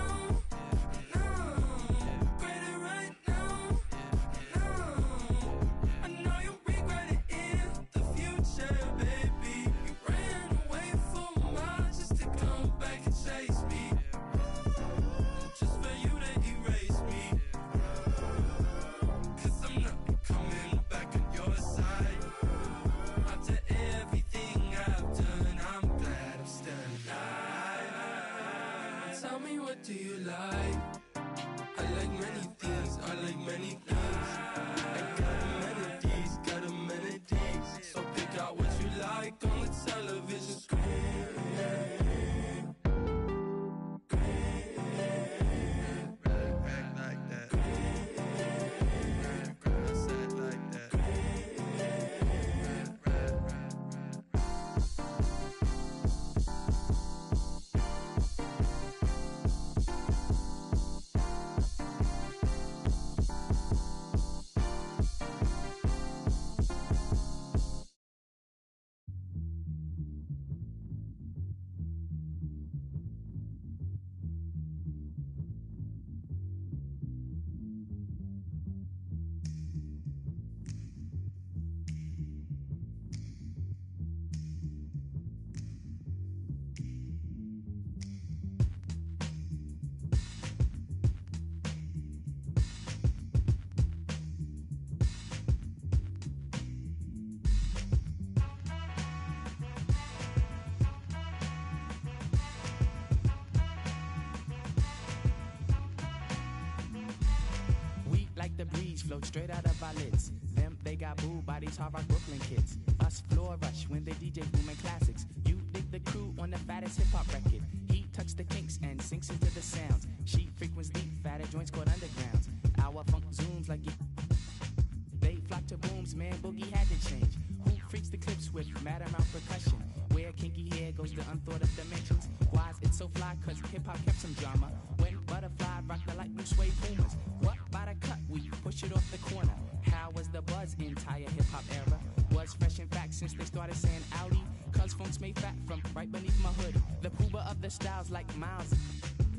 Speaker 12: Tell me, what do you like? I like many things, I like many things. I got amenities. So pick out what you like on the television screen.
Speaker 21: Act like that.
Speaker 13: float straight out of our lids. Them, they got booed by these hard rock Brooklyn kids. Us floor rush when they DJ booming classics. You dig the crew on the fattest hip-hop record. He tucks the kinks and sinks into the sounds. She frequents deep, fatter joints called undergrounds. Our funk zooms like it. They flock to booms, man, boogie had to change. Who freaks the clips with mad amount percussion? Where kinky hair goes to unthought of dimensions. Why is it so fly? Cause hip-hop kept some drama. When Butterfly rocked the light blue suede boomers. What by the cut? We push it off the corner. How was the buzz entire hip-hop era? Was fresh in fact since they started saying Audi. Cause funk's made fat from right beneath my hood. The pooba of the styles like Miles.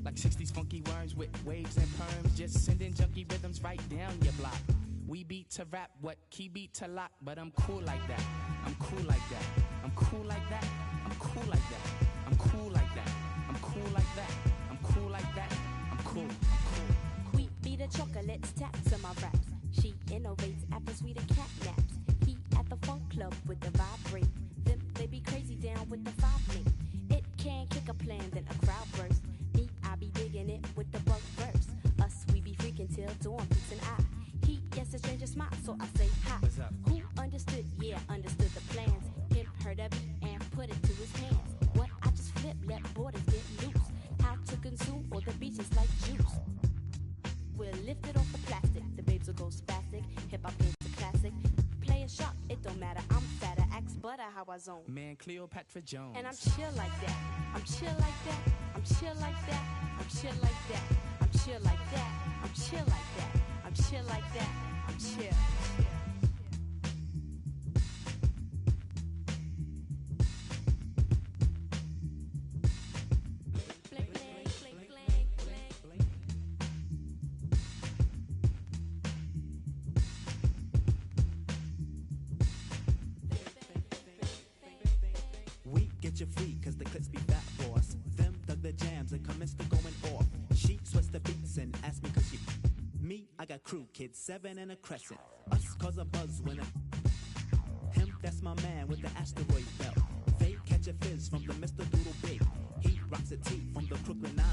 Speaker 13: Like 60s funky worms with waves and perms. Just sending junky rhythms right down your block. We beat to rap, what key beat to lock. But I'm cool like that. I'm cool like that. I'm cool like that. I'm cool like that. I'm cool like that. I'm cool like that. I'm cool like that. I'm cool. I'm cool.
Speaker 14: We beat the chocolates, taps on my raps. She innovates after sweeter cat naps. He at the funk club with the vibrate. Them they be crazy down with the 5-link. It can kick a plan, then a crowd burst. Me, I be digging it with the bug verse. Us, we be freaking till dawn, peace and I. He gets a stranger smile, so I say hi.
Speaker 13: What's up?
Speaker 14: Who understood? Yeah, understood the plans. Him heard of it and put it to his hands. What I just flip, let borders get loose. How to consume all the beaches like juice. We'll lift it off the plastic. The babes will go spastic. Hip hop is a classic. Play a shot, it don't matter. I'm fatter, axe butter, how I zone.
Speaker 13: Man, Cleopatra Jones.
Speaker 14: And I'm chill like that. I'm chill like that. I'm chill like that. I'm chill like that. I'm chill like that. I'm chill like that. I'm chill like that. I'm chill.
Speaker 15: We get you free, cause the clips be fat for us. Them dug the jams and commenced to going off. She sweats the beats and asked me cause she. Me, I got crew kids, 7 and a crescent. Us cause a buzz when him, that's my man with the asteroid belt. They catch a fizz from the Mr. Doodle Big. He rocks a tee from the Brooklyn 9.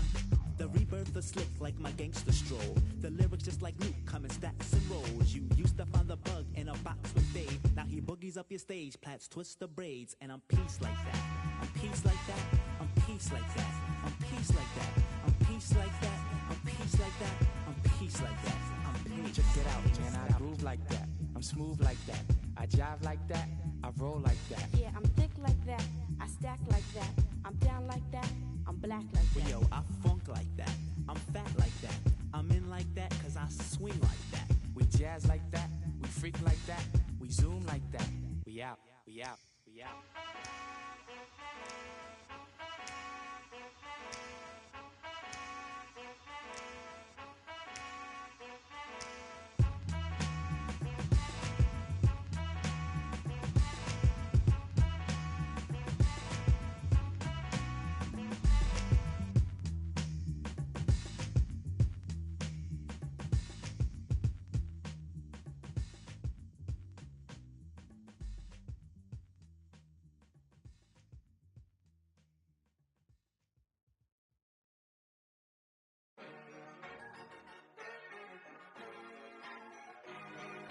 Speaker 15: The rebirth is slick like my gangster stroll. The lyrics just like Luke, come in stacks and rolls. You used to find the bug in a box with Dave. Now he boogies up your stage, plats twist the braids. And I'm peace like that. I'm peace like that. I'm peace like that. I'm peace like that. I'm peace like that. I'm peace like that. I'm peace like that. I'm peace.
Speaker 13: Check it out, man. I groove like that. I'm smooth like that. I jive like that. I roll like that.
Speaker 14: Yeah, I'm thick like that. I stack like that. I'm down like that. I'm black like that.
Speaker 15: Yo, I funk like that. I'm fat like that. I'm in like that cause I swing like that.
Speaker 13: We jazz like that. We freak like that. We zoom like that. We out. We out. We out.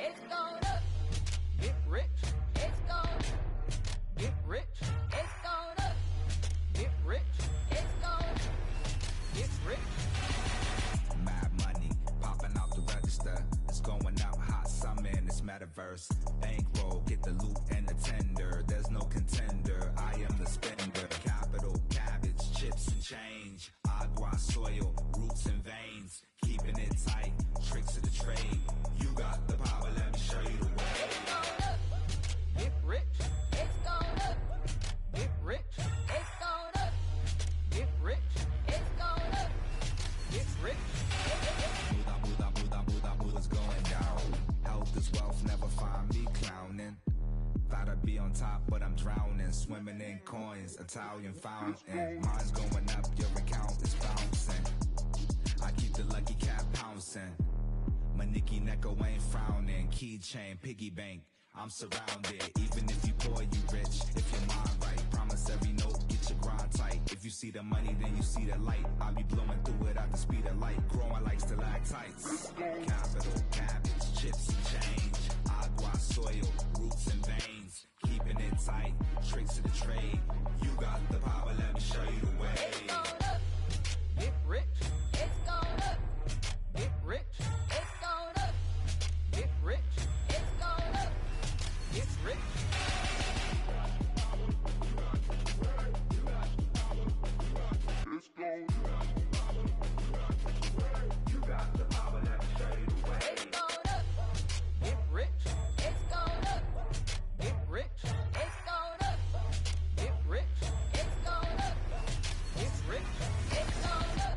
Speaker 24: It's gonna get rich. It's gonna get rich. It's gonna get rich. It's gonna get rich.
Speaker 25: Mad money popping out the register. It's going out hot summer in this metaverse. Bankroll, get the loot and the tender. There's no contender. I am the spender. Capital, cabbage, chips and change. Agua, soil, roots and veins. Keeping it tight. Tricks of the trade. You got the power, let me show you the way.
Speaker 24: It's gonna get rich. It's gonna get rich. It's gonna get rich. It's gonna get rich.
Speaker 25: Buddha's going down. Health is wealth, never find me clowning. Thought I'd be on top, but I'm drowning. Swimming in coins, Italian fountain. Mine's going up, your account is bouncing. I keep the lucky cat pouncing. My Nicky Necko ain't frowning. Keychain, piggy bank, I'm surrounded. Even if you poor, you rich. If your mind right, promise every note, get your grind tight. If you see the money, then you see the light. I'll be blowing through it at the speed of light. Growing like stalactites. Capital, cabbage, chips and change. Agua, soil, roots and veins. Keeping it tight, tricks of the trade. You got the power, let me show you the way.
Speaker 24: It's going up. Get rich. It's going up. Get rich. It's going up. Get rich. It's going up. Get rich.
Speaker 21: It's going up. You got the power, let me show you the way.
Speaker 24: It's going up. Get rich. It's going up. Get rich. It's going up. Get rich. It's going up. Get rich. It's going up.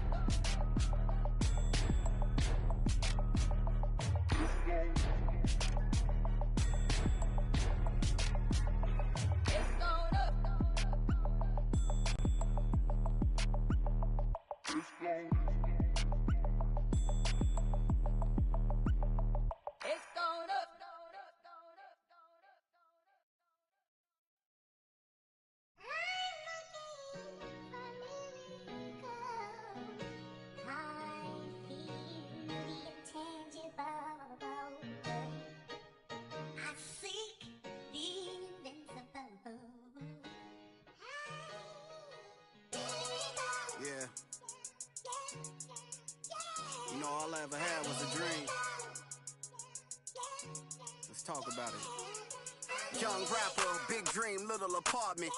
Speaker 24: It's going up.
Speaker 21: It's going up.
Speaker 24: It's going up.
Speaker 1: Yeah. You know, all I ever had was a dream. Let's talk about it. Young rapper, big dream, little apartment.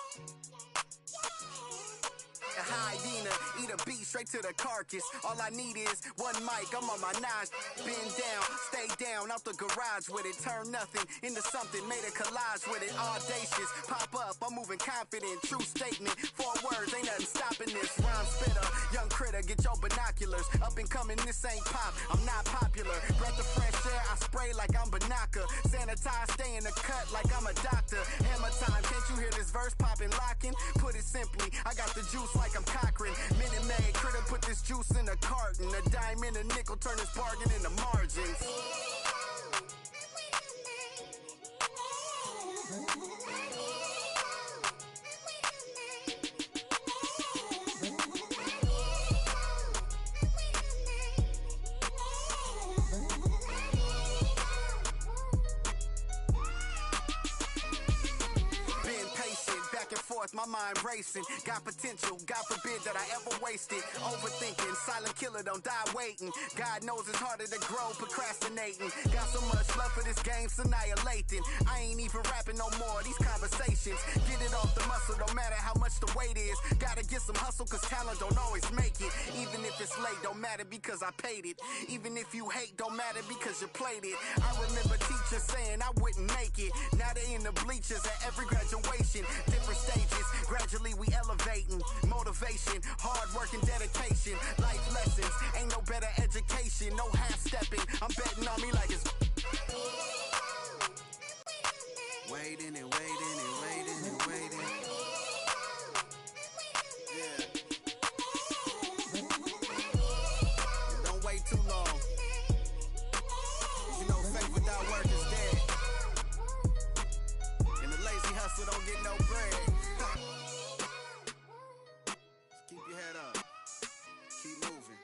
Speaker 1: A hyena, eat a beat straight to the carcass. All I need is one mic, I'm on my nines. Bend down, stay down, out the garage with it. Turn nothing into something, made a collage with it. Audacious, pop up, I'm moving confident. True statement, 4 words, ain't nothing stopping this. Rhyme spitter, young critter, get your binoculars. Up and coming, this ain't pop, I'm not popular. Breath of fresh air, I spray like I'm Banaka. Sanitize, stay in the cut like I'm a doctor. Hammer time, can't you hear this verse popping, locking? Put it simply, I got the juice like I'm Cochran. Minute Maid, critter put this juice in a carton. A dime and a nickel, turn this bargain into margins. My mind racing, got potential, God forbid that I ever waste it. Overthinking, silent killer, don't die waiting. God knows it's harder to grow, procrastinating. Got so much love for this game, it's annihilating. I ain't even rapping no more, these conversations. Get it off the muscle, don't matter how much the weight is. Gotta get some hustle, cause talent don't always make it. Even if it's late, don't matter because I paid it. Even if you hate, don't matter because you played it. I remember teachers saying I wouldn't make it. Now they in the bleachers at every graduation. Different stages. Gradually we elevating, motivation, hard work and dedication, life lessons, ain't no better education, no half stepping, I'm betting on me like it's waiting and waiting and waiting and waiting. Yeah. Don't wait too long. You know faith without work is dead. And the lazy hustle don't get no bread. Keep your head up. Keep moving.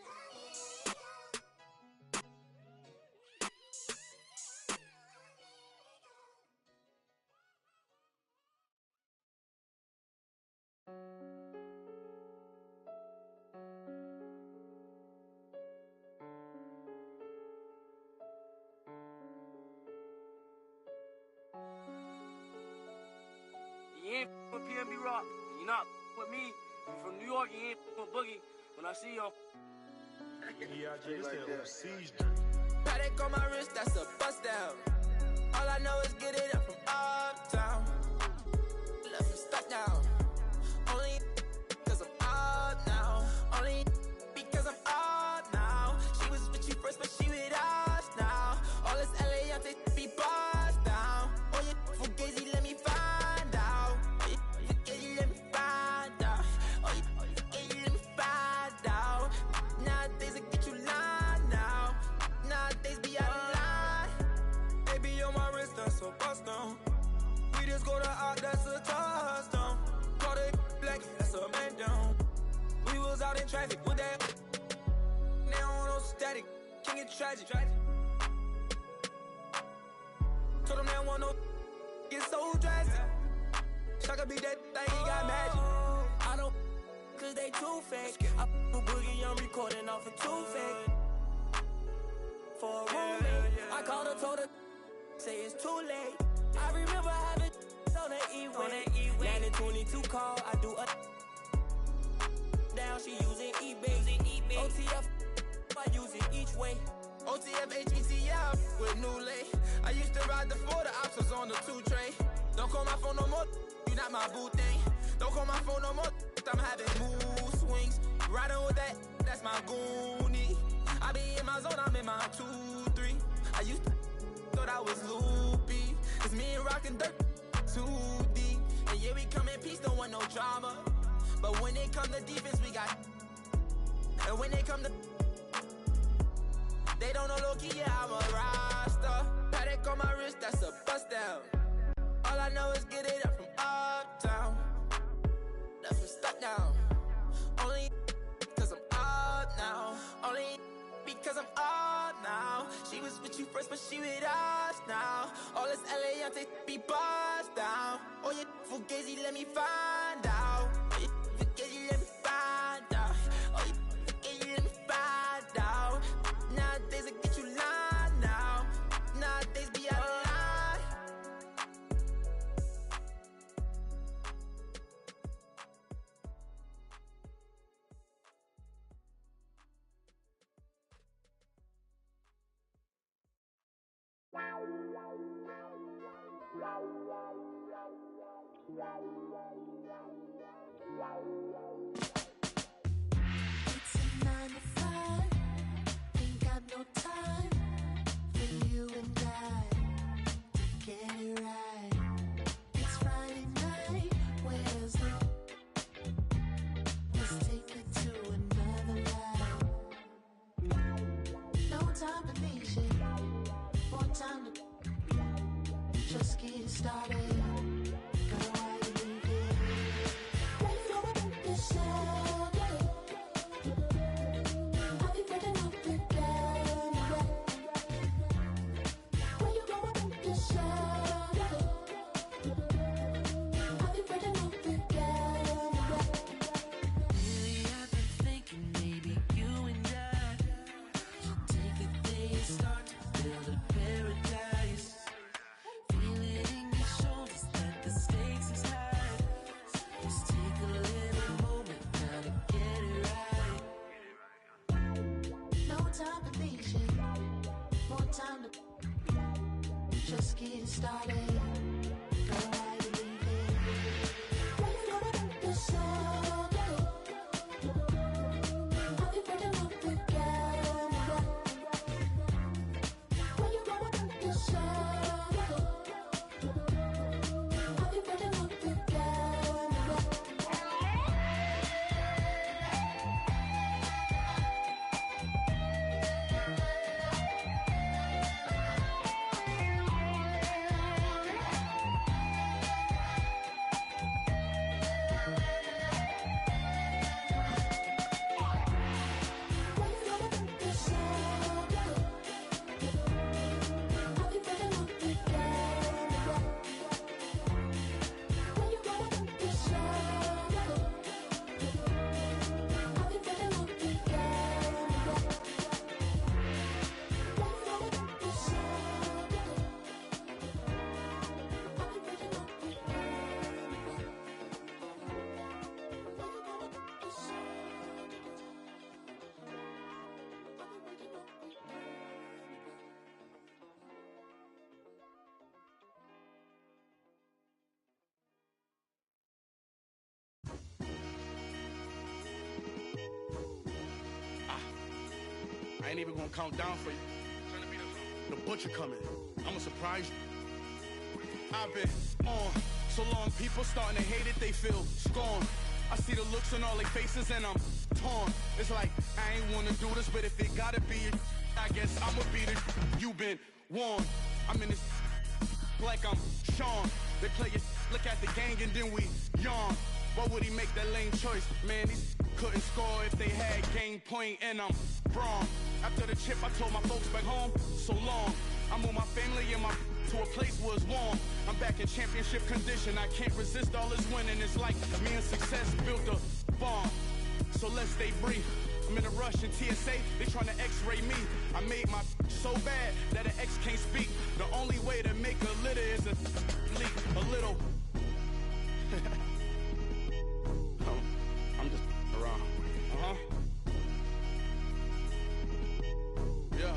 Speaker 8: You ain't with PNB Rock. You're not with me. You from New York, you ain't with Boogie. When I see you on
Speaker 11: Paddock on my wrist, that's a bust down. All I know is get it up from uptown. Left him stuck down. Only cause I'm up now. Only because I'm up now. She was with you first, but she with us now. All this LA, I take be bust down. Oh, you fugazi, let me find out. Oh, you fugazi, let me find out. Oh, you fugazi, let me find out. Nowadays, I get you lying now. Nowadays, be out of line. Baby, on my wrist, that's so bust down. We just go to out, that's a touchdown. Call it black, that's a man down. We was out in traffic with that. Now on no static, king of tragic. like he got magic. I don't cause they too fake. I boogie, I'm recording off of too fake. For a roommate, I called her, told her, say it's too late. I remember having on the E-way. 922 call, I do a down, she using eBay. OTF, I use it each way.
Speaker 5: OTF, HETF with new lay. I used to ride the 4, the ops was on the 2 tray. Don't call my phone no more, you not my boo thing. Don't call my phone no more, I'm having mood swings. Riding with that, that's my goonie. I be in my zone, I'm in my 2-3. I used to thought I was loopy. It's me and rockin' dirt, too deep. And yeah, we come in peace, don't want no drama. But when it come to defense, we got. And when they come to, they don't know low-key, yeah, I'm a roster. Paddock on my wrist, that's a bust down. All I know is get it up from uptown. Left from stuck down. Only because I'm up now. Only because I'm up now. She was with you first, but she with us now. All this LA, I'm be bust down. Oh, you fugazi, let me find out. Oh, you fugazi, let me find out. Oh, you fugazi, let me find out. Nowadays, I get you lying now. Nowadays, be out of line.
Speaker 6: It's a 9 to 5. Ain't got no time for you and I to get it right. It's Friday night. Where's the? Let's take it to another ride. No time for this shit. More time to just get started. Girl, why you leaving? Where you going with this Saturday? I'll be breaking up the camera. Where you going with this Saturday? I'll be breaking up the camera.
Speaker 7: Lately I've been thinking maybe you and I should take a day and start to build a paradise. Feel it in your shoulders that the stakes is high. Let's take a little moment now to get it right.
Speaker 6: No time for this shit. More time to just get started. Girl, why you leaving? Where you going with this Saturday? I'll be breaking up the camera. Where you going with this Saturday? I'll be breaking up the camera.
Speaker 16: I ain't even gonna count down for you. The butcher coming. I'ma surprise you. I've been on so long, people starting to hate it, they feel scorned. I see the looks on all their faces and I'm torn. It's like, I ain't wanna do this, but if it gotta be it, I guess I'ma beat it. You been warned. I'm in this like I'm Sean. They play it, look at the gang and then we yawn. Why would he make that lame choice? Man, these couldn't score if they had game point and I'm wrong. After the chip, I told my folks back home, so long. I move my family and my to a place where it's warm. I'm back in championship condition. I can't resist all this winning. It's like me and success built a bomb. So let's stay brief. I'm in a rush in TSA, they trying to x-ray me. I made my so bad that an ex can't speak. The only way to make a litter is a leak. A little. I'm just around. Yeah.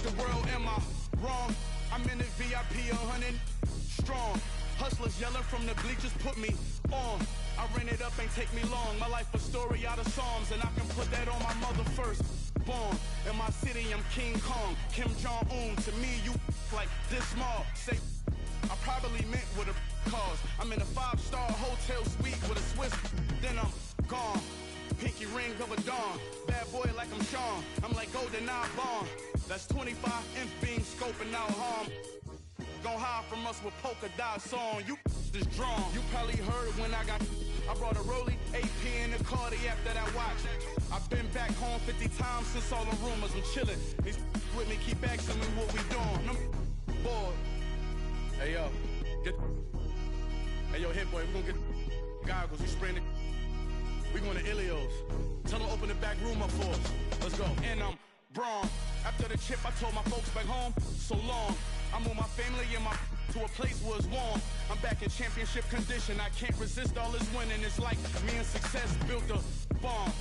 Speaker 16: The world, am I wrong? I'm in the VIP 100 strong. Hustlers yelling from the bleachers put me on. I ran it up, ain't take me long. My life a story out of Psalms, and I can put that on my mother first. Born in my city, I'm King Kong, Kim Jong-un. To me, you like this small. Say, I probably meant with a cause. I'm in a 5-star hotel suite with a Swiss, then I'm gone. Pinky ring of a dawn. Bad boy like I'm Sean. I'm like Golden Eye Bond. That's 25 inch beam scoping out harm. Gon' hide from us with polka dot song. You is drawn. You probably heard when I brought a Rollie AP in the Cardiac that I watched. I've been back home 50 times since all the rumors. I'm chillin'. These with me keep asking me what we doing. I'm bored. Hey yo, hey yo, hit boy, we gon' get goggles. We spraying it. We going to Ilios. Tell them open the back room up for us. Let's go. And I'm Braun. After the chip, I told my folks back home, so long. I move my family and my to a place where it's warm. I'm back in championship condition. I can't resist all this winning. It's like me and success built a bomb.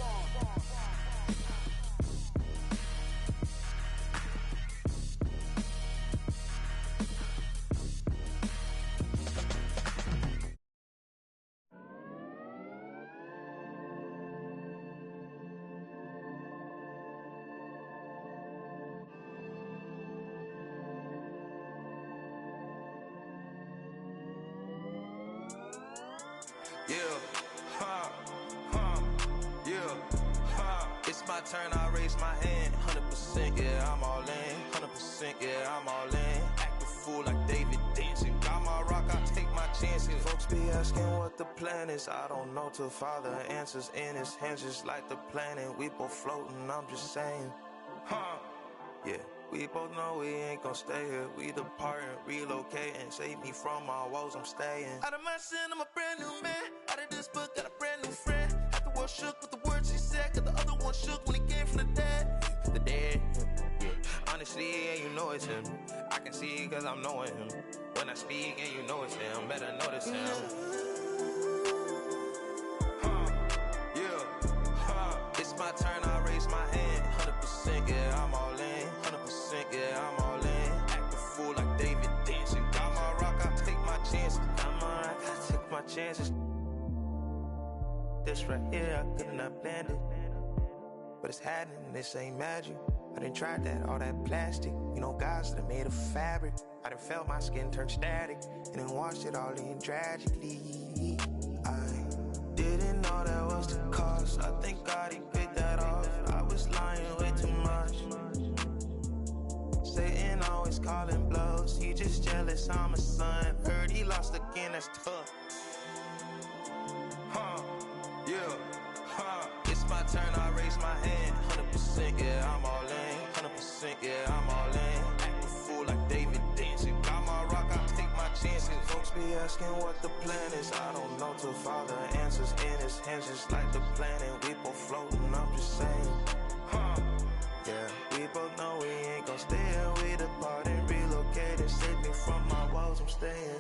Speaker 5: It's my turn, I raise my hand. 100%, yeah, I'm all in. 100%, yeah, I'm all in. Act a fool like David dancing. Got my rock, I take my chances. Folks be asking what the plan is. I don't know till Father answers in his hands, just like the planet. We both floating, I'm just saying. Yeah, we both know we ain't gon' stay here. We depart and relocate and save me from my woes, I'm staying. Out of my sin, I'm a brand new man. Out of this book, got a brand new friend. Half the world shook with the words he said, cause the other one shook when he came from the dead. The dead, yeah. Honestly, yeah, you know it's him. I can see cause I'm knowing him. When I speak and you know it's him, better notice him. It's my turn, I raise my hand. 100%, yeah, I'm all in. 100%, yeah, I'm all in. Act a fool like David dancing. Got my rock, I take my chances. Got my rock, I take my chances. This right here, I could not blend it. But it's happening, this ain't magic. I done tried that, all that plastic. You know, guys that are made of fabric. I done felt my skin turn static. And then watched it all in tragically. I didn't know that was the cost. I think God, he picked that off. I was lying way too much. Satan always calling blows. He just jealous, I'm a son. Heard he lost again, that's tough. It's my turn, I raise my hand. 100%, yeah, I'm all in. 100%, yeah, I'm all in. Act a fool like David dancing. Got my rock, I take my chances. Folks be asking what the plan is. I don't know till Father answers in his hands, just like the planet. We both floating, I'm just saying. Yeah, we both know we ain't gon' stay here. We depart and relocate and save me from my woes, I'm staying.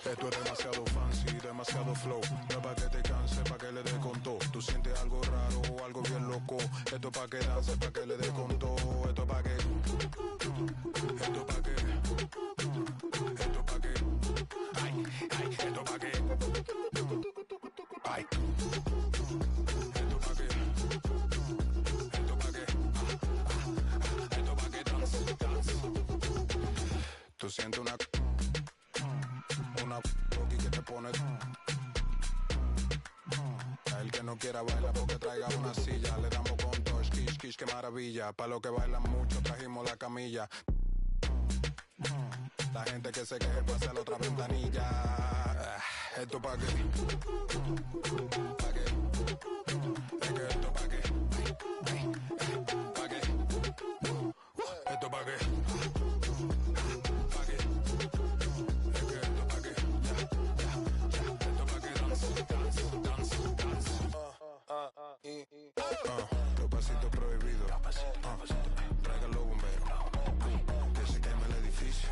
Speaker 4: Esto es demasiado fancy, demasiado flow. No es pa' que te canse, pa' que le dé con todo. Tú sientes algo raro o algo bien loco. Esto es pa' que dances, pa' que le dé con todo. Esto es pa' que. Esto es pa' que. Esto es pa' que. Ay, ay, esto es pa' que. Ay. Esto es pa' que. Esto es pa' que. Esto es pa' que dance, dance. Tú sientes una boqui que te pone El que no quiera baila porque traiga una silla. Le damos con dos, kish, kish, qué maravilla. Pa' los que bailan mucho trajimos la camilla. La gente que se queje pasa a la otra ventanilla. Esto pa' qué. Pa' qué. Es que esto pa' qué. Pa' qué. Esto pa' qué. Pa' qué. Es que esto pa' qué. Esto pa' qué. Dance. Los pasitos prohibidos. Traigan los bomberos. Que se queme el edificio.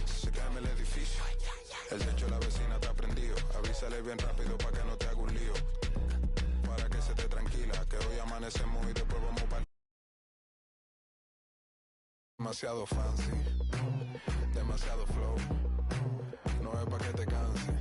Speaker 4: Se queme el edificio. El techo de la vecina está prendido. Avísale bien rápido para que no te haga un lío. Para que se esté tranquila, que hoy amanecemos y después vamos para... Demasiado fancy, demasiado flow. No es para que te canse.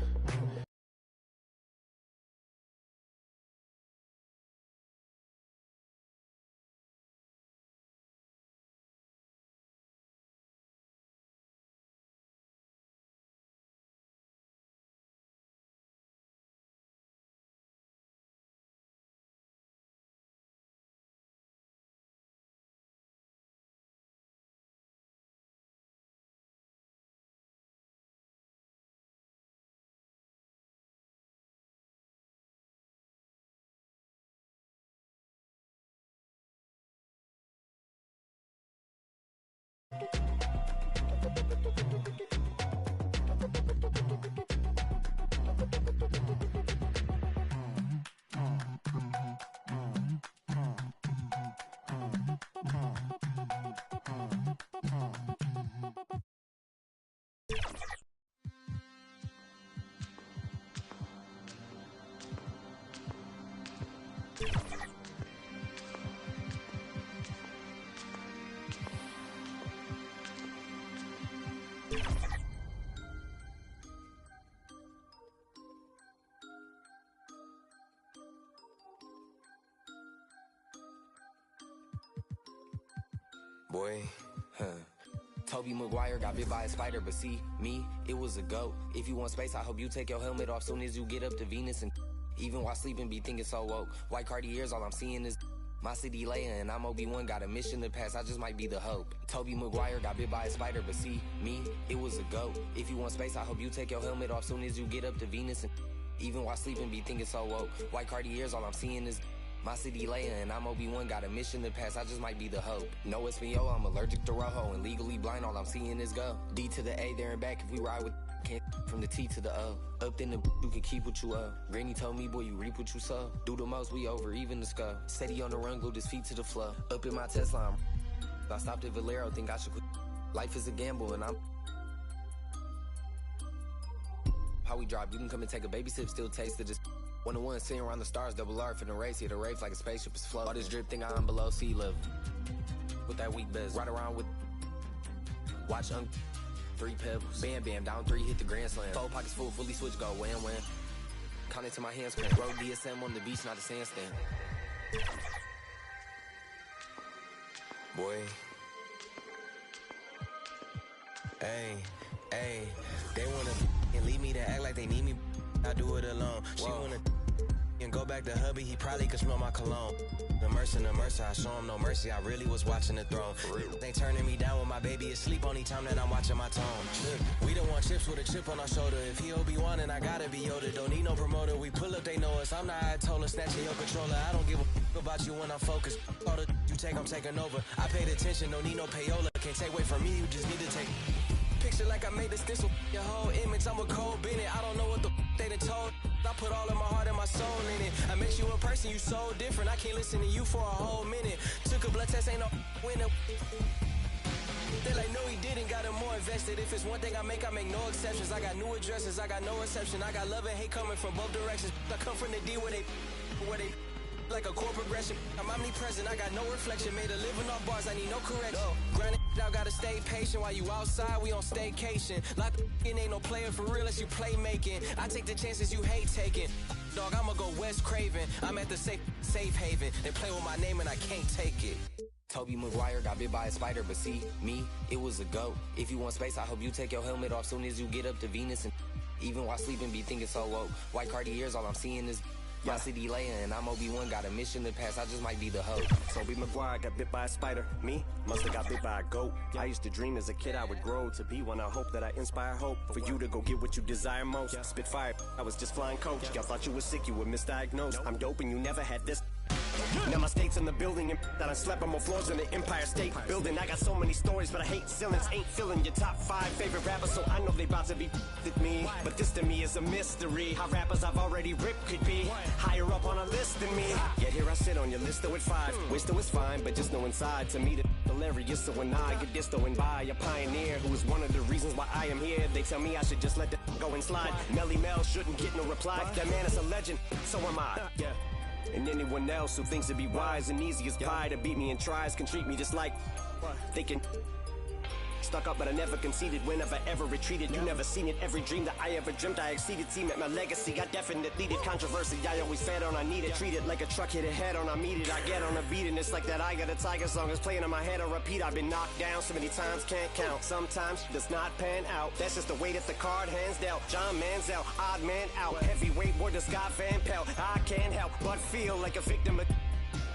Speaker 9: Boy, Toby Maguire got bit by a spider, but see, me, it was a goat. If you want space, I hope you take your helmet off soon as you get up to Venus. And even while sleeping, be thinking so woke. White Cartiers, all I'm seeing is my city Leia, and I'm Obi-Wan, got a mission to pass, I just might be the hope. Toby Maguire got bit by a spider, but see, me, it was a goat. If you want space, I hope you take your helmet off soon as you get up to Venus. And even while sleeping, be thinking so woke. White Cartiers, all I'm seeing is my city Leia, and I'm Obi-Wan, got a mission to pass, I just might be the hope. No Espanol, I'm allergic to Rojo, and legally blind, all I'm seeing is go. D to the A, there and back, if we ride with can't from the T to the O. Up in the you can keep what you owe. Granny told me, boy, you reap what you sow. Do the most, we over, even the skull. Steady on the run, glued his feet to the floor. Up in my Tesla, I stopped at Valero, think I should quit. Life is a gamble, and I'm how we drop, you can come and take a baby sip, still taste it, just 1-1, sitting around the stars, double R for the race, hit a race like a spaceship is floating. All this drip thing I'm below sea level. With that weak bez, ride around with watch 3 pebbles. Bam bam, down 3, hit the grand slam. 4 pockets full, fully switch, go wham wham. Count it to my hands cramp. Road DSM on the beach, not a sandstand. Boy. Hey, they wanna and leave me to act like they need me. I do it alone. She wanna and go back to hubby, he probably could smell my cologne. The mercy, I show him no mercy, I really was watching the throne. They turning me down when my baby is asleep only time that I'm watching my tone. Look, we don't want chips with a chip on our shoulder. If he Obi-Wan and I gotta be Yoda, don't need no promoter, we pull up, they know us. I'm the Ayatollah, snatching your controller. I don't give a about you when I'm focused. All the you take, I'm taking over. I paid attention, don't need no payola. Can't take away from me, you just need to take picture like I made the stencil. Your whole image, I'm a cold Bennett. I don't know what the they done told. I put all of my heart and my soul in it. I met you in person, you so different. I can't listen to you for a whole minute. Took a blood test, ain't no winner. They like, no he didn't, got him more invested. If it's one thing I make no exceptions. I got new addresses, I got no exception. I got love and hate coming from both directions. I come from the D where they like a core progression. I'm omnipresent, I got no reflection. Made a living off bars, I need no correction. Grinding out, gotta stay patient. While you outside, we on staycation. Like ain't no player for real unless you play making. I take the chances you hate taking. Dog, I'ma go Wes Craven. I'm at the safe haven. They play with my name and I can't take it. Toby Maguire got bit by a spider, but see, me, it was a goat. If you want space, I hope you take your helmet off soon as you get up to Venus. And even while sleeping, be thinking so woke. White Cartiers, all I'm seeing is My city layer and I'm Obi-Wan, got a mission to pass, I just might be the hope.
Speaker 10: Toby Maguire got bit by a spider. Me? Must've got bit by a goat. I used to dream as a kid I would grow to be one. I hope that I inspire hope for you to go get what you desire most. Spit fire, I was just flying coach. Y'all thought you was sick, you were misdiagnosed. I'm dope and you never had this. Now my state's in the building and that I slept on more floors than the Empire State Building. I got so many stories, but I hate ceilings. Ain't filling your top 5 favorite rappers, so I know they about to be with me. But this to me is a mystery. How rappers I've already ripped could be higher up on a list than me. Yet here I sit on your list though at 5. Wish though it's fine, but just know inside to me the hilarious. So when I get disto and by a pioneer who is one of the reasons why I am here, they tell me I should just let the go and slide. Melly Mel shouldn't get no reply. That man is a legend, so am I. And anyone else who thinks it'd be wise and easy as pie to beat me and tries can treat me just like thinking stuck up, but I never conceded. Whenever ever retreated, you never seen it. Every dream that I ever dreamt, I exceeded. Team at my legacy, I definitely did. Controversy, I always fed on. I need it. Treat it like a truck hit a head on. I meet it. I get on a beat, and it's like that. I got a Tiger song is playing in my head. I repeat. I've been knocked down so many times, can't count. Sometimes does not pan out. That's just the way that the card hands dealt. John Manziel, odd man out. Heavyweight word to Scott Van Pelt. I can't help but feel like a victim of,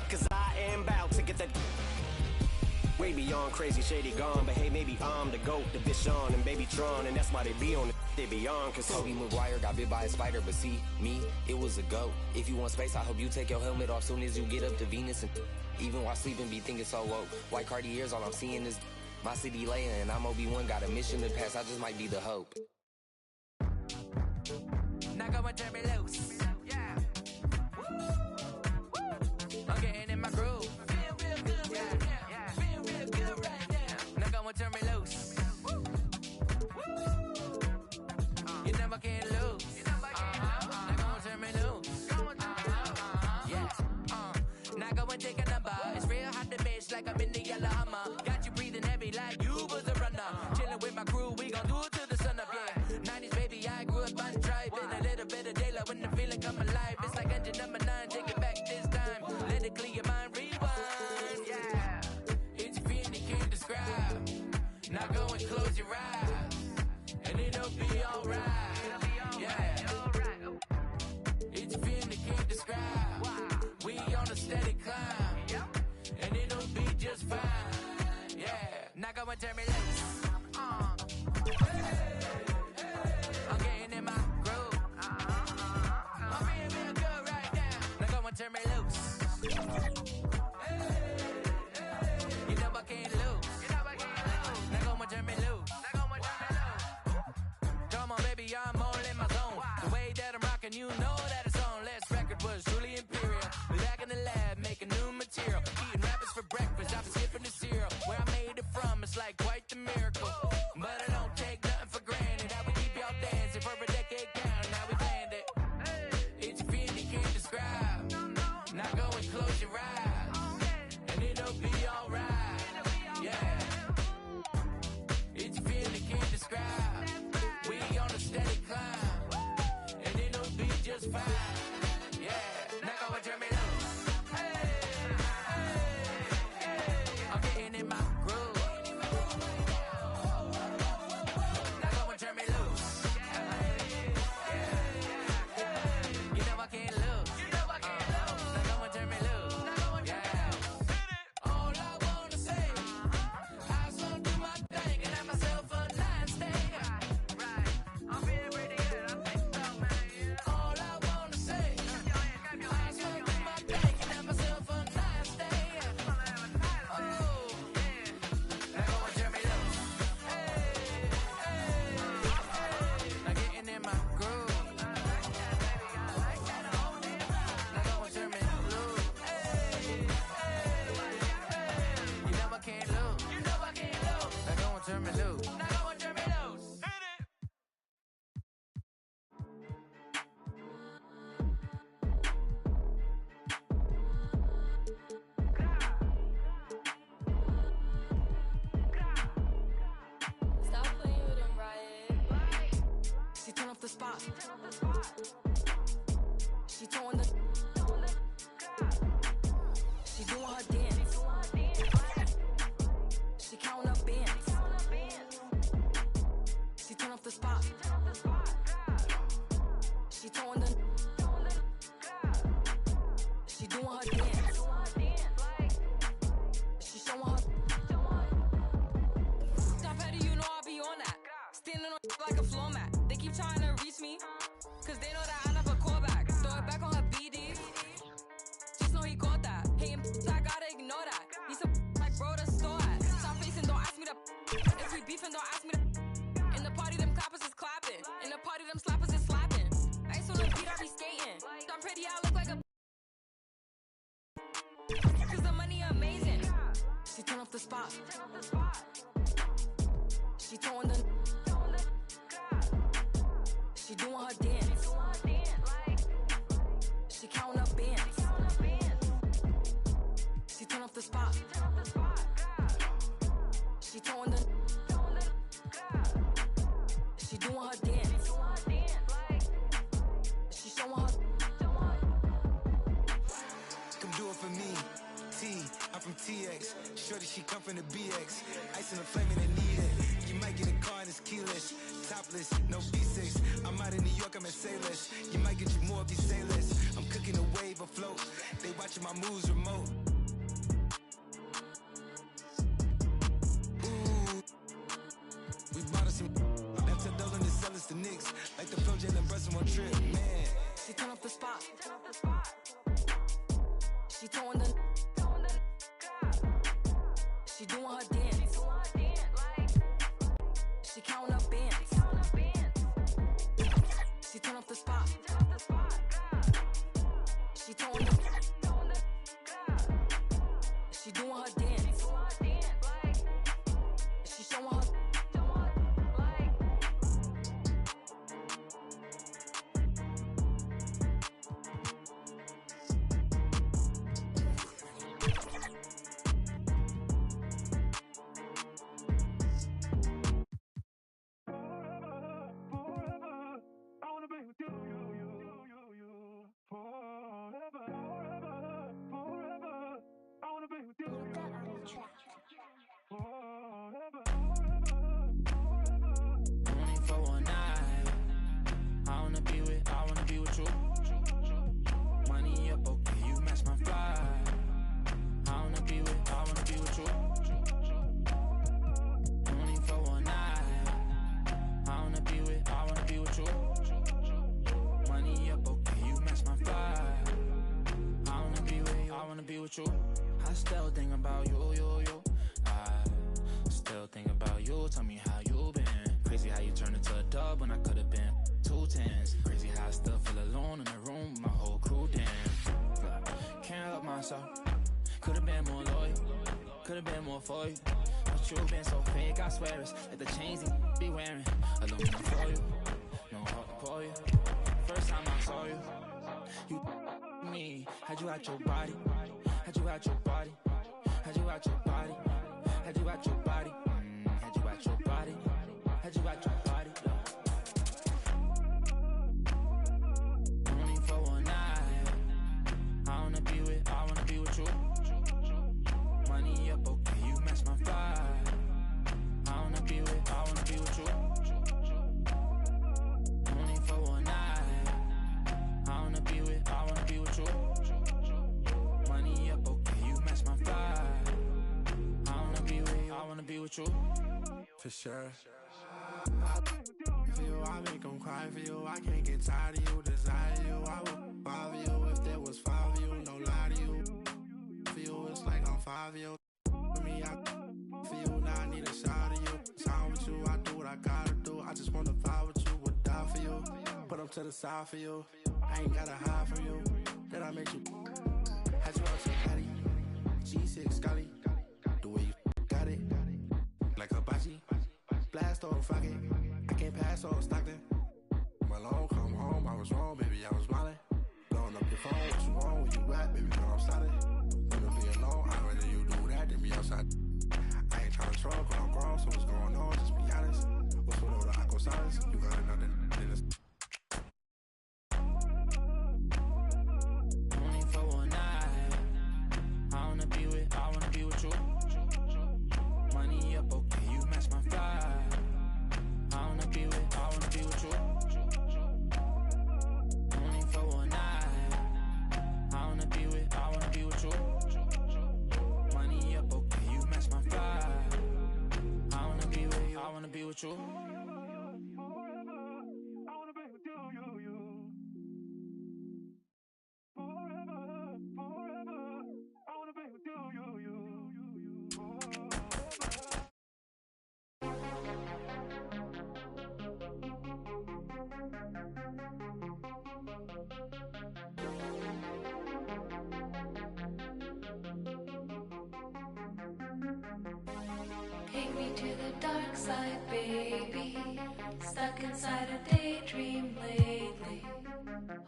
Speaker 10: 'cause I am about to get that. Way beyond crazy, shady gone, but hey, maybe I'm the GOAT, the bitch on and baby Tron, and that's why they be on it, they be on, 'cause
Speaker 9: Toby Maguire got bit by a spider, but see, me, it was a goat. If you want space, I hope you take your helmet off soon as you get up to Venus, and even while sleeping, be thinking so woke. White Cartiers, all I'm seeing is my city layer, and I'm Obi-Wan, got a mission to pass, I just might be the hope.
Speaker 5: Now go and turn me loose. Yeah. I'm getting in my groove. Feel real good right now. Feel real good right now. Now go and turn me loose. You never can lose. Now go and turn me loose. Yeah. Now go and take a number. It's real hot to miss like I'm in the yellow Hummer. Got you breathing heavy like you was a runner. Chilling with my crew, we gon' do it till the sun up. Yeah. 90s baby, I grew up on the tribe. And a little bit of daylight when the feeling come alive. It's like engine number 9, take it back this time. Let it clear your mind, rewind. Yeah. It's a feeling you can't describe. Now go and close your eyes, and it'll be alright. Yeah. It's a feeling you can't describe. We on a steady climb, and it'll be just fine. Yeah. Now go and turn me loose. I'm getting in my groove. I'm feeling real good right now. Now go and turn me loose. You know I can't lose. Now go and turn me loose. Come on, baby, I'm all in my zone. The way that I'm rocking, you know that it's on. Last record was truly imperial. Back in the lab, making new material. Eating rappers for breakfast, I'm skipping the cereal. Where I made it from, it's like quite the miracle. But I don't take nothing for granted. I would keep y'all dancing for a decade count. Now we planned it. It's a feeling you can't describe. Now go and close your eyes, and it'll be alright. Yeah. It's a feeling you can't describe. We on a steady climb, and it'll be just fine. Yeah. Now go and turn me loose. I'm getting in my groove. Now go and turn me loose. You know I can't lose. Now go and turn me loose. Yeah. All I wanna say, I just wanna do my thing and have myself a nice day. Right. I'm feeling pretty good. I think so, man. All I wanna say, I just wanna do my thing and have myself a nice day. Oh, yeah. Now go and turn me loose. I'm getting in my groove. Now go and turn me loose. You know I can't lose. Now go and turn me loose.
Speaker 17: Stop playing with him, Riot.
Speaker 18: She turn off the spot. She throwing the. She doing her dance. She counting up bands. She turn off the spot. She throwing the. standing on like a floor mat. They keep trying to reach me, cause they know that I never call back. Throw it back on her BD. Just know he got that. Hating, I gotta ignore that. Need some like bro to store at. Stop facing, don't ask me to. If we beefing, don't ask me to. In the party, them clappers is clapping. In the party, them slappers is slapping. Ice on the beat, I be skating. I'm pretty, I look like a. Cause the money amazing. She turn off the spot. She throwing the. She doing her dance. She counting up bands. She turn off the spot. She throwing the. She doing her dance. She showing her.
Speaker 3: Come do it for me. T, I'm from TX. Shorty, she come from the BX. Ice in the flame and they need it. You might get a car and it's keyless. Topless, no B6. I'm out in New York, I'm at Sailors. You might get you more if you say less. I'm cooking a wave afloat. They watching my moves remote. Ooh, we bought us some. That's a dollar to sell us the Knicks. Like the Flow Jalen Brunson one trip, man.
Speaker 18: She turn off the spot. She throwing the. She doing her dance. She counting up bands. She turn off the spot. She throwing the. She doing her dance. She showing her.
Speaker 13: Only for one night. I wanna be with you. Money up, okay, you match my fly. I wanna be with you. Only for one night. I wanna be with you. Money up, okay, you match my fly. I wanna be with you. I still think about you. I still think about you. Tell me how you been. Crazy how you turned into a dub when I could've been 2 10s. Crazy how I still feel alone in the room with my whole crew. Damn, can't help myself. Could've been more loyal. Could've been more for you. But you been so fake, I swear it's like the chains you be wearing. Aluminum for you, no heart for you. First time I saw you, you me. Had you out your body. Had you out your body. Had you out your body. Had you out your body. Had you out your body. Had you out your body. Only for one night. I wanna be with you. Money up, okay, you match my fly. I wanna be with you. Only for one night. I wanna be with you. Money up, okay, you match my fly. I wanna be with you.
Speaker 19: For sure. For you, I make them cry. For you, I can't get tired of you. Desire you, I would five of you if there was 5 of you. No lie to you. For you, it's like I'm 5 of you. For me, for you, now I need a shot of you. Sound with you, I do what I gotta do. I just wanna vibe with you, would die for you. Put them to the side for you. I ain't gotta hide from you. Then I make you. Had you out your caddy. G6 Scotty. The way you got it. Like a bachi. Blast on Friday. I can't pass on Stockton. Malone, come home. I was wrong, baby. I was smiling. Blowing up your phone. What you want? Where you at, baby? Know I'm solid. Wanna be alone. I'd rather you do that than be outside. I ain't trying to troll, cause I'm grown. So what's going on? Just be honest. What's with all the aqua silence? You got another than this.
Speaker 13: Only for one night. I wanna be with you. Money up, okay, you match my fly. I wanna be with you. Only for one night. I wanna be with you. Money up, okay, you match my fly. I wanna be with you.
Speaker 6: me to the dark side, baby. Stuck inside a daydream lately.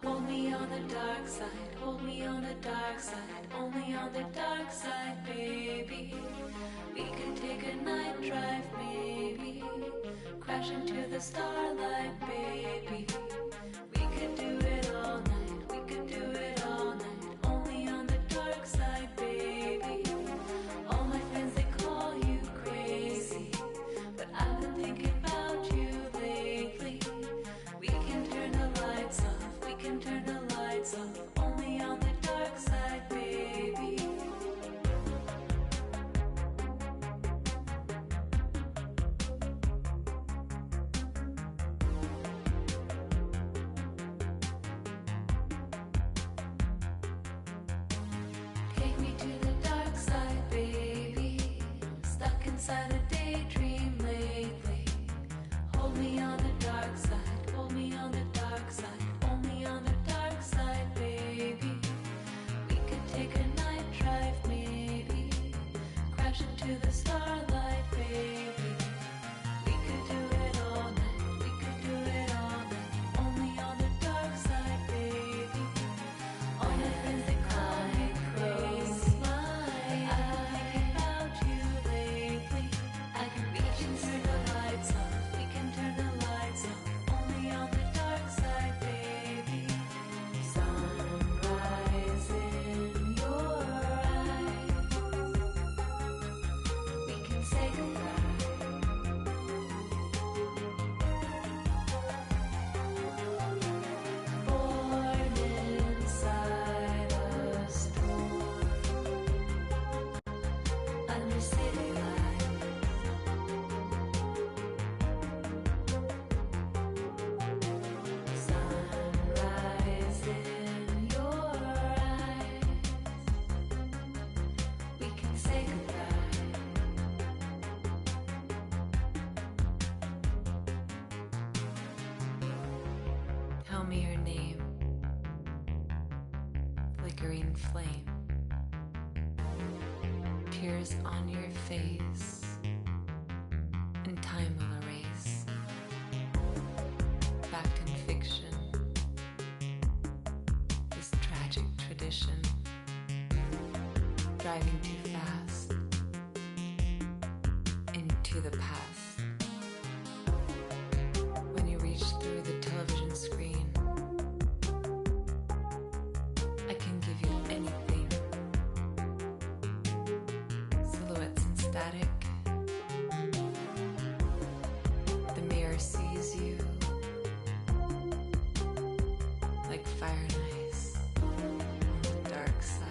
Speaker 6: Hold me on the dark side, hold me on the dark side, only on the dark side, baby. We could take a night drive, maybe. Crash into the starlight, baby. We could do it all night, we could do it all night, only on the dark side, baby. All my friends, they call you crazy, but I've been thinking about you lately. We can turn the lights off, we can turn the lights off, only on the dark side, baby. Take me to the dark side, baby. Stuck inside a daydream lately. Hold me on the dark side, hold me on the dark side, only on the dark side, baby. We could take a night drive, maybe. Crash into the starlight, baby. We could do it all night, we could do it all night, only on the dark side, baby. All my friends, they call me crazy, but I've been thinking about you lately. We can turn the lights off, we can turn the lights off, only on the dark side, baby. Sunrise in your eyes. We can say goodbye. Born inside a storm, under city lights. Sunrise in your eyes. We can say goodbye. Tell me your name, flickering flame. Tears on your face, and time will erase. Fact and fiction, this tragic tradition. Driving too fast into the past. When you reach through the television screen, I can give you anything. Silhouettes and static. The mirror sees you like fire and ice on the dark side.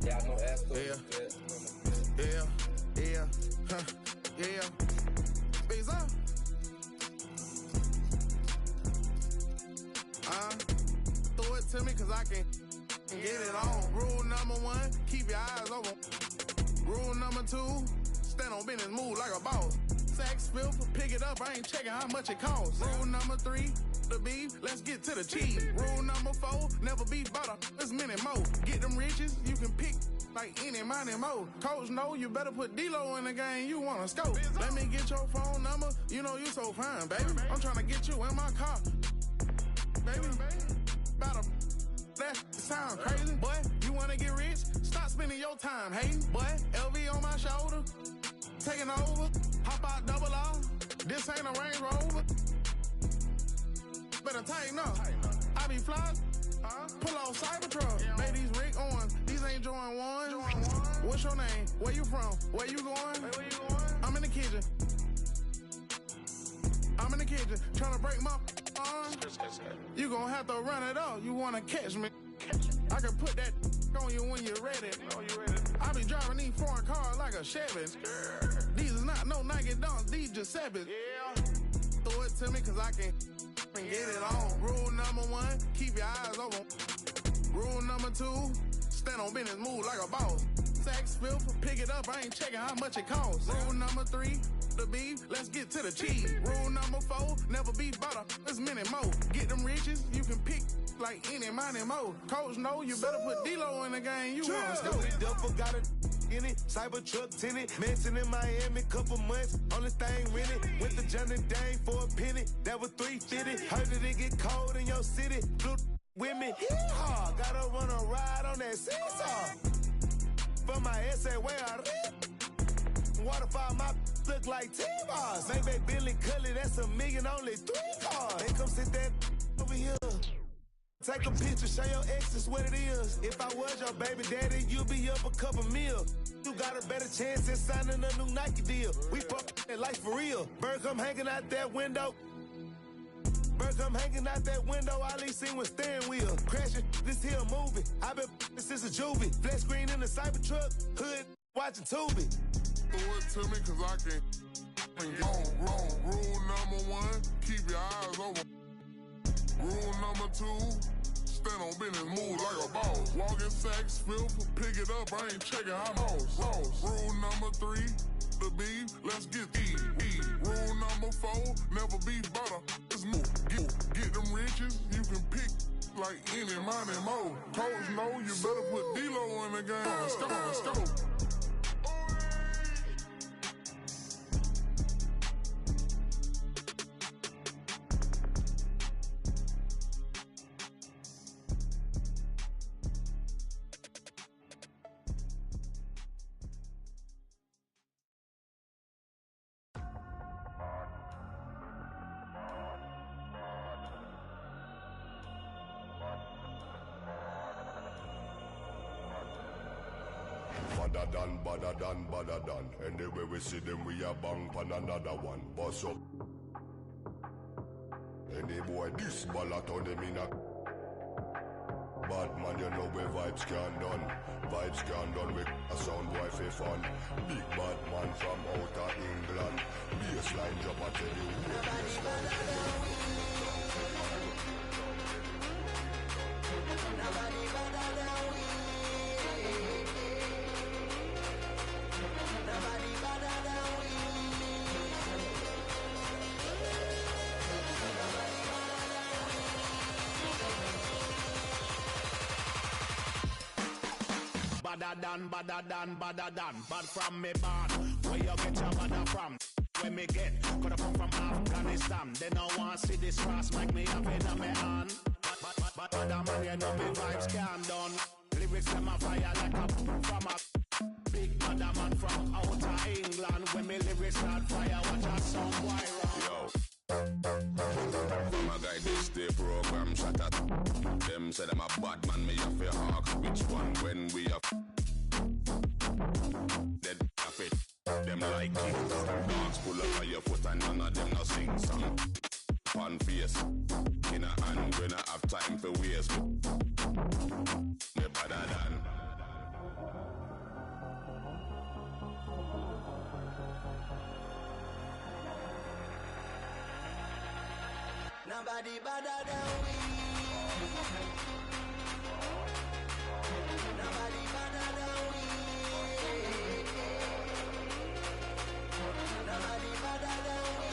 Speaker 2: Yeah, I know Astro.
Speaker 21: Yeah. Space up. Throw it to me cause I can get it on. Rule number 1, keep your eyes open. Rule number 2, stand on business, move like a boss. Sex filth, pick it up, I ain't checking how much it costs. Rule number 3, the beef, let's get to the cheese. Rule number 4, never be butter, there's many more. Get them riches, you can pick like any money mo. Coach know you better put D-Lo in the game, you wanna scope. Let me get your phone number, you know you so fine, baby. I'm trying to get you in my car, baby. About a that sound crazy, boy. You wanna get rich? Stop spending your time hating, boy. LV on my shoulder, taking over. Hop out double R. This ain't a Range Rover. Better tighten up. I be fly. Pull off Cybertruck. Made these Rick Owens. These ain't Jordan 1s. What's your name? Where you from? Where you going? Hey, where you going? I'm in the kitchen. I'm in the kitchen trying to break my arm. You gonna have to run it off. You wanna catch me? I can put that on you when you're ready. I be driving these foreign cars like a Chevy. These is not no Nike Dunks, these Giuseppe's. Yeah. Throw it to me cause I can get it on. Rule number 1, keep your eyes open. Rule number 2, stand on business, move like a boss. Sack spill, pick it up, I ain't checking how much it costs. Rule number 3, the beef, let's get to the cheese. Rule number 4, never be butter, there's many more. Get them riches, you can pick like any money more. Coach, know you better put D-Lo in the game, you wanna score.
Speaker 2: Duffel got a in it, cyber truck tenant, mansion in Miami, couple months, only thing rented. Went to Johnny Dane for a penny, that was $350. Heard that it get cold in your city, flew with me. Yeehaw, gotta run a ride on that seesaw. For my essay, where I read. Waterfall, my look like T-bars. Maybe Billy Cully, that's $1 million, only 3 cars. They come sit that over here. Take a picture, show your exes what it is. If I was your baby daddy, you'd be up a couple mil. You got a better chance at signing a new Nike deal. We fuck that life for real. Bird come hanging out that window. Bird come hanging out that window. All he seen was steering wheel. Crashing this here movie. I been since a juvie. Flat screen in the cyber truck. Hood watching Tubi.
Speaker 21: Throw it to me cause I can wrong. Rule number 1, keep your eyes open. Rule number 2, stand on business, move like a boss. Walking sacks, filth, pick it up, I ain't checking how lost. Rule number 3, the beef, let's get eat. Rule number 4, never be butter, it's move. Get them riches, you can pick like any money more. Coach know you better put D-Lo in the game. Let's go.
Speaker 12: Badder done. Anyway we see them, we a bang pan another one. Boss up. Any boy this ballot on him in a bad man, you know where vibes can done. Vibes can done with a sound boy for fun. Big bad man from outer England. Baseline drop, I tell you. Nobody better than we. Nobody better than we.
Speaker 20: Badder than. Bad from me bad. Where you get your badder from? Where me get? Coulda come from Afghanistan. They no want see this cross like me up in my hand. But man, you know me vibes can done. Lyrics them a fire like a from a big badder man from outer England. When me lyrics start fire, watch a song boy run.
Speaker 22: Yo. From a guy this day program shut at them say them a bad man, me have a hawk. Which one when we have dead have it. Them like it. Dogs pull up on your foot and none of them no sing song. Pan face in a hand when I have time for waste. Me better than.
Speaker 6: Nobody better than we. Nobody better than we. Nobody better than we.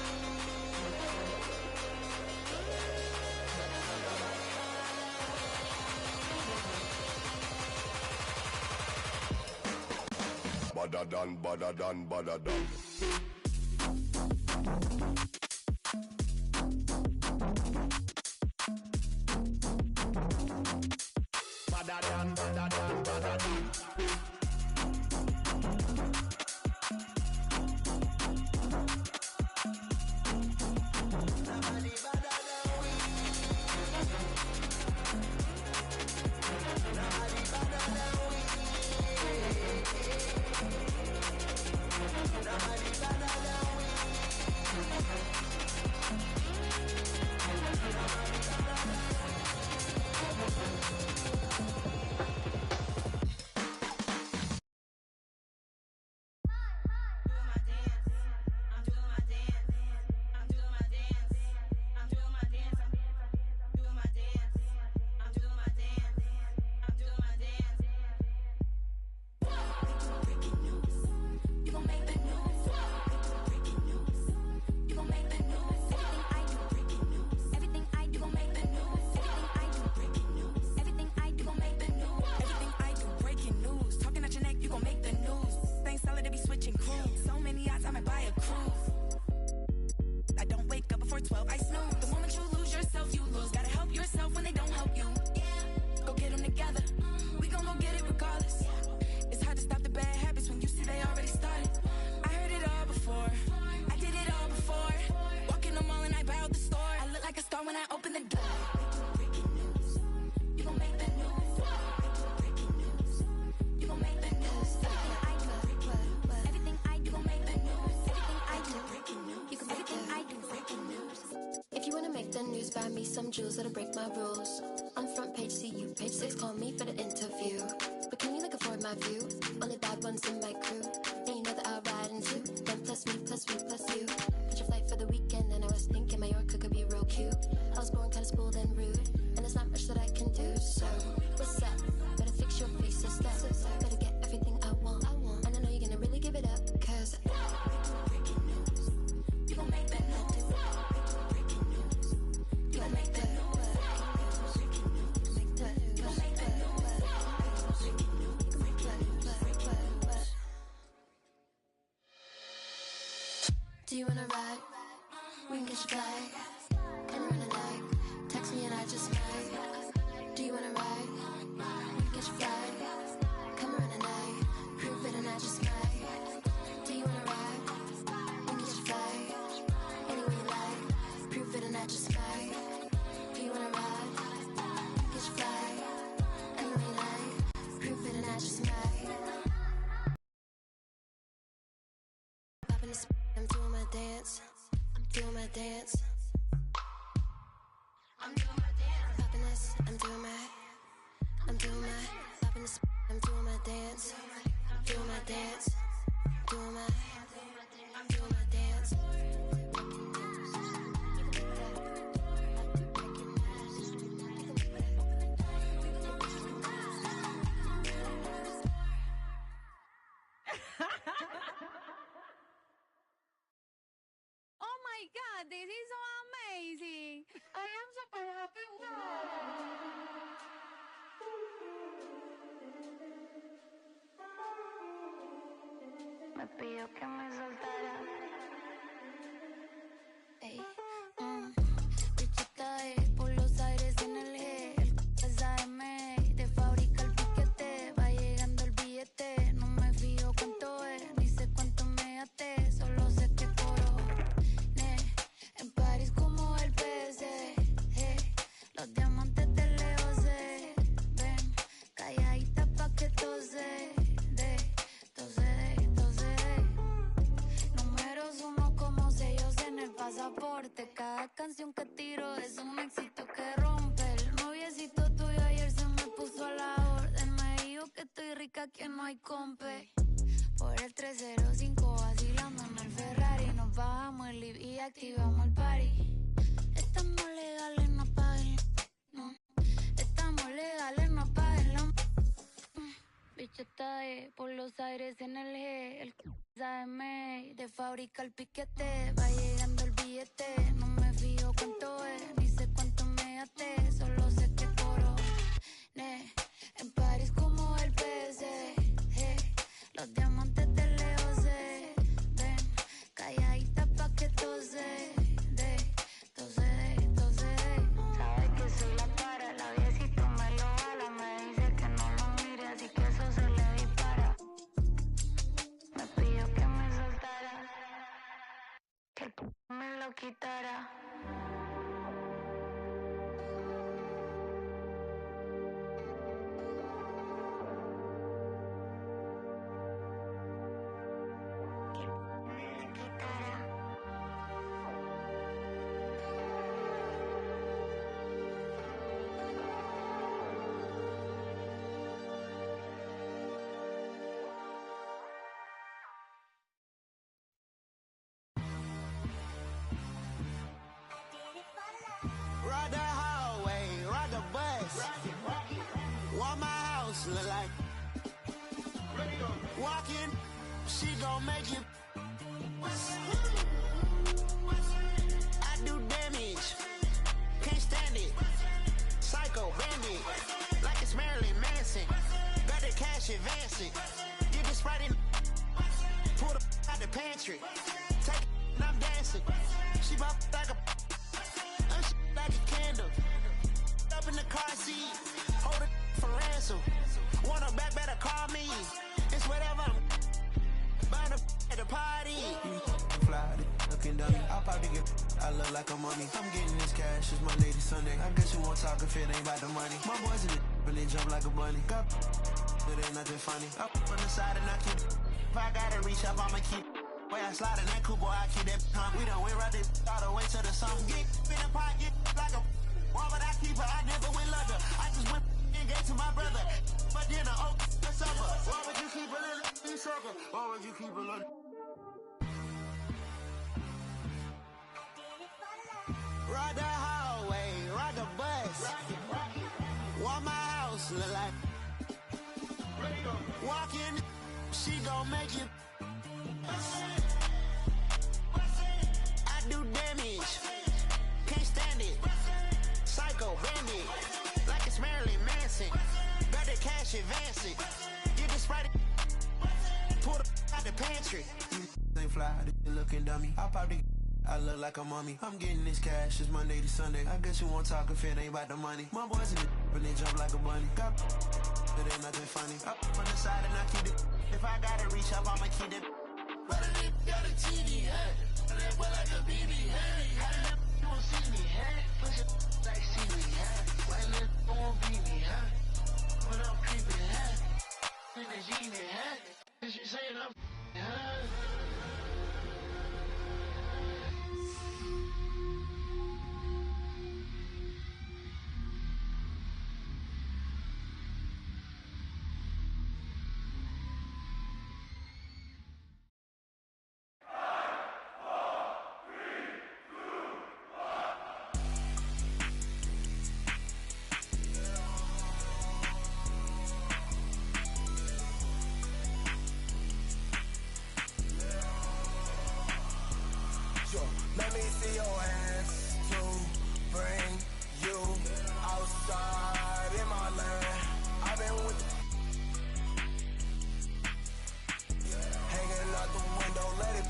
Speaker 12: Badder done.
Speaker 6: me some jewels that'll break my rules. On front page, see you, page 6, call me for the interview. But can you look afford my view? Only bad ones in my crew. And you know that I'll ride into them plus me, plus we, plus you. Put your flight for the weekend, and I was thinking Mallorca could be real cute. I was born kinda spoiled and rude, and there's not much that I can do. So, what's up? Better fix your face a step. Better get everything I want. And I know you're gonna really give it up, cause breaking news. You gon' make that noise. Breaking news. You gon' make that noise. Breaking news. You gon' make that noise. Breaking news. Do you wanna ride? We can catch a flight. Anywhere in the night. Text me and I just might. Do you wanna ride? We can catch a flight. Come around the night. Prove it and I just might. Do you wanna ride? We can catch a flight. Anywhere you like. Prove it and I just might. Do you wanna ride? We can catch a flight. Anywhere you like. Prove it and I just might. Popping the I'm doing my dance. I'm doing my dance. I'm doing my dance. Popping this, I'm doing my popping this, I'm doing my dance. Doing my dance. Doing my dance.
Speaker 14: Oh my god, this is so amazing. I am super happy.
Speaker 6: Me pidió que me soltara. Ey, bichita por los aires en el G. El AM de fábrica el piquete. Va llegando el billete. No me fijo cuánto es, ni sé cuánto me até. Solo sé que coroné. En París como el PC. Los diamantes de lejos se ven. Calladita pa' que tose. Números 1 como sellos en el pasaporte. Cada canción que tiro es un éxito que rompe. El noviecito tuyo ayer se me puso a la orden. Me dijo que estoy rica, que no hay compe. Por el 305 vacilando en el Ferrari. Nos bajamos el live y activamos el party. Estamos legales, no paguen. No. Estamos legales, no paguen la... Bichota por los aires en el G. El AM de fábrica el piquete. Va llegando el billete. No me fijo cuánto es, ni sé cuánto me até. Solo sé que coroné. En París como el PC. Los diamantes de lejos se ven. Calladita pa' que tose. Sabes que soy la para. La viejito me lo jala. Me dice que no lo mire, así que eso se le dispara. Me pidió que me soltara, que el me lo quitara.
Speaker 15: Ride the hallway, ride the bus. What my house look like? Walking, she gon' make you. I do damage, can't stand it. Psycho bandit, like it's Marilyn Manson. Got the cash advancing. Get the Sprite in, pull the out the pantry. Take it, and I'm dancing. She bop like a. Like a candle, up in the car seat, hold it for ransom. Want her back, better call me. It's whatever. Burn her at the party.
Speaker 23: Fly, looking dummy. I'll probably get. I look like a mummy. I'm getting this cash. It's Monday to Sunday. I guess you won't talk if it ain't about the money. My boys in the when they jump like a bunny. Got it ain't nothing funny. Up on the side and I keep. If I gotta reach up, I'ma keep. Way I slide in that coupe, boy, I keep that pump. We done went right this all the way to the sun. Get in the pot, get like a Why would I keep her? I never went London. I just went and gave to my brother. But then the oak supper. Why would you keep a little sucker? Why would you keep a little? Ride the hallway, ride the bus. Why my house look like? Walk in, she gon' make you. I do damage, can't stand it. Psycho bandit, like it's Marilyn Manson. Got the cash advancing. Get the Sprite, pull the out the pantry. Ain't fly, looking dummy. I pop the. I look like a mummy. I'm getting this cash, it's Monday to Sunday. I guess you won't talk if it ain't about the money. My boys in the but they jump like a bunny. Got it ain't nothing funny. Up from the side and I keep it. If I gotta reach up, I'ma keep it. But it got a TV head. And it went like a BB head. You won't see me head. Push it like see me head. When it won't be me head. When I'm creeping head. In the genie head. Cause you saying I'm head. Let me see your hands to bring you outside in my land. I've been with hanging out the window, let it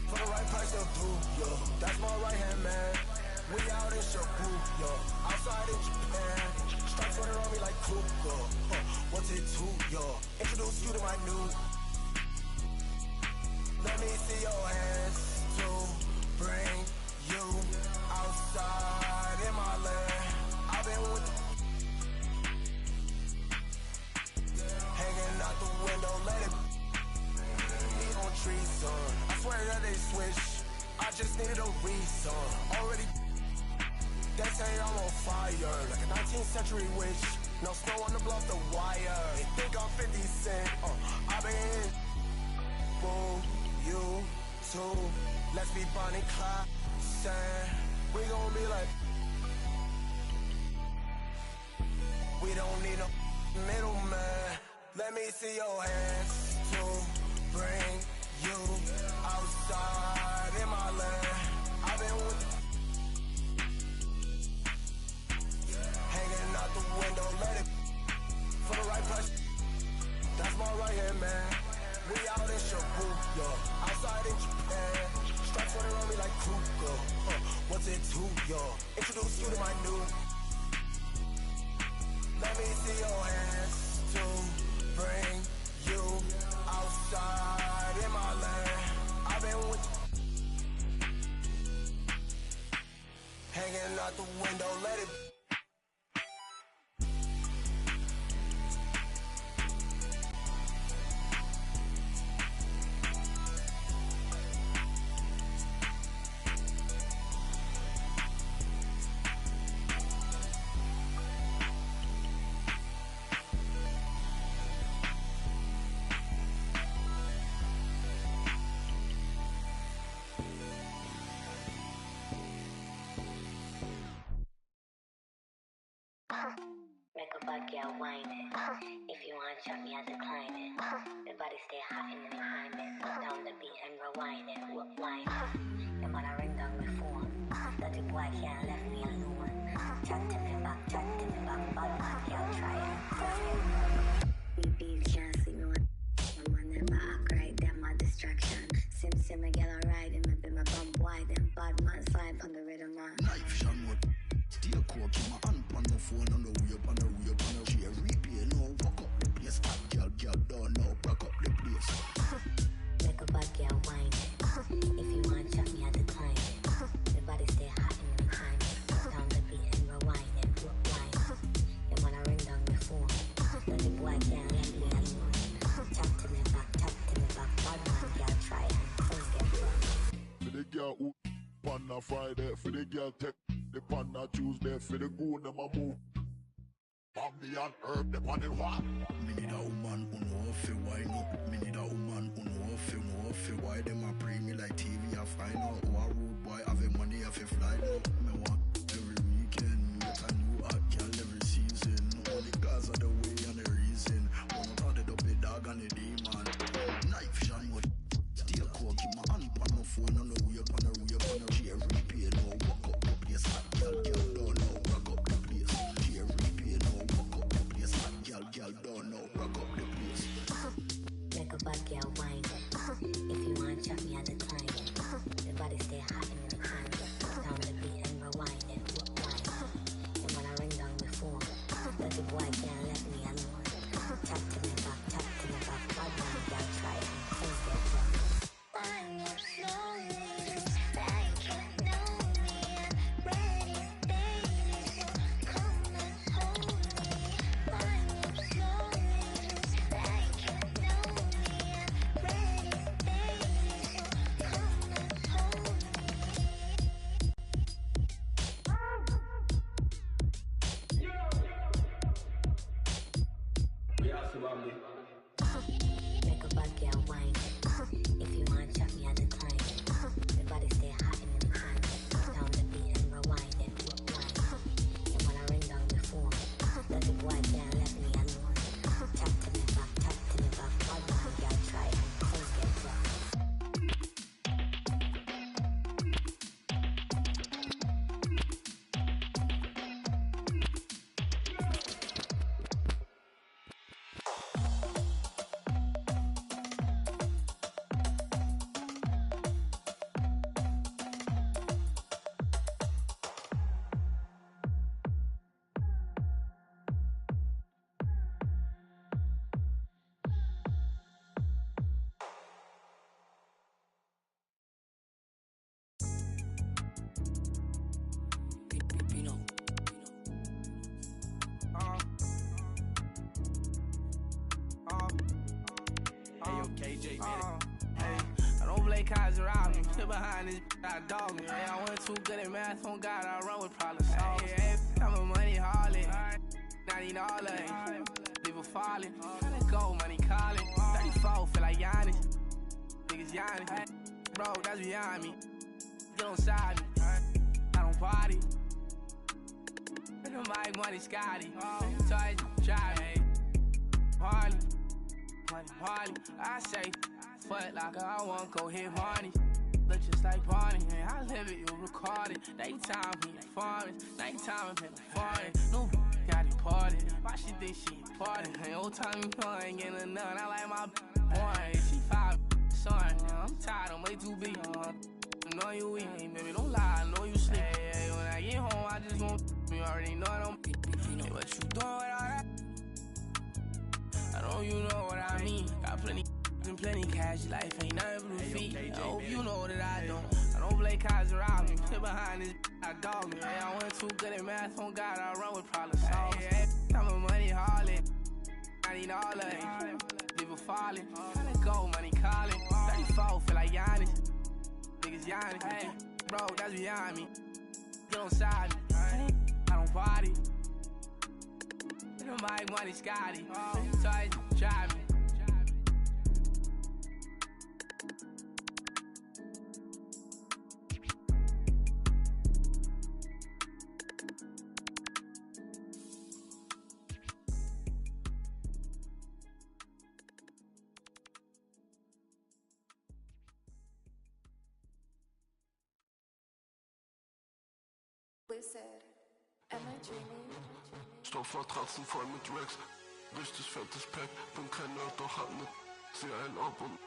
Speaker 23: for the right price to prove, yo. That's my right hand man. We out in Shabu, yo. Outside in Japan, stripes running on me like Kuko. What's it to, yo? Introduce you to my new. Let me see your hands to bring you outside in my land. I've been with hanging out the window, let it be on trees, son. I swear that they switch. I just needed a reason. Already, they say I'm on fire, like a 19th century witch. No snow on the bluff, the wire. They think I'm 50 Cent. I've been boo, you too. Let's be Bonnie Clyde, saying we gon' be like. We don't need no middleman. Let me see your hands to bring you outside in my land. I've been with hanging out the window, let it for the right price. That's my right hand man. We out in Shabu, yo. Outside in Japan. Stripes running on me like Kuko. What's it to, yo? Introduce you to my new. Let me see your hands to bring you outside in my land. I've been with hanging out the window, let it.
Speaker 1: Make a bad girl whine it. If you want to chop me, I decline it. The body stay hot in the behind it. Put down the beat and rewind it. Whine it. Your man a ring down my phone. Dirty boy can't left me alone. Chat to me back, bad man can't try it. BBs can't see me when my man never act right. Them my distraction. Sim me get a ride and maybe my bump wide. Them bad man slide on the rhythm man.
Speaker 8: Life shall not stay cool. Keep my hand on the phone on the way up on the way up on the chair. Replay no fuck up the place. Hot girl don't know back up the place.
Speaker 1: Make a bad girl whine it. If you want to chop me, I decline it. The body stay hot in the behind it. Put down the beat and rewind it. Whine it. Your man a ring down my phone. Dirty boy can't let me alone. Chat to me back, bad man can't try it. Things get wrong.
Speaker 12: For the girl who on a Friday, for the girl take the on a Tuesday for the goon them a move. Bambi and herb them on the what?
Speaker 8: Me need a woman who know fi wine up. Me need a woman who know fi why them a pre me like TV. I find out who a rude boy have a money have a fly now. Me want every weekend get a new hot girl every season. All the guys are the way and the reason. One out of the big dog and the demon. Knife shot what? Still coke keep my hand on my phone on the way up on the chair repair no walk up the place. Hot girl don't know rock up the place. Chair repair no walk up the place. Hot girl don't know rock up the place.
Speaker 1: Like a bad girl wine. If you want chop me, I decline it. The body stay hot in the time. Down the beat and rewind it. And when I ring down the phone, that the boy can't let me alone. Tap to me back. Bad man, girl, try it and close that door. Wind up slowly, like you know me. I'm ready, baby, so come and hold me. Wind up slowly, like you know me. I'm ready, baby, so come and hold me. Like a bad girl wine. If you want chop me, I decline it. The body stay hot in the time. Down the beat and rewind it. And when I ring down the phone, that the boy can't let me alone. Tap to me back. Bad man, girl, try it and close that door.
Speaker 13: KJ, hey, I don't play cards around me. Sit behind this, I dog me. Hey, I went too good at math. On God, I run with problem solvers. Hey, I'm a money harlot. $90, leave a falling. Tryna go, money calling. 34, feel like Giannis. Niggas Giannis. Bro, that's behind me. Get on side me. I don't party. I don't make money, Scotty. So I drive me. Harley. Money, I say, fuck like I want go hit money. Look just like Barney, and I live it, you record it. Nighttime, he farming. Nighttime, I'm in the foreign. No, got it parted. Why she think she parted? Hey, old time, you know I ain't getting enough. I like my boy, she 5, son. I'm tired, I'm way too big. I know you weak, hey, baby, don't lie, I know you sleep. Hey, when I get home, I just want you already know I don't. Hey, what you doing with all that? I know you know what I mean. Got plenty cash, life ain't nothing but a feet. I hope you know that I don't play cards around me. Sit behind this, I dog me. Hey, I went too good at math. On God, I run with problem solvers. Hey, I'm a money harlot. $90, leave a falling. Tryna go, money calling. 34, feel like Giannis. Niggas Giannis. Hey, bro, that's behind me. Get on side me. I don't party. My money, Scotty. So I drive me.
Speaker 17: Wizard, am I dreaming?
Speaker 7: Stoffmatratzen voll mit Racks, richtig fettes Pack, bin kein Nerd, doch hab ne sieh einen ab und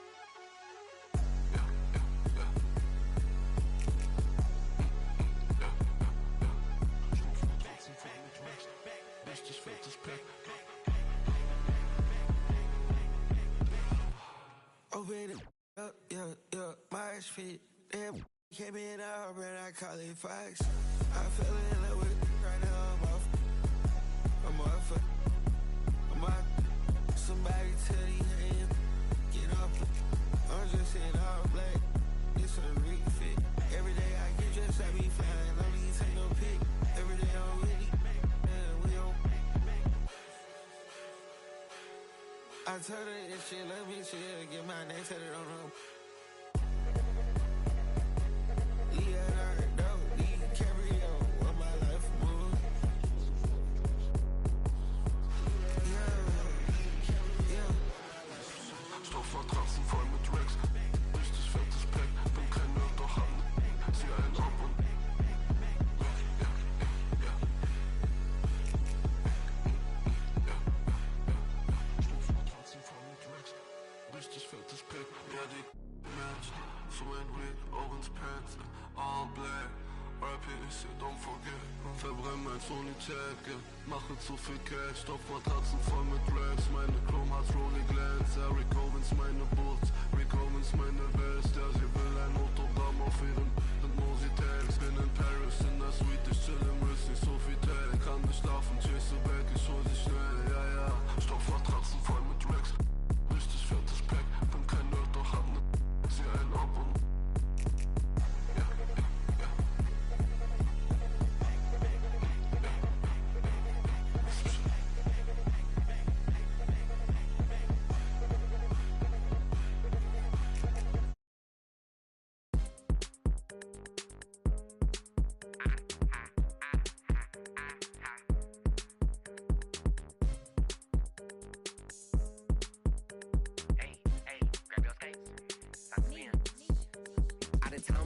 Speaker 7: richtig fettes Pack.
Speaker 23: Open it up, yeah, my feet. Damn, came in out, and I call it facts. I fell in love with it right now, I'm off. Somebody tell these hands, get off. I'm just in all black. It's a refit. Every day I get dressed, I be flying. No need to take no pic. told her if she love me, she'll get my name tatted on her. Leonardo, DiCaprio, what my life was.
Speaker 7: Stoffmatratzen voll mit Racks. Richtig fettes Pack, bin kein Nerd, doch hab sie einen ab und Stoffmatratzen voll mit Racks. Richtig fettes Pack, ja die matcht. So ein Rig, Owens Pants, all black. RIP ist hier, don't forget. Verbrenn mein Sony-Tag, mache zu viel Cash. Stoffmatratzen voll mit Racks. Meine Chrome hat Rolling Glance. Eric Owens meine Boots, Rick Owens meine Best. Ja, sie will ein Autogramm auf ihren Mosi-Tags. Bin in Paris in der Suite, ich chill im Wrist, nicht so viel Tag. Kann nicht schlafen, chase back, ich hol sie schnell, ja, ja. Stoffmatratzen voll mit Racks. Richtig fettes Pack, bin kein Nerd, doch hab sie einen ab und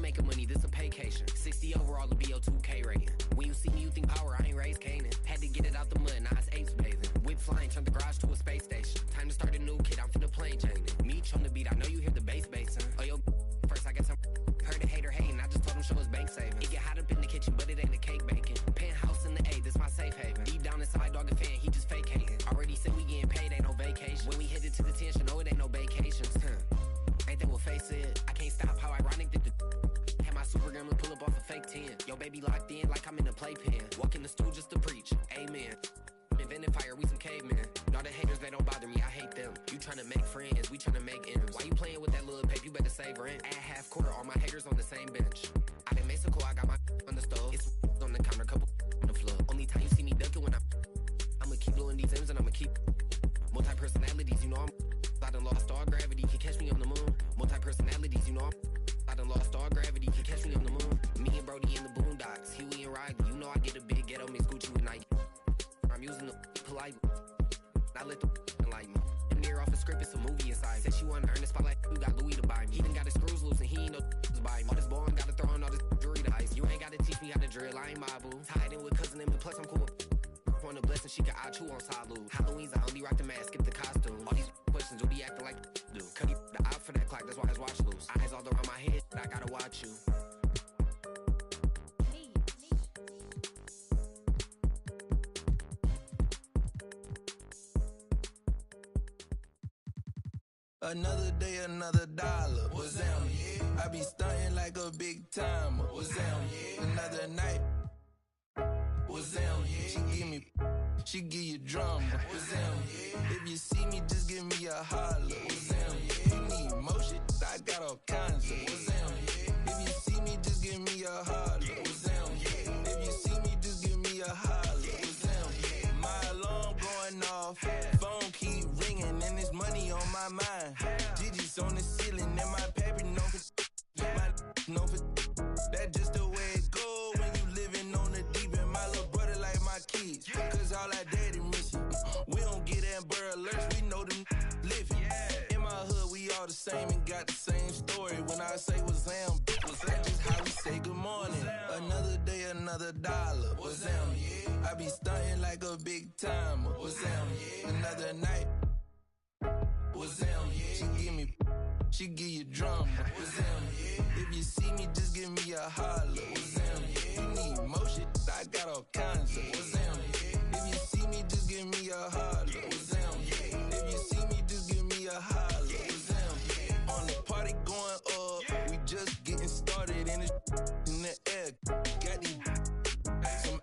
Speaker 4: making money, this a paycation. 60 overall, the BO2K rating. When you see me, you think power, I ain't raised Canaan. Had to get it out the mud, now it's apes bathing. Whip flying, turned the garage to a space station. Time to start a new kid, I'm finna plane chaining. Meech on the beat, I know you hear the bass basin. Oh, yo, first I got some. Heard a hater hating, I just told him show his bank savings. It get hot up in the kitchen, but it ain't a cake baking. Penthouse in the A, this my safe haven. Deep down inside, dog a fan, he just fake hating. Already said we getting paid, ain't no vacation. When we headed to the tension, no, it ain't no vacations. Ain't that what face it? I can't stop, how ironic that the had my super gremlin pull up off a fake 10. Yo, baby locked in like I'm in a playpen. Walk in the stool just to preach, amen. Invented fire, we some cavemen. All the haters, they don't bother me, I hate them. You tryna make friends, we tryna make M's. Why you playing with that little pape? You better save rent. At half quarter, all my haters on the same bench. Out in Mexico, I got my on the stove. It's on the counter, couple on the floor. Only time you see me ducking when I'ma keep blowing these M's and I'ma keep multi-personalities, you know I'm I done lost all gravity, can catch me on the moon. Multi-personalities, you know I done lost all gravity, can catch me on the moon. Me and Brody in the boondocks, Huey and Riley. You know I get a big ghetto mix Gucci with Nike. I'm using the politely, I let the like me. And near off a script, it's a movie inside. Said she wanna earn the spotlight, you got Louis to buy me. He done got his screws loose and he ain't no buy me. All this boy gotta throw on all this jewelry to ice. You ain't gotta teach me how to drill, I ain't my boo. Tied in with cousin and plus I'm cool. On a blessing, she can eye chew on salute. Halloween's I only rock the mask, skip the costume. All these questions will be acting like do. Cut the out for that clock, that's why his watch loose. Eyes all around my head, I gotta watch you.
Speaker 23: Another day, another dollar. What's down, yeah? I be stunting like a big timer. What's down, yeah? Another night. What's down, yeah? She give you drama. What's down, yeah? If you see me, just give me a holler. What's down, yeah? You need motion? I got all kinds of. What's down, yeah? If you see me, just give me a holler. What's down, yeah? If you see me, just give me a holler. What's down, yeah? My alarm going off, phone keep ringing, and there's money on my mind. Digits on the ceiling, and my paper known for that just the way it go when you living on the deep end. My little brother like my kids, cause all our daddy missing. We don't get Amber Alerts, we know them living. In my hood, we all the same and got the same story. When I say what's down, that's just how we say good morning. Another day, another dollar. What's down, yeah? I be stunting like a big timer. What's down, yeah? Another night. What's down, yeah? She give you drama. What's down, yeah? If you see me, just give me a holler. What's down, yeah? You need motion? I got all kinds of. What's down, yeah? If you see me, just give me a holler. What's down, yeah? If you see me, just give me a holler. What's down, yeah? On the party going up, we just getting started in the air. Got these some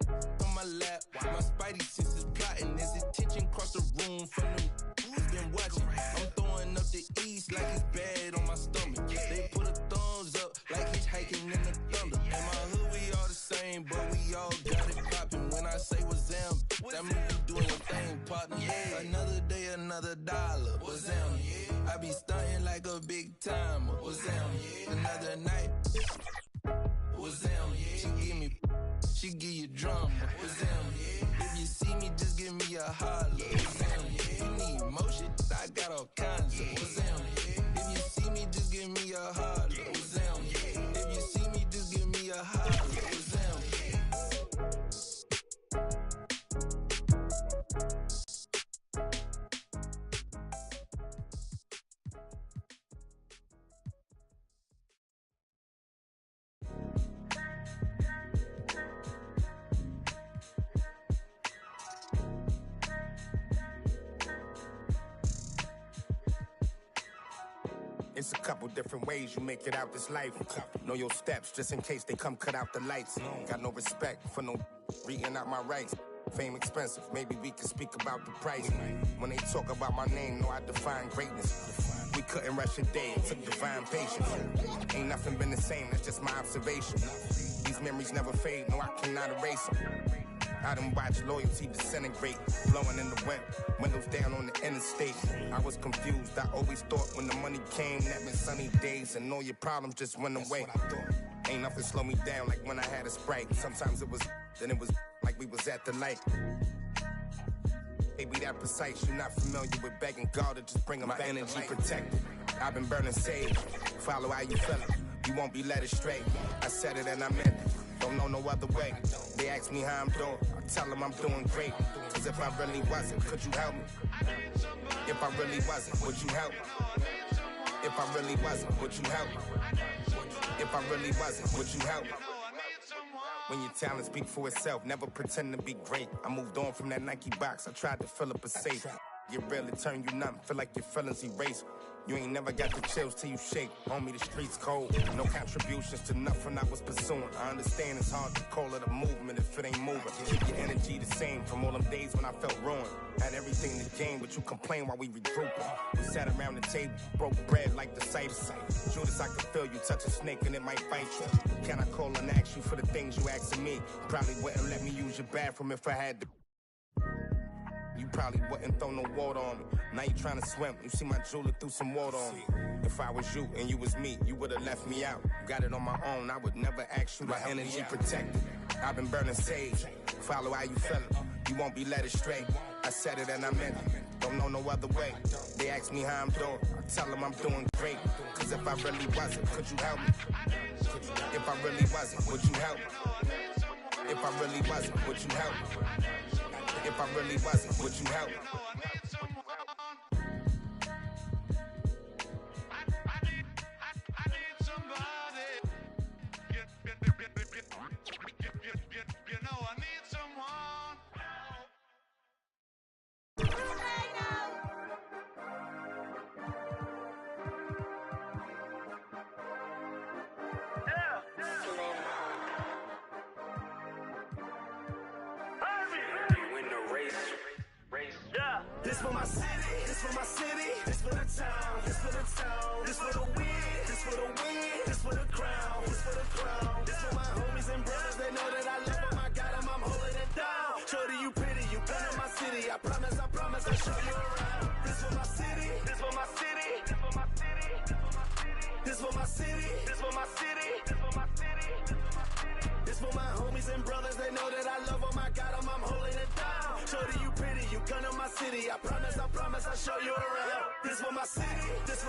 Speaker 23: on my lap. My spidey senses plotting. There's attention across the room from them who's been watching. I'm throwing up the east like it's bad on my stomach. They put a thumbs up like he's hiking in the thunder. In my hood, we all the same, but we all got it poppin'. When I say what's down, that mean you doing your thing, partner. Another day, another dollar. What's
Speaker 10: It's a couple different ways you make it out this life. Know your steps just in case they come cut out the lights. Got no respect for no reading out my rights. Fame expensive, maybe we can speak about the price. When they talk about my name, know I define greatness. We couldn't rush a day, it took divine patience. Ain't nothing been the same, that's just my observation. These memories never fade, no I cannot erase them. I done watched loyalty disintegrate, blowing in the wind, windows down on the interstate. I was confused, I always thought when the money came, that meant sunny days and all your problems just went away. Ain't nothing slow me down like when I had a Sprite. Sometimes it was, then it was like we was at the light. They be that precise, you're not familiar with begging God to just bring them back. My energy protected, I've been burning sage. Follow how you feel it, you won't be led astray. I said it and I meant it, don't know no other way. They ask me how I'm doing, I tell them I'm doing great. Cause if I really wasn't, could you help me? If I really wasn't, would you help me? If I really wasn't, would you help me? If I really wasn't, would you help me? When your talent speak for itself, never pretend to be great. I moved on from that Nike box, I tried to fill up a safe. Get real, it turn you numb, feel like your feelings erase. You ain't never got the chills till you shake. Homie, the streets cold. No contributions to nothing I was pursuing. I understand it's hard to call it a movement if it ain't moving. Keep your energy the same from all them days when I felt ruined. Had everything to gain, but you complain while we regrouping. We sat around the table, broke bread like the ciphers. Judas, I could feel you touch a snake and it might bite you. Can I call and ask you for the things you asking me? Probably wouldn't let me use your bathroom if I had to. You probably wouldn't throw no water on me. Now you trying to swim, you see my jeweler threw some water on me. If I was you and you was me, you would've left me out. Got it on my own, I would never ask you to help me. My energy protected, I've been burning sage. Follow how you feel it, you won't be led astray. I said it and I meant it, don't know no other way. They ask me how I'm doing, I tell them I'm doing great. Cause if I really wasn't, could you help me? If I really wasn't, would you help me? If I really wasn't, would you help me? If I really wasn't, would you help me?
Speaker 11: This for my city, this for my city, this for the town, this for the town, this for the win, this for the win, this for the crown, this for the crown, this for my homies and brothers, they know that I love them, I got them, I'm holding it down. Shorty, you pretty, you been in my city, I promise, I'll show you around. This for my city, this for my city, this for my city, this for my city, this for my city, this for my city, this for my homies and brothers, they know that I love them, I got them, I'm holding it down. Shorty, you pretty, you come to my city, I promise, I'll show you around. This for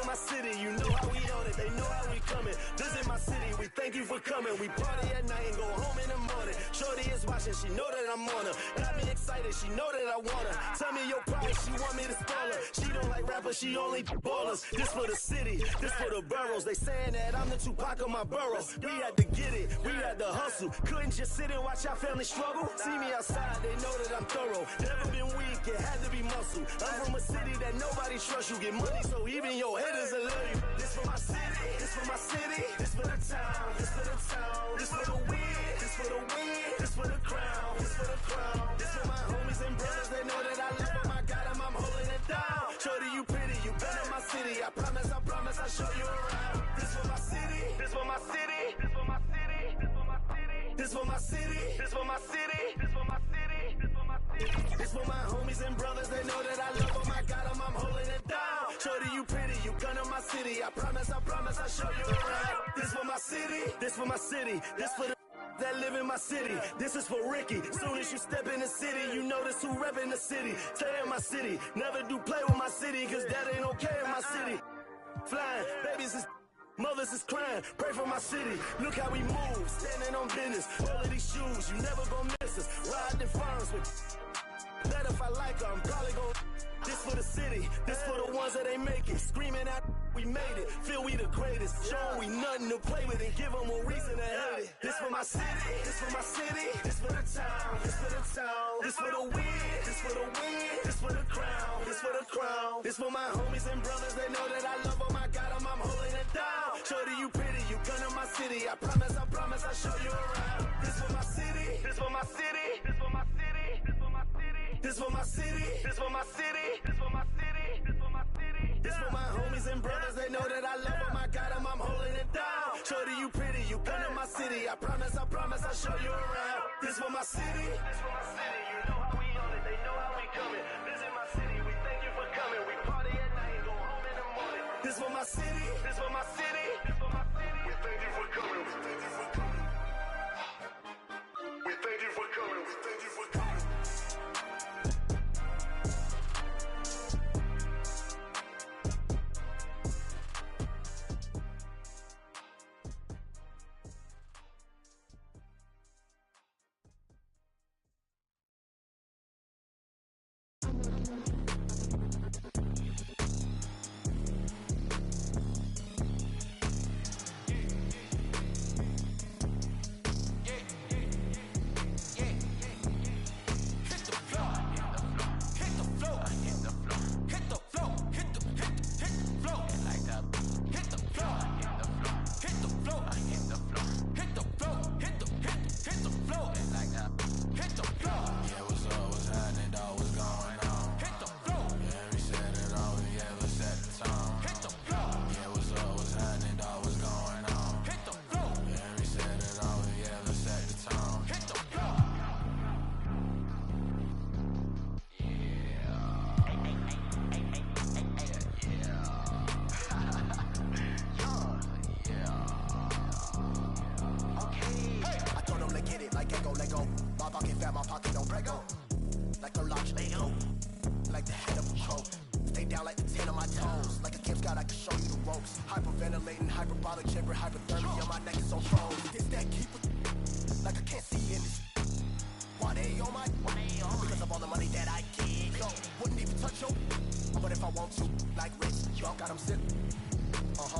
Speaker 11: my city, you know how we on it, they know how we coming. Visit my city, we thank you for coming. We party at night and go home in the morning. Shorty is watching, she know that I'm on her. Got me excited, she know that I want her. Tell me your price, she want me to spoil her. She don't like rappers, she only ballers. This for the city, this for the boroughs. They saying that I'm the Tupac of my borough. We had to get it, we had to hustle. Couldn't just sit and watch our family struggle. See me outside, they know that I'm thorough. Never been weak, it had to be muscle. I'm from a city that nobody trusts you. Get money so even your haters will love you. This for my city, this for my city, this for the town, this for the town, this for the win, this for the win, this for the crown, this for the crown, this for my homies and brothers, they know that I love them, I got them, I'm holding it down. Shorty, you pretty, you been in my city, I promise, I'll show you around. This for my city, this for my city, this for my city, this for my city, this for my city, this for my city, this for my city, this for my homies and brothers, they know that I love them, I got them, I'm holding it down. Shorty, you pretty, you come to my city, I promise, I'll show you around. This for my city, this for my city, this for the that live in my city. This is for Ricky. Soon as you step in the city, you notice who rep in the city. Stay in my city, never do play with my city, cause that ain't okay in my city. Flying, babies is mothers is crying, pray for my city. Look how we move, standing on business. All of these shoes, you never gon' miss us. Riding farms with that if I like her, I'm probably gon' this for the city, this for the ones that ain't make it. Screaming out we made it. Feel we the greatest. Show 'em we nothing to play with and give them a reason to hate it. This for my city, this for my city, this for the town, this for the town, this for the win, this for the win, this for the crown, this for the crown, this for my homies and brothers. They know that I love them, I got them, I'm holding it down. Shorty, you pretty, you come to my city. I promise, I'll show you around. This for my city, this for my city, this for my city, this for my city, this for my city, this for my city, this for my city, this for my city. This for my homies and brothers, they know that I love them, I got them, I'm holding it down. Shorty, you pretty, you come to my city. I promise, I'll show you around. This for my city, this for my city, you know how we on it, they know how we coming. Visit my city, we thank you for coming. We party at night, go home in the morning. This for my city, this for my city, this for my city. We thank you for coming, we thank you for coming. We thank you for coming, we thank you for coming. Hyperventilating, hyperbolic chamber, hypothermia, my neck is on froze. This that keeper, like I can't see in this. Why they on my? Because of all the money that I get. So, wouldn't even touch you, but if I want to, like Rich, y'all got them sitting.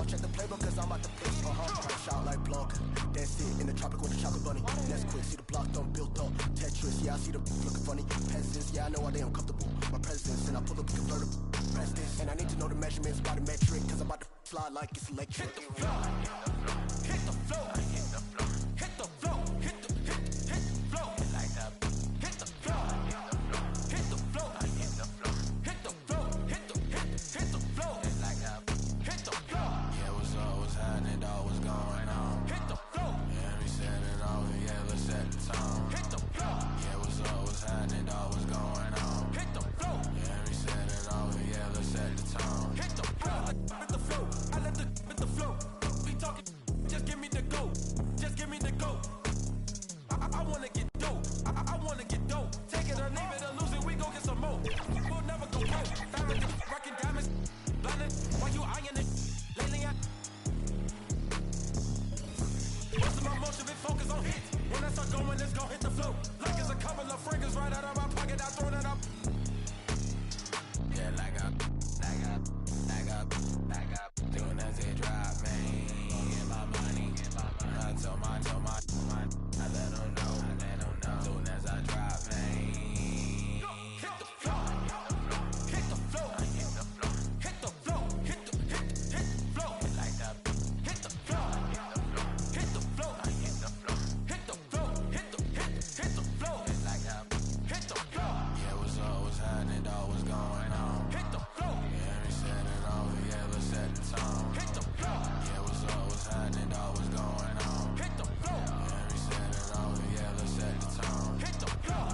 Speaker 11: Check the playbook cause I'm out the place. Try to shout like Blanca. That's it, in the tropic with the chocolate bunny. That's quick, see the block done built up. Tetris, yeah, I see the looking funny. Peasants, yeah, I know why they uncomfortable. My presence, and I pull up a convertible. Press this, and I need to know the measurements by the metric. Cause I'm about to fly like it's electric. Hit the floor, hit the floor, hit the floor, hit the floor, hit the floor, like that. Hit the floor, hit the floor, hit the floor, hit the floor, hit the floor, like that. Hit the floor. Yeah, what's happening, dog, what's going on? Hit the floor. Yeah, we set it off, yeah, let's set the tone. Hit the floor. Yeah, what's happening, dog, what's going on? Hit the floor. Yeah, we set it off, yeah, let's set the tone. Hit the floor. Hit the floor. I let the hit the flow. Be talking, just give me the go. Just give me the go. I wanna get dope. I wanna get dope. Take it or leave it or lose it, we gon' get some more. We'll never go broke. Diamond, rockin' diamonds, blinded. While you eyeing it, lately I most of my motion been focused on hits. When I start going, it's gon' hit the flow. Like it's a couple of fragrance right out of my pocket, I throw that up. Yeah, like up. Doing as they drop, man. Get my money. I told my, I let them know. Soon as I drop, man. Hit the floor. Hit the floor. Hit the floor. Hit the floor. Hit the floor. Like that. Hit the floor. Hit the floor. Hit the floor. Hit the floor. Hit the floor. Like that. Hit the floor. Yeah, what's happening, dog? What's going on? Hit the floor. Yeah, we set it off. Yeah, let's set the tone. Hit the floor. Yeah, what's happening, dog? What's going on? Hit the floor. Yeah, we set it off. Yeah, let's set the tone. Hit the floor.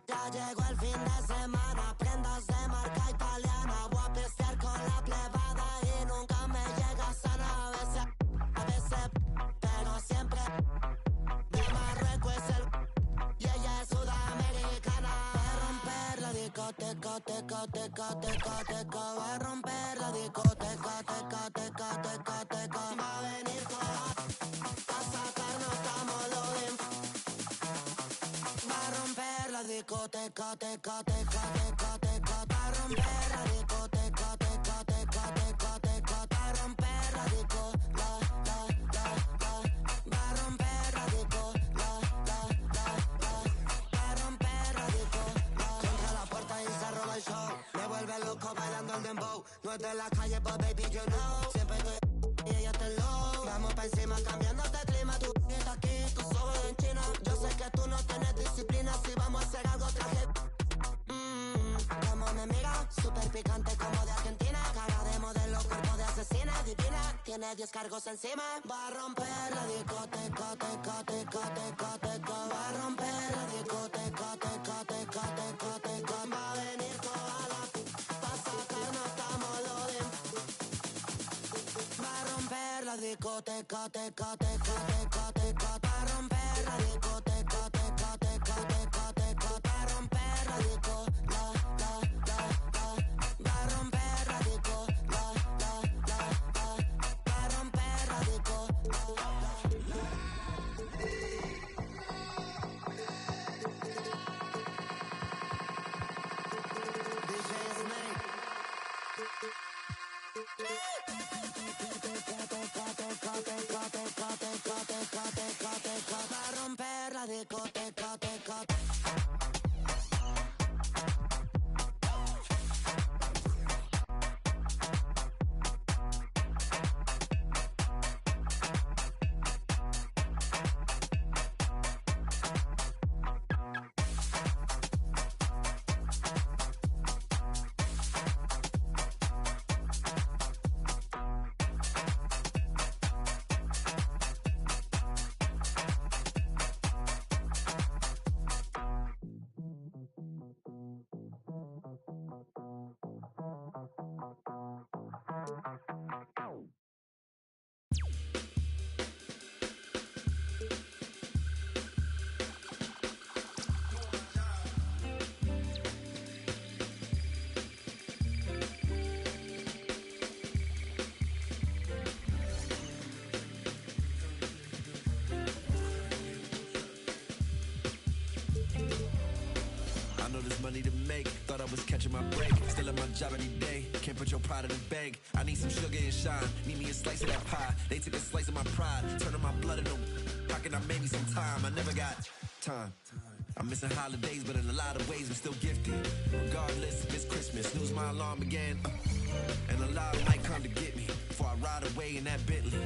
Speaker 6: Ya llegó el fin de semana, prendas de marca italiana. Voy a pistear con la plebada y nunca me llega sana. A veces, pero siempre. De Marruecos es el y ella es sudamericana.
Speaker 5: discoteca, teca, teca, teca. Va a romper la discoteca, teca, teca, teca, teca. Va a venir toda a sacarnos estamos de. Va a romper la discoteca, teca, teca, teca, teca. Va a romper la discoteca, teca, teca, teca, teca. Va a romper la disco, la. Va a romper la disco, la. Va a romper la disco, la. Contra la puerta y se roba el show. Me vuelve loco bailando el dembow. No es de la calle, but baby, you know. Siempre estoy y ella está low. Vamos pa' encima cambiándote el clima. Tú estás aquí, tú sos en China. Yo sé que tú no tienes disciplina. Si vamos a hacer algo, traje. Como me mira, súper picante como de Argentina. Cara de modelo, cuerpo de asesina, divina. Tiene 10 cargos encima. Va a romper la discoteca, teca, teca, teca, teca. Va a romper la discoteca, teca, teca, teca, teca. Va a venir toda la pa' sacarnos estamos de. Va a romper la discoteca, teca, teca, teca, teca. Va a romper la discoteca, teca, teca, teca, teca. Va a romper la disco, la. Va a romper la disco, la. Va a romper la disco, va a romper la discoteca, teca.
Speaker 23: I know there's money to make, thought I was catching my break. Still at my job every day, can't put your pride in the bank. I need some sugar and shine, need me a slice of that pie. They took a slice of my pride, turning my blood into pocket. I made me some time, I never got time. I'm missing holidays, but in a lot of ways I'm still gifted. Regardless if it's Christmas, snooze my alarm again. And a lot might come to get me before I ride away in that Bentley.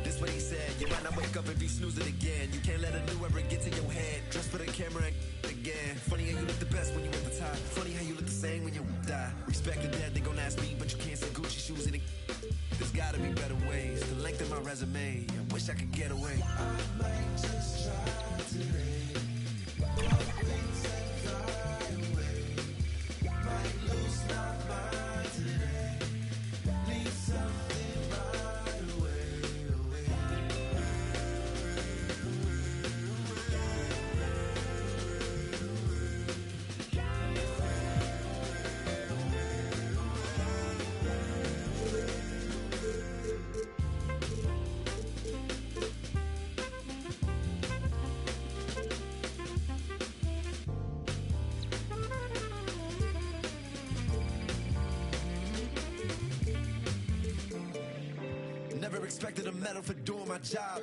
Speaker 23: This what he said, you might not wake up if you snooze it again. You can't let a new ever get to your head. Dress for the camera and again. Funny how you look the best when you at the top. Funny how you look the same when you die. Respect the dead, they gon' ask me, but you can't say Gucci shoes in it. There's gotta be better ways to lengthen my resume. I wish I could get away.
Speaker 11: I might just try today. Things that fly away. Might lose my mind today. Need something right away.
Speaker 23: Never expected a medal for doing my job.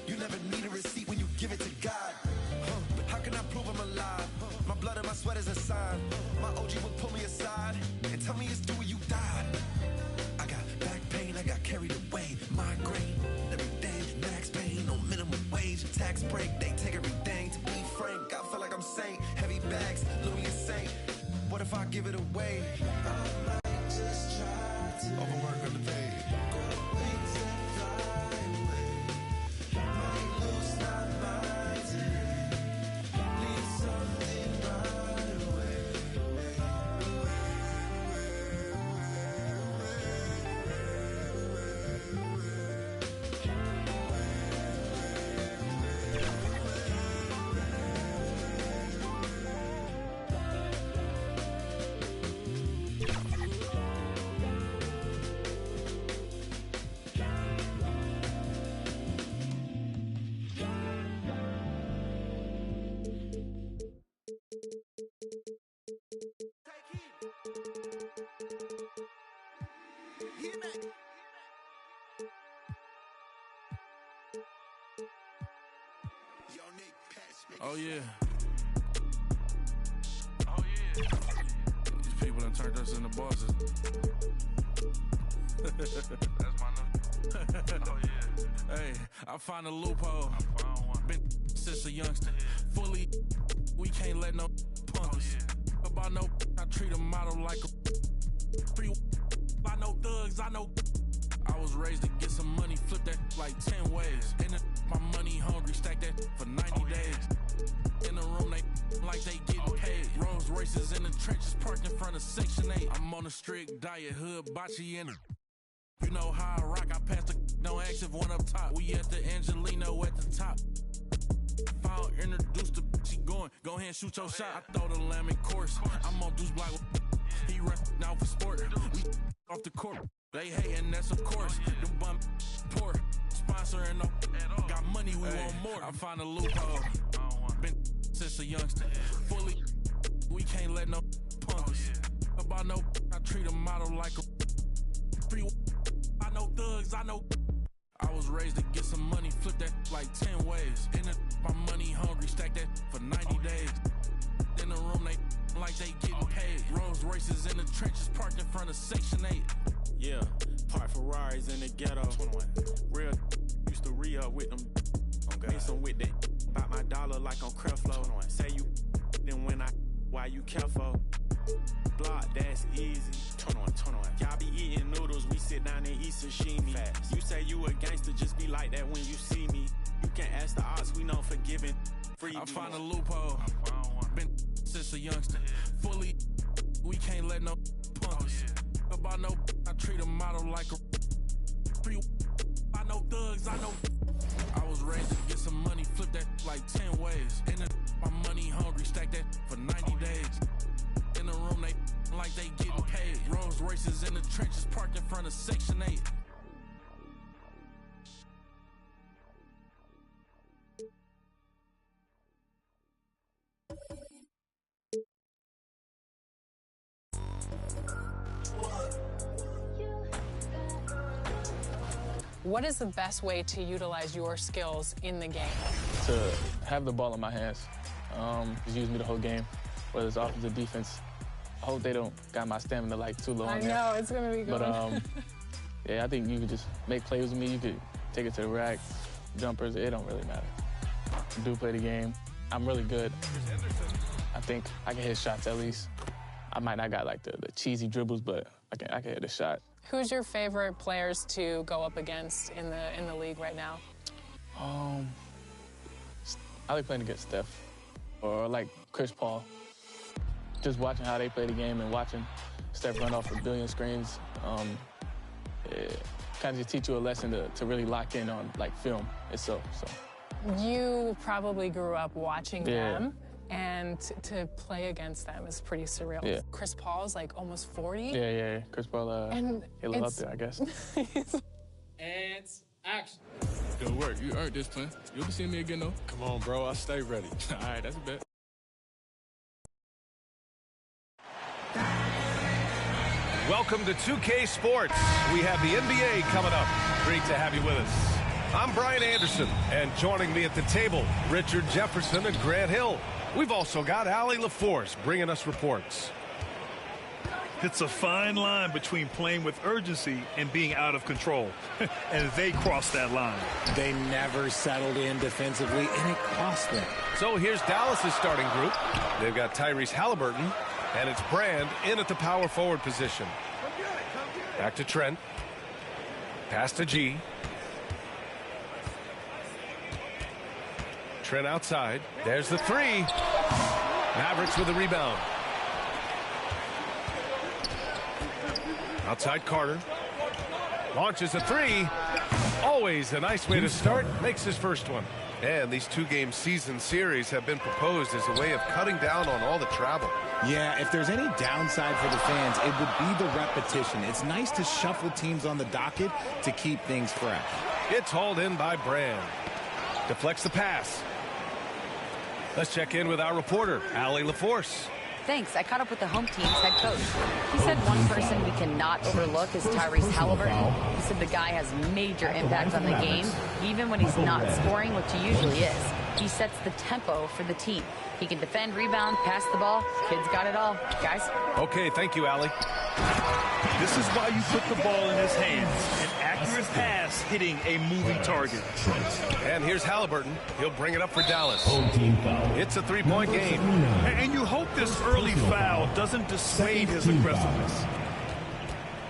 Speaker 23: You never need a receipt when you give it to God. But how can I prove I'm alive? My blood and my sweat is a sign. My OG would pull me aside and tell me it's due when you died. I got back pain, I got carried away. Migraine, every day, max pain, no minimum wage. Tax break, they take everything. To be frank, I feel like I'm saint. Heavy bags, Louis and Saint. What if I give it away?
Speaker 11: I might just try to
Speaker 23: overwork underpaid.
Speaker 11: Things that fly away. Might lose my mind today. Need something right away.
Speaker 3: Oh, yeah. Oh, yeah. These people done turned us into bosses. That's my new. Oh, yeah. Hey, I find a loophole. I found one. Been since a youngster. Fully, we can't let no punk us. About no, I treat a model like a free. I know thugs, I know. I was raised to get some money, flip that like 10 ways. In the, my money hungry, stack that for 90 days. In the room, they like they getting paid. Rolls Royces in the trenches, parked in front of Section 8. I'm on a strict diet, hood, bocce in it. You know how I rock, I pass the don't ask if one up top. We at the Angelino at the top. Foul introduced the she going, go ahead and shoot your shot. I throw the lamb in course, I'm on Deuce Block. He run now for sport, we off the court. They hating, that's of course. Them bum poor, sponsoring no. Got money, we want more. I find a loophole. Been since a youngster. Fully, we can't let no punk us. About no, I treat a model like a free. I know thugs, I know. I was raised to get some money, flip that like 10 ways. In the, my money hungry, stack that for 90 days. In the room, they like they getting paid. Rolls Royces in the trenches, parked in front of Section 8.
Speaker 9: Yeah, park Ferraris in the ghetto. 21. Real used to re-up with them. Made some with that. Bought my dollar like on Creflo. Say you then when why you careful? Block, that's easy. 21. Y'all be eating noodles, we sit down and eat sashimi. Fast. You say you a gangster, just be like that when you see me. You can't ask the odds, we know forgiving. Free I find a loophole. Been since a youngster. Fully, we can't let no punk us. About no, I treat a model like a free. I know thugs, I know. I was raised to get some money, flip that like 10 ways. In the, my money hungry, stack that for 90 days. In the room, they like they getting paid. Rolls Royces in the trenches, parked in front of Section 8.
Speaker 16: What is the best way to utilize your skills in the game?
Speaker 24: To have the ball in my hands. Just use me the whole game, whether it's offense or defense. I hope they don't got my stamina like too low.
Speaker 16: I know, it's gonna be good.
Speaker 24: But yeah, I think you could just make plays with me. You could take it to the rack, jumpers, it don't really matter. I do play the game. I'm really good. I think I can hit shots at least. I might not got like the cheesy dribbles, but I can hit a shot.
Speaker 16: Who's your favorite players to go up against in the league right now?
Speaker 24: I like playing against Steph or like Chris Paul. Just watching how they play the game and watching Steph run off a billion screens, it kind of just teach you a lesson to really lock in on like film itself. So
Speaker 16: you probably grew up watching them. And to play against them is pretty surreal.
Speaker 24: Yeah.
Speaker 16: Chris Paul's like almost 40.
Speaker 24: Yeah. Chris Paul, he live up there, I guess.
Speaker 25: And action.
Speaker 3: Good work. You earned this, man. You'll be seeing me again, though.
Speaker 25: Come on, bro. I stay ready.
Speaker 3: All right, that's a bet.
Speaker 26: Welcome to 2K Sports. We have the NBA coming up. Great to have you with us. I'm Brian Anderson, and joining me at the table, Richard Jefferson and Grant Hill. We've also got Allie LaForce bringing us reports.
Speaker 27: It's a fine line between playing with urgency and being out of control. And they crossed that line.
Speaker 28: They never settled in defensively, and it cost them.
Speaker 26: So here's Dallas's starting group. They've got Tyrese Halliburton, and it's Brand in at the power forward position. Back to Trent. Pass to G. Trent outside. There's the three. Mavericks with the rebound. Outside Carter. Launches a three. Always a nice way to start. Makes his first one. And these two-game season series have been proposed as a way of cutting down on all the travel.
Speaker 28: Yeah, if there's any downside for the fans, it would be the repetition. It's nice to shuffle teams on the docket to keep things fresh.
Speaker 26: It's hauled in by Brand. Deflects the pass. Let's check in with our reporter, Allie LaForce.
Speaker 29: Thanks. I caught up with the home team's head coach. He said one person we cannot overlook is Tyrese Halliburton. He said the guy has major impact on the game, even when he's not scoring, which he usually is. He sets the tempo for the team. He can defend, rebound, pass the ball. Kid's got it all. Guys?
Speaker 26: Okay, thank you, Allie.
Speaker 27: This is why you put the ball in his hands. An accurate pass hitting a moving target.
Speaker 26: And here's Halliburton. He'll bring it up for Dallas. It's a three-point game.
Speaker 27: And you hope this early foul doesn't dissuade his aggressiveness.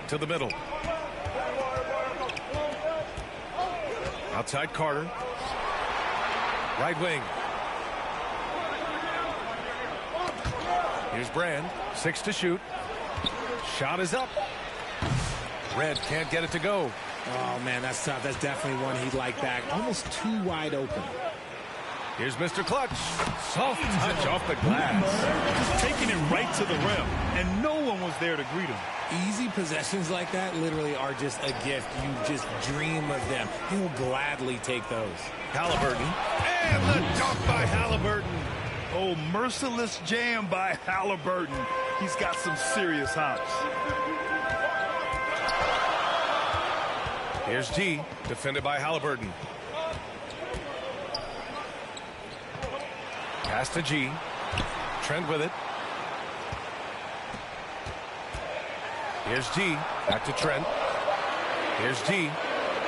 Speaker 26: To the middle. Outside Carter. Right wing. Here's Brand. 6 to shoot. Shot is up. Red can't get it to go.
Speaker 28: Oh, man, that's tough. That's definitely one he'd like back. Almost too wide open.
Speaker 26: Here's Mr. Clutch. Soft touch off the glass.
Speaker 27: Just taking it right to the rim, and no one was there to greet him.
Speaker 28: Easy possessions like that literally are just a gift. You just dream of them. He'll gladly take those.
Speaker 26: Halliburton. And the dunk by Halliburton.
Speaker 27: Oh, merciless jam by Halliburton. He's got some serious hops.
Speaker 26: Here's G, defended by Halliburton. Pass to G. Trent with it. Here's G. Back to Trent. Here's G.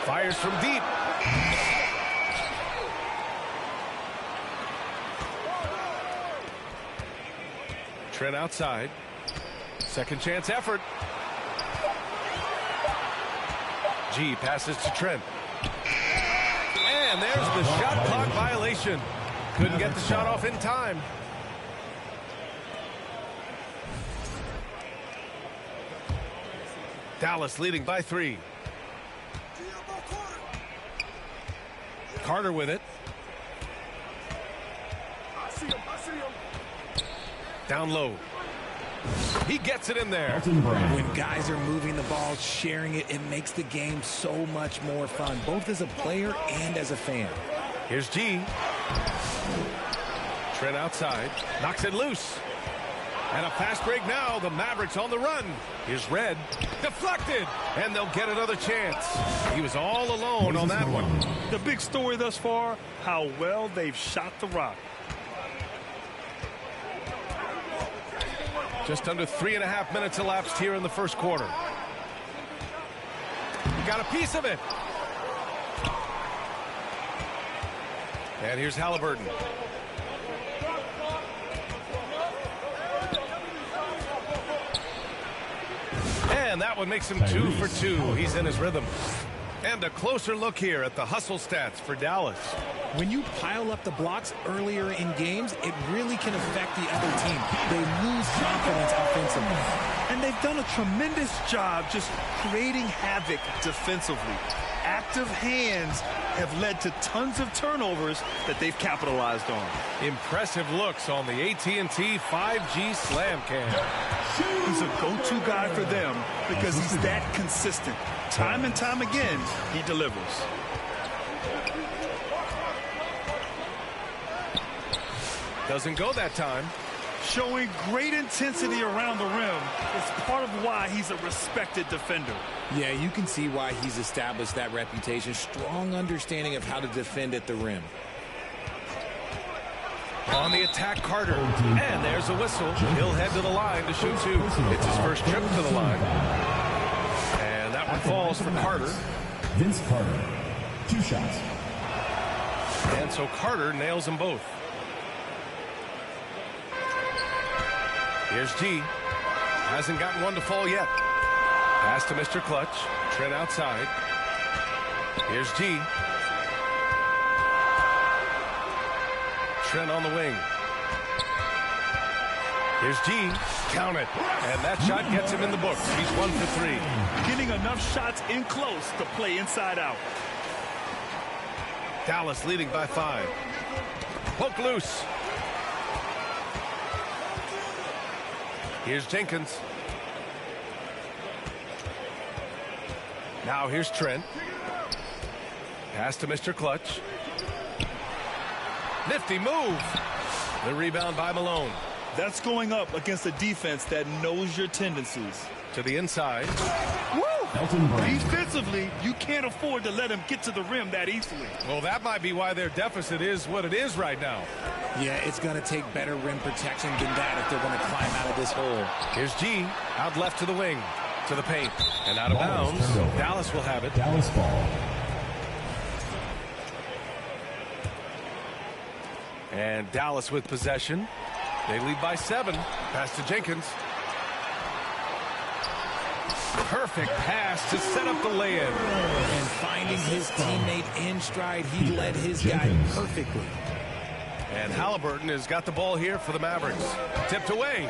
Speaker 26: Fires from deep. Trent outside. Second chance effort. G passes to Trent. And there's the shot clock violation. Couldn't get the shot off in time. Dallas leading by 3. Carter with it. Down low. He gets it in there.
Speaker 28: When guys are moving the ball, sharing it, it makes the game so much more fun, both as a player and as a fan.
Speaker 26: Here's G. Trent outside. Knocks it loose. And a fast break now. The Mavericks on the run. Here's Red. Deflected. And they'll get another chance. He was all alone on that one.
Speaker 27: The big story thus far, how well they've shot the rock.
Speaker 26: Just under 3.5 minutes elapsed here in the first quarter. He got a piece of it. And here's Halliburton. And that one makes him 2 for 2. He's in his rhythm. And a closer look here at the hustle stats for Dallas.
Speaker 28: When you pile up the blocks earlier in games, it really can affect the other team. They lose confidence offensively.
Speaker 27: And they've done a tremendous job just creating havoc defensively. Active hands have led to tons of turnovers that they've capitalized on.
Speaker 26: Impressive looks on the AT&T 5G Slam Cam.
Speaker 27: He's a go-to guy for them because he's that consistent. Time and time again, he delivers.
Speaker 26: Doesn't go that time.
Speaker 27: Showing great intensity around the rim is part of why he's a respected defender.
Speaker 28: Yeah, you can see why he's established that reputation. Strong understanding of how to defend at the rim.
Speaker 26: On the attack, Carter. And there's a whistle. He'll head to the line to shoot 2. It's his first trip to the line. And that one falls for Carter.
Speaker 2: Vince Carter, 2 shots.
Speaker 26: And so Carter nails them both. Here's G. Hasn't gotten one to fall yet. Pass to Mr. Clutch. Trent outside. Here's G. Trent on the wing. Here's G. Count it. And that shot gets him in the books. He's 1 for 3.
Speaker 27: Getting enough shots in close to play inside out.
Speaker 26: Dallas leading by 5. Poke loose. Here's Jenkins. Now here's Trent. Pass to Mr. Clutch. Nifty move. The rebound by Malone.
Speaker 27: That's going up against a defense that knows your tendencies.
Speaker 26: To the inside.
Speaker 27: Woo! Defensively, you can't afford to let him get to the rim that easily.
Speaker 26: Well, that might be why their deficit is what it is right now.
Speaker 28: Yeah, it's going to take better rim protection than that if they're going to climb out of this hole.
Speaker 26: Here's G, out left to the wing, to the paint, and out of bounds. Dallas will have it.
Speaker 2: Dallas ball.
Speaker 26: And Dallas with possession. They lead by 7. Pass to Jenkins. Perfect pass to set up the lay-in.
Speaker 28: And finding his teammate in stride, he led his guy perfectly.
Speaker 26: And Halliburton has got the ball here for the Mavericks. Tipped away.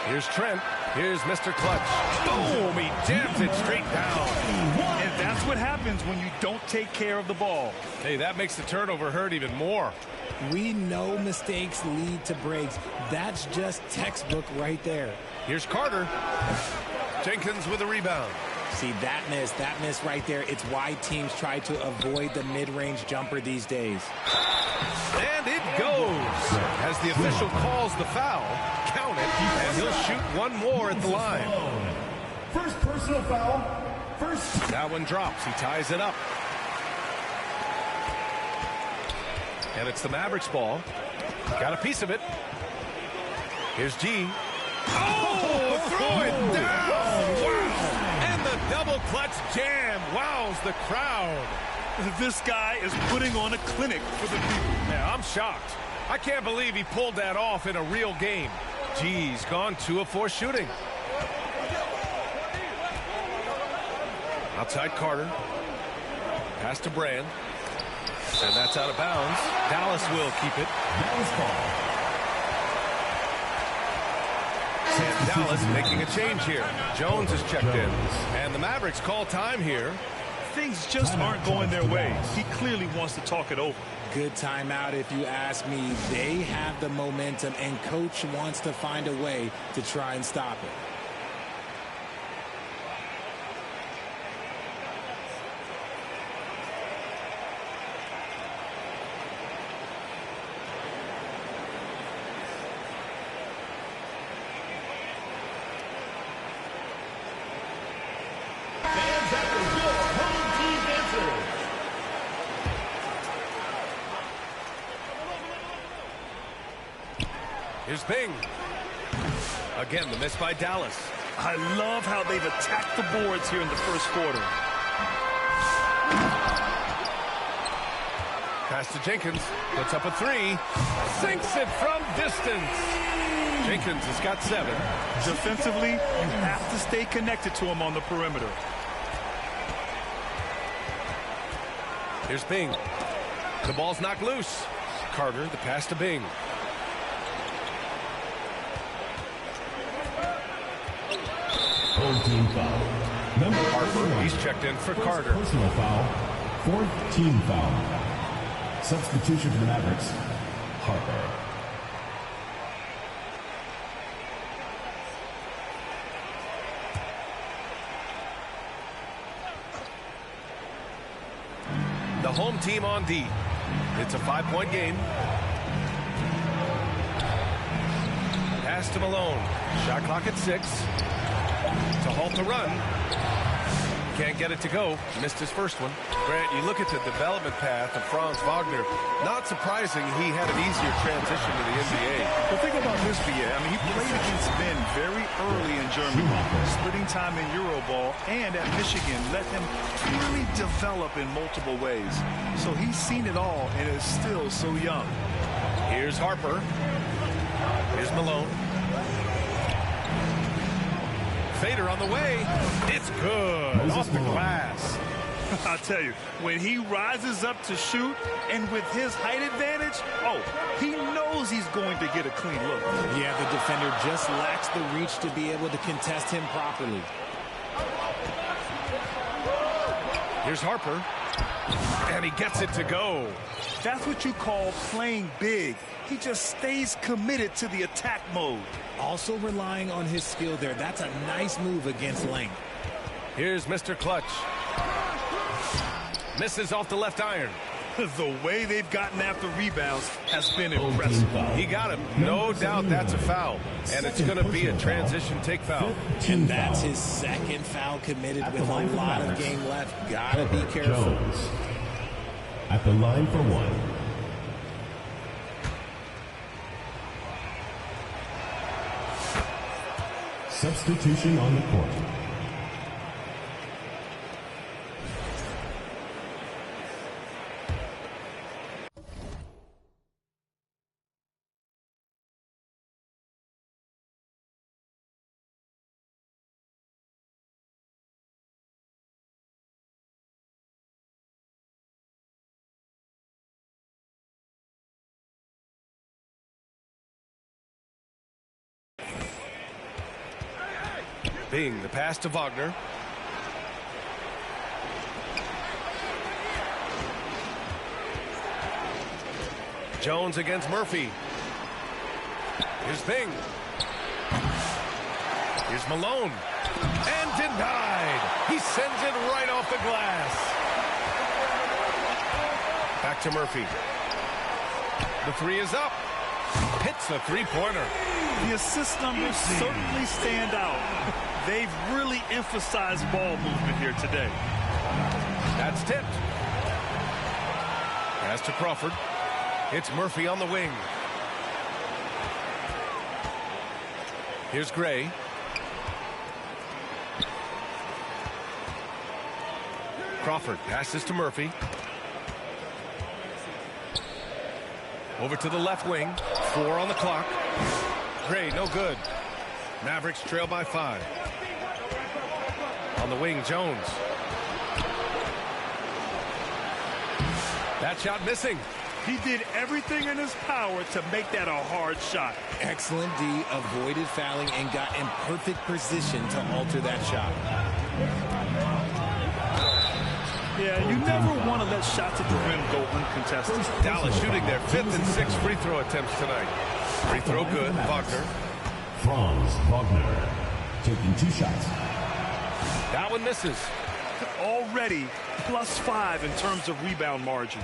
Speaker 26: Here's Trent. Here's Mr. Clutch. Boom! He jams it straight down.
Speaker 27: And that's what happens when you don't take care of the ball.
Speaker 26: Hey, that makes the turnover hurt even more.
Speaker 28: We know mistakes lead to breaks. That's just textbook right there.
Speaker 26: Here's Carter. Jenkins with a rebound.
Speaker 28: See, that miss right there. It's why teams try to avoid the mid-range jumper these days.
Speaker 26: And it goes. As the official calls the foul, count it, and he'll shoot one more at the line.
Speaker 2: First personal foul. First.
Speaker 26: That one drops. He ties it up. And it's the Mavericks ball. Got a piece of it. Here's G. Oh, throw it down. Wow. And the double clutch jam wows the crowd.
Speaker 27: This guy is putting on a clinic for the people.
Speaker 26: Yeah, I'm shocked. I can't believe he pulled that off in a real game. G's gone 2 of 4 shooting. Outside Carter. Pass to Brand. And that's out of bounds. Dallas will keep it.
Speaker 2: Dallas ball.
Speaker 26: And Dallas making a change here. Jones is checked in. And the Mavericks call time here.
Speaker 27: Things just aren't going their way. He clearly wants to talk it over.
Speaker 28: Good timeout if you ask me. They have the momentum, and coach wants to find a way to try and stop it.
Speaker 26: Here's Bing. Again, the miss by Dallas.
Speaker 27: I love how they've attacked the boards here in the first quarter.
Speaker 26: Pass to Jenkins. Puts up a 3. Sinks it from distance. Jenkins has got 7.
Speaker 27: Defensively, you have to stay connected to him on the perimeter.
Speaker 26: Here's Bing. The ball's knocked loose. Carter, the pass to Bing.
Speaker 2: Old team foul. Number
Speaker 26: Harper, he's checked in for Carter.
Speaker 2: Personal foul. 4th team foul. Substitution for the Mavericks. Harper.
Speaker 26: The home team on D. It's a 5-point game. Pass to Malone. Shot clock at 6. To halt the run. Can't get it to go. Missed his first one. Grant, you look at the development path of Franz Wagner. Not surprising he had an easier transition to the NBA.
Speaker 27: Well, think about this, BA. I mean, he played against Ben very early in Germany, splitting time in Euroball, and at Michigan let him really develop in multiple ways. So he's seen it all and is still so young.
Speaker 26: Here's Harper. Here's Malone. Fader on the way. It's good. Off the glass.
Speaker 27: I'll tell you, when he rises up to shoot and with his height advantage, oh, he knows he's going to get a clean look.
Speaker 28: Yeah, the defender just lacks the reach to be able to contest him properly.
Speaker 26: Here's Harper. And he gets it to go.
Speaker 27: That's what you call playing big. He just stays committed to the attack mode.
Speaker 28: Also relying on his skill there. That's a nice move against length.
Speaker 26: Here's Mr. Clutch. Misses off the left iron.
Speaker 27: The way they've gotten after rebounds has been impressive.
Speaker 26: He got him. No doubt that's a foul. And it's going to be a transition take foul.
Speaker 28: And that's his second foul committed with a lot of game left. Gotta be careful.
Speaker 2: Jones at the line for one. Substitution on the court.
Speaker 26: Bing, the pass to Wagner. Jones against Murphy. Here's Bing. Here's Malone. And denied. He sends it right off the glass. Back to Murphy. The three is up. Hits the three-pointer.
Speaker 27: The assist numbers certainly stand out. They've really emphasized ball movement here today.
Speaker 26: That's tipped. Pass to Crawford. It's Murphy on the wing. Here's Gray. Crawford passes to Murphy. Over to the left wing. 4 on the clock. Gray, no good. Mavericks trail by 5. On the wing, Jones. That shot missing.
Speaker 27: He did everything in his power to make that a hard shot.
Speaker 28: Excellent D, avoided fouling and got in perfect position to alter that shot.
Speaker 27: Yeah, you never want to let shots at the rim go uncontested.
Speaker 26: Dallas shooting their 5th and 6th free throw attempts tonight. Free throw good. Wagner.
Speaker 2: Franz Wagner taking 2 shots.
Speaker 26: That one misses.
Speaker 27: Already +5 in terms of rebound margin.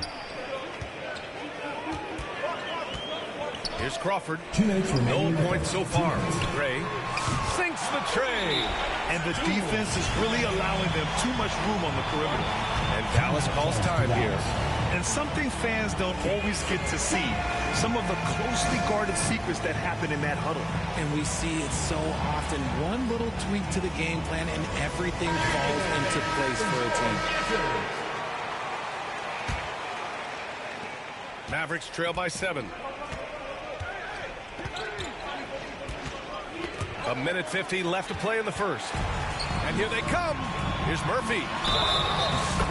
Speaker 26: Here's Crawford.
Speaker 2: 2 minutes remaining.
Speaker 26: No points so far. Gray sinks the tray.
Speaker 27: And the defense is really allowing them too much room on the perimeter.
Speaker 26: And Dallas calls time here.
Speaker 27: And something fans don't always get to see. Some of the closely guarded secrets that happen in that huddle.
Speaker 28: And we see it so often. One little tweak to the game plan and everything falls into place for a team.
Speaker 26: Mavericks trail by 7. A minute 50 left to play in the first. And here they come. Here's Murphy.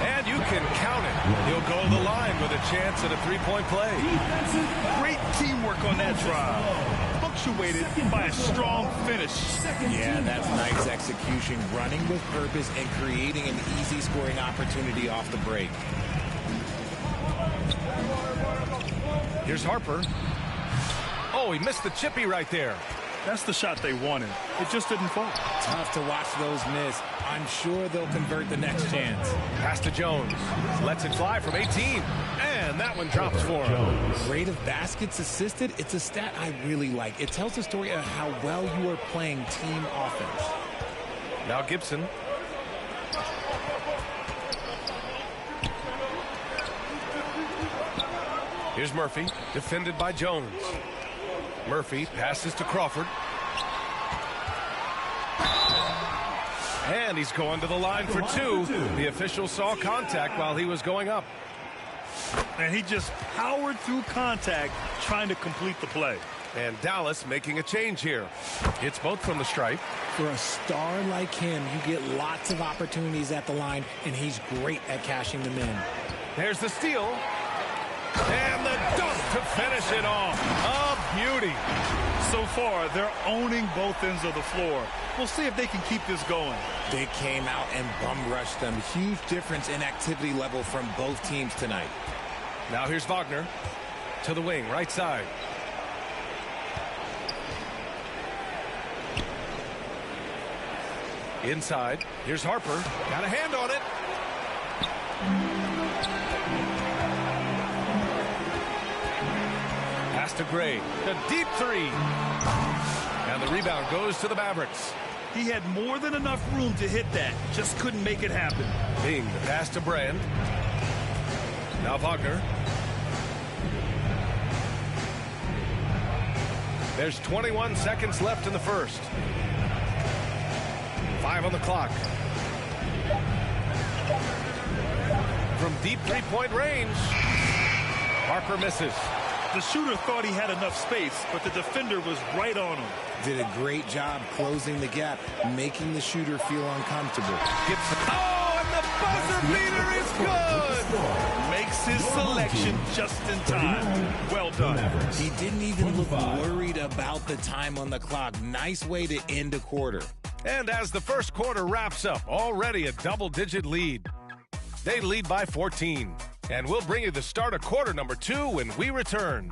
Speaker 26: And you can count it. He'll go to the line with a chance at a three-point play.
Speaker 27: Great teamwork on that drive. Punctuated by a strong finish.
Speaker 28: Yeah, that's nice execution. Running with purpose and creating an easy scoring opportunity off the break.
Speaker 26: Here's Harper. Oh, he missed the chippy right there.
Speaker 27: That's the shot they wanted. It just didn't fall.
Speaker 28: Tough to watch those miss. I'm sure they'll convert the next chance.
Speaker 26: Pass to Jones. Lets it fly from 18. And that one drops for him.
Speaker 28: Rate of baskets assisted. It's a stat I really like. It tells the story of how well you are playing team offense.
Speaker 26: Now Gibson. Here's Murphy. Defended by Jones. Murphy passes to Crawford. And he's going to the line for 2. The official saw contact while he was going up.
Speaker 27: And he just powered through contact trying to complete the play.
Speaker 26: And Dallas making a change here. It's both from the stripe.
Speaker 28: For a star like him, you get lots of opportunities at the line, and he's great at cashing them in.
Speaker 26: There's the steal. And the dunk to finish it off. A beauty.
Speaker 27: So far, they're owning both ends of the floor. We'll see if they can keep this going.
Speaker 28: They came out and bum rushed them. Huge difference in activity level from both teams tonight.
Speaker 26: Now here's Wagner to the wing, right side. Inside. Here's Harper. Got a hand on it. to Gray. The deep three. And the rebound goes to the Mavericks.
Speaker 8: He had more than enough room to hit that. Just couldn't make it happen.
Speaker 26: Being the pass to Brand. Now Wagner. There's 21 seconds left in the first. 5 on the clock. From deep three-point range, Parker misses.
Speaker 8: The shooter thought he had enough space, but the defender was right on him.
Speaker 28: Did a great job closing the gap, making the shooter feel uncomfortable.
Speaker 26: Gibson. Oh, and the buzzer beater is good!
Speaker 8: Makes his selection just in time. Well done.
Speaker 28: He didn't even look worried about the time on the clock. Nice way to end a quarter.
Speaker 26: And as the first quarter wraps up, already a double-digit lead. They lead by 14. And we'll bring you the start of quarter number 2 when we return.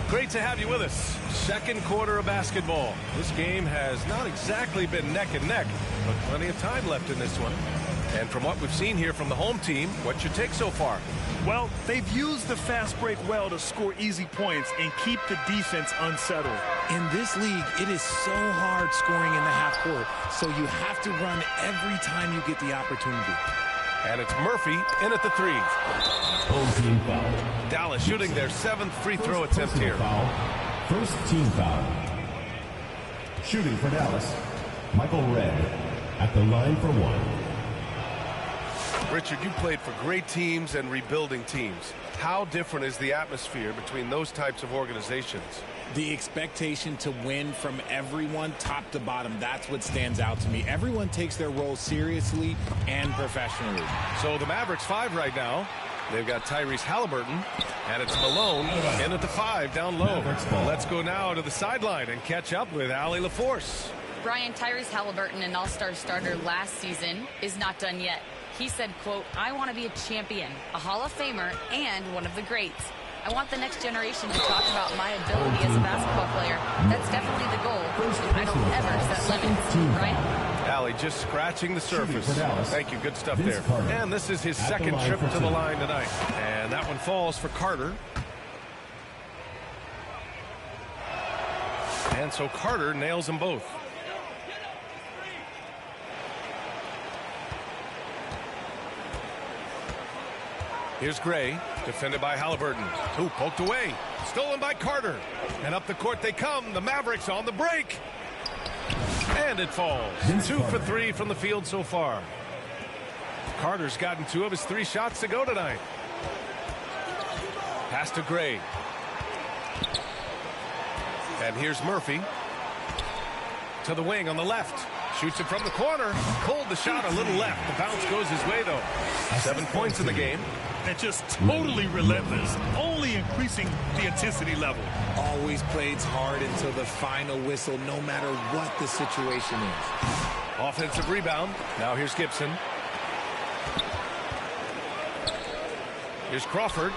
Speaker 26: Great to have you with us. Second quarter of basketball. This game has not exactly been neck and neck, but plenty of time left in this one. And from what we've seen here from the home team, what's your take so far?
Speaker 8: Well, they've used the fast break well to score easy points and keep the defense unsettled.
Speaker 28: In this league, it is so hard scoring in the half court, so you have to run every time you get the opportunity.
Speaker 26: And it's Murphy in at the three.
Speaker 2: Team foul.
Speaker 26: Dallas shooting their 7th free throw attempt here.
Speaker 2: Foul. First team foul. Shooting for Dallas, Michael Redd at the line for 1.
Speaker 26: Richard, you played for great teams and rebuilding teams. How different is the atmosphere between those types of organizations?
Speaker 28: The expectation to win from everyone, top to bottom, that's what stands out to me. Everyone takes their role seriously and professionally.
Speaker 26: So the Mavericks 5 right now. They've got Tyrese Halliburton, and it's Malone in at the 5 down low. Let's go now to the sideline and catch up with Allie LaForce.
Speaker 29: Brian, Tyrese Halliburton, an all-star starter last season, is not done yet. He said, quote, "I want to be a champion, a Hall of Famer, and one of the greats. I want the next generation to talk about my ability as a basketball player. That's definitely the goal. I don't ever set limits." Brian?
Speaker 26: Allie just scratching the surface. Thank you. Good stuff there. And this is his second trip to the line tonight. And that one falls for Carter. And so Carter nails them both. Here's Gray, defended by Halliburton. Ooh, poked away. Stolen by Carter. And up the court they come. The Mavericks on the break. And it falls. 2 for 3 from the field so far. Carter's gotten 2 of his 3 shots to go tonight. Pass to Gray. And here's Murphy. To the wing on the left. Shoots it from the corner. Pulled the shot a little left. The bounce goes his way, though. 7 points in the game.
Speaker 8: And just totally relentless, only increasing the intensity level.
Speaker 28: Always plays hard until the final whistle, no matter what the situation is.
Speaker 26: Offensive rebound. Now here's Gibson. Here's Crawford.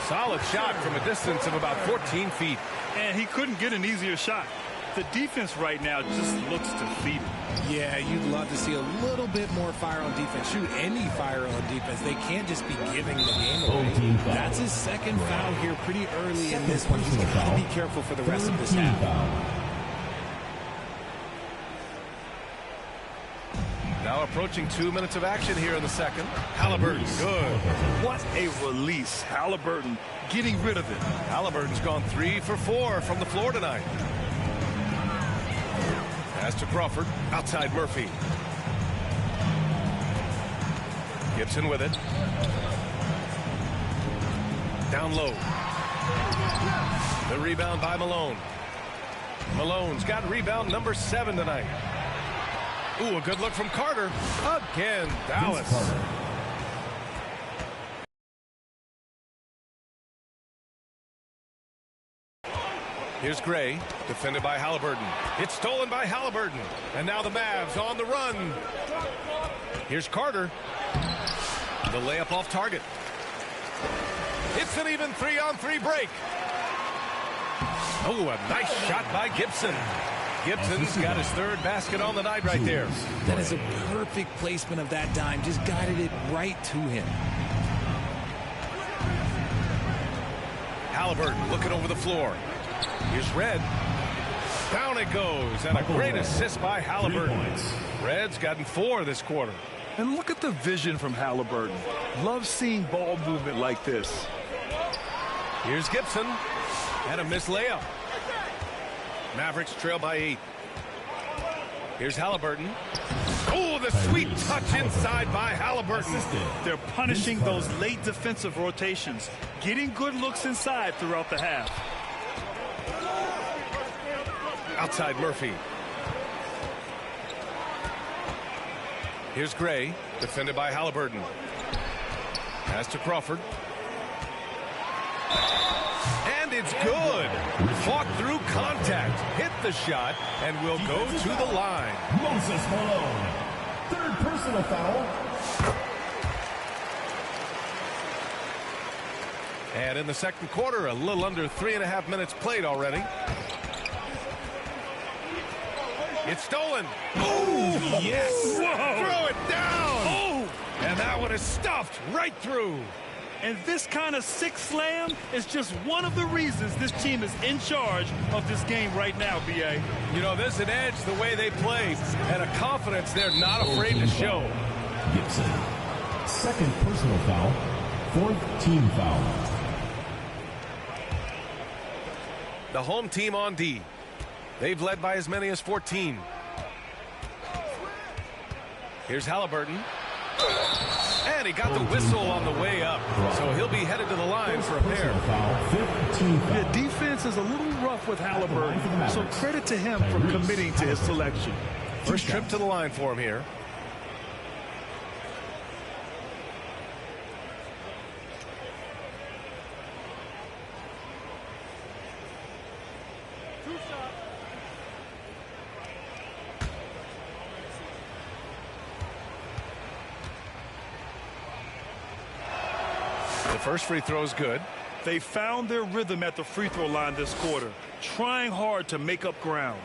Speaker 26: Solid shot from a distance of about 14 feet.
Speaker 8: And he couldn't get an easier shot. The defense right now just looks defeated.
Speaker 28: Yeah, you'd love to see a little bit more fire on defense. Shoot any fire on defense. They can't just be giving the game away. That's his second foul here pretty early in this one. He's got to be careful for the rest of this half.
Speaker 26: Now approaching 2 minutes of action here in the second. Halliburton, good.
Speaker 8: What a release. Halliburton getting rid of it.
Speaker 26: Halliburton's gone 3 for 4 from the floor tonight. Pass to Crawford. Outside Murphy. Gibson with it. Down low. The rebound by Malone. Malone's got rebound number 7 tonight. Ooh, a good look from Carter. Again, Dallas. Here's Gray, defended by Halliburton. It's stolen by Halliburton. And now the Mavs on the run. Here's Carter. The layup off target. It's an even 3-on-3 break. Oh, a nice shot by Gibson. Gibson's got his third basket on the night right there.
Speaker 28: That is a perfect placement of that dime. Just guided it right to him.
Speaker 26: Halliburton looking over the floor. Here's Red. Down it goes, and a great assist by Halliburton. Red's gotten 4 this quarter.
Speaker 27: And look at the vision from Halliburton. Love seeing ball movement like this.
Speaker 26: Here's Gibson, and a missed layup. Mavericks trail by 8. Here's Halliburton. Oh, the sweet touch inside by Halliburton.
Speaker 27: They're punishing those late defensive rotations, getting good looks inside throughout the half.
Speaker 26: Outside Murphy. Here's Gray, defended by Halliburton. Pass to Crawford. And it's good. Fought through contact, hit the shot, and will go to the line.
Speaker 2: Moses Malone. Third personal foul.
Speaker 26: And in the second quarter, a little under 3.5 minutes played already. It's stolen. Oh, yes. Whoa. Throw it down. Oh. And that one is stuffed right through.
Speaker 27: And this kind of sick slam is just one of the reasons this team is in charge of this game right now, B.A.
Speaker 26: You know, there's an edge the way they play and a confidence they're not afraid to show.
Speaker 2: Gibson. Second personal foul. Fourth team foul.
Speaker 26: The home team on D. They've led by as many as 14. Here's Halliburton. And he got the whistle on the way up. So he'll be headed to the line for a pair.
Speaker 27: The defense is a little rough with Halliburton, so credit to him for committing to his selection.
Speaker 26: First trip to the line for him here. The first free throw is good.
Speaker 27: They found their rhythm at the free throw line this quarter, trying hard to make up ground.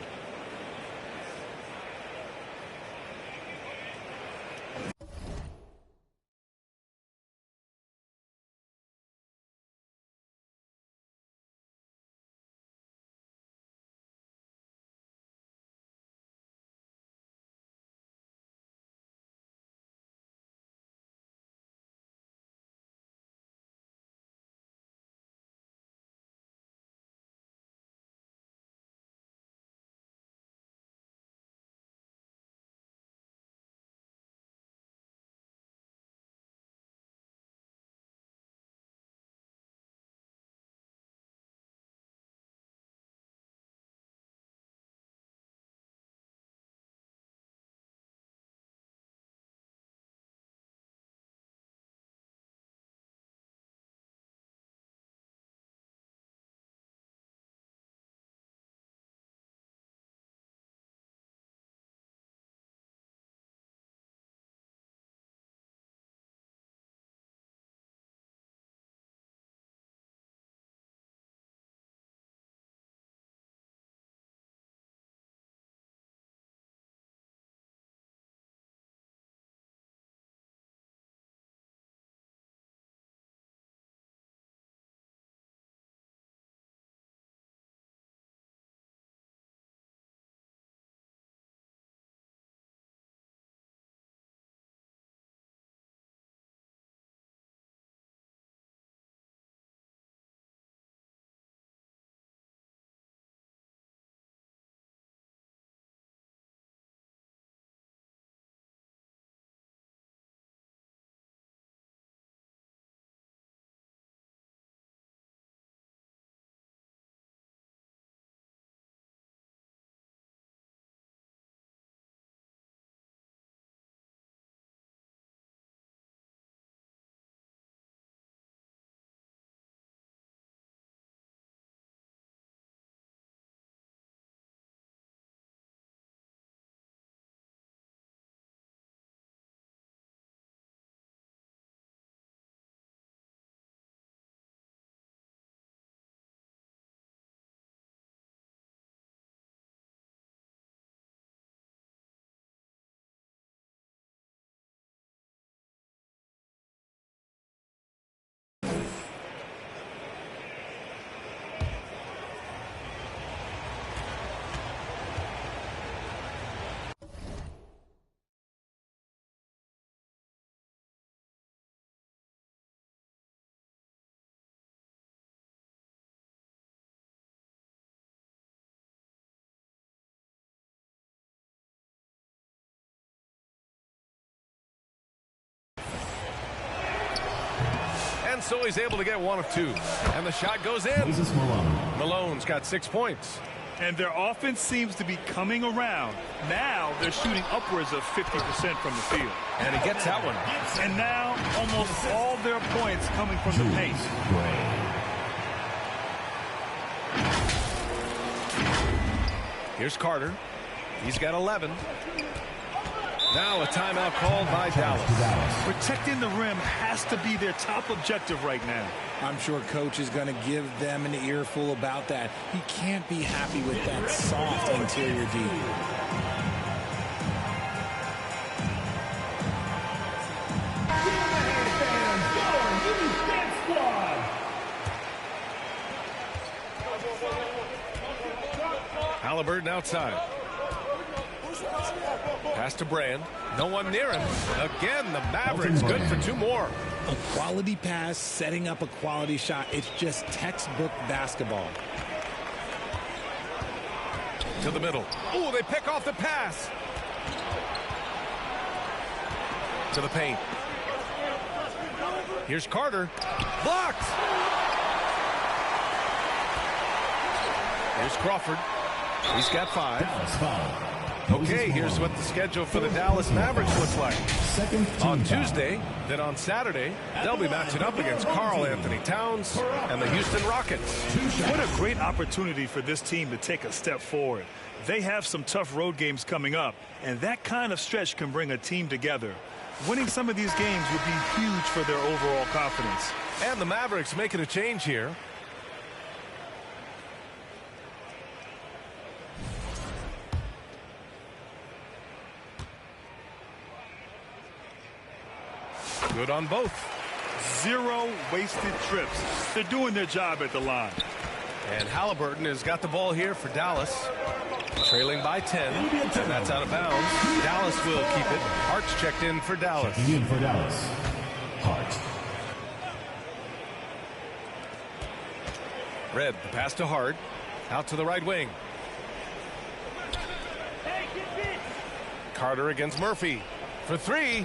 Speaker 26: so he's able to get one of two. And the shot goes in. Malone's got 6 points.
Speaker 8: And their offense seems to be coming around. Now they're shooting upwards of 50% from the field.
Speaker 26: And he gets that one.
Speaker 8: And now almost all their points coming from the paint.
Speaker 26: Here's Carter. He's got 11. Now a timeout called by Dallas.
Speaker 8: Protecting the rim has to be their top objective right now.
Speaker 28: I'm sure coach is going to give them an earful about that. He can't be happy with that soft interior D.
Speaker 26: Halliburton outside. Pass to Brand. No one near him. Again, the Mavericks good for 2 more.
Speaker 28: A quality pass, setting up a quality shot. It's just textbook basketball.
Speaker 26: To the middle. Oh, they pick off the pass. To the paint. Here's Carter. Blocked. Here's Crawford. He's got 5. Okay, here's what the schedule for the Dallas Mavericks looks like. On Tuesday, then on Saturday, they'll be matching up against Karl Anthony Towns and the Houston Rockets.
Speaker 8: What a great opportunity for this team to take a step forward. They have some tough road games coming up, and that kind of stretch can bring a team together. Winning some of these games would be huge for their overall confidence.
Speaker 26: And the Mavericks making a change here. Good on both.
Speaker 8: 0 wasted trips. They're doing their job at the line.
Speaker 26: And Halliburton has got the ball here for Dallas. Trailing by 10. And that's out of bounds. Dallas will keep it. Hart's checked in for Dallas.
Speaker 2: Checking in for Dallas. Hart.
Speaker 26: Red, the pass to Hart. Out to the right wing. Carter against Murphy. For 3.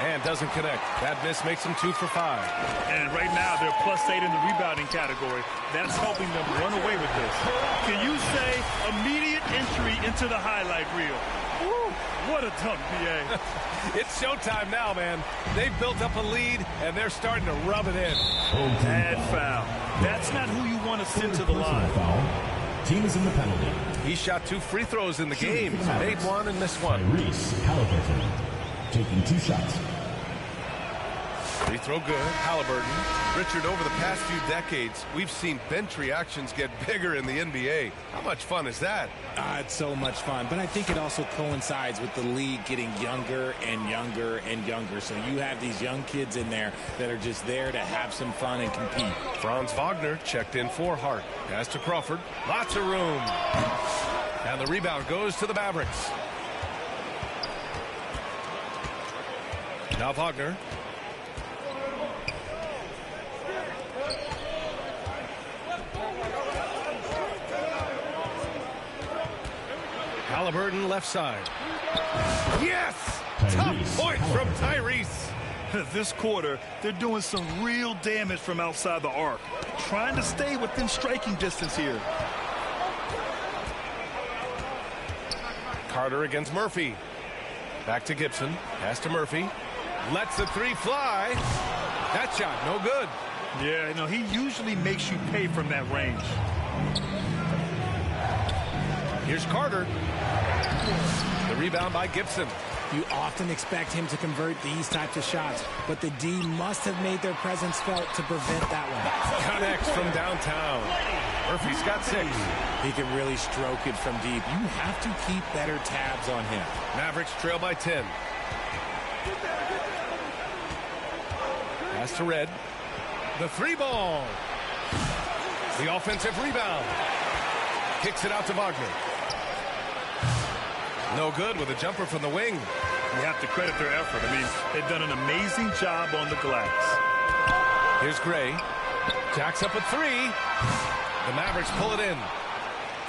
Speaker 26: And doesn't connect. That miss makes him 2 for 5.
Speaker 8: And right now they're +8 in the rebounding category. That's helping them run away with this. Can you say immediate entry into the highlight reel? Woo, what a dunk, PA.
Speaker 26: It's showtime now, man. They've built up a lead, and they're starting to rub it in.
Speaker 8: Bad foul. That's not who you want to send to the line.
Speaker 2: Team is in the penalty.
Speaker 26: He shot 2 free throws in the game. He's made 1 and missed 1.
Speaker 2: Reese Halliburton taking 2 shots.
Speaker 26: Free throw good. Halliburton. Richard, over the past few decades, we've seen bench reactions get bigger in the NBA. How much fun is that?
Speaker 28: It's so much fun, but I think it also coincides with the league getting younger and younger and younger. So you have these young kids in there that are just there to have some fun and compete.
Speaker 26: Franz Wagner checked in for Hart. Pass to Crawford. Lots of room. And the rebound goes to the Mavericks. Now Wagner. Halliburton left side. Yes! Tough point from Tyrese.
Speaker 8: This quarter, they're doing some real damage from outside the arc. Trying to stay within striking distance here.
Speaker 26: Carter against Murphy. Back to Gibson. Pass to Murphy. Lets the 3 fly. That shot, no good.
Speaker 8: Yeah, no, he usually makes you pay from that range.
Speaker 26: Here's Carter. The rebound by Gibson.
Speaker 28: You often expect him to convert these types of shots, but the D must have made their presence felt to prevent that one.
Speaker 26: Connects from downtown. Murphy's got 6.
Speaker 28: He can really stroke it from deep. You have to keep better tabs on him.
Speaker 26: Mavericks trail by 10. Pass to Red. The 3-ball. The offensive rebound. Kicks it out to Wagner. No good with a jumper from the wing.
Speaker 8: You have to credit their effort. I mean, they've done an amazing job on the glass.
Speaker 26: Here's Gray. Jacks up at 3. The Mavericks pull it in.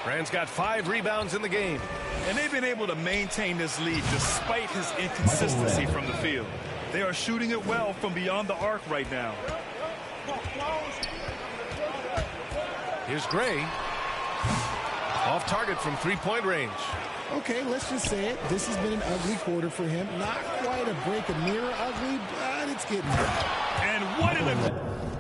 Speaker 26: Brand's got 5 rebounds in the game.
Speaker 8: And they've been able to maintain this lead despite his inconsistency from the field. They are shooting it well from beyond the arc right now.
Speaker 26: Here's Gray. Off target from three-point range.
Speaker 1: Okay, let's just say it. This has been an ugly quarter for him. Not quite a break a mirror ugly, but it's getting there.
Speaker 8: And what in the...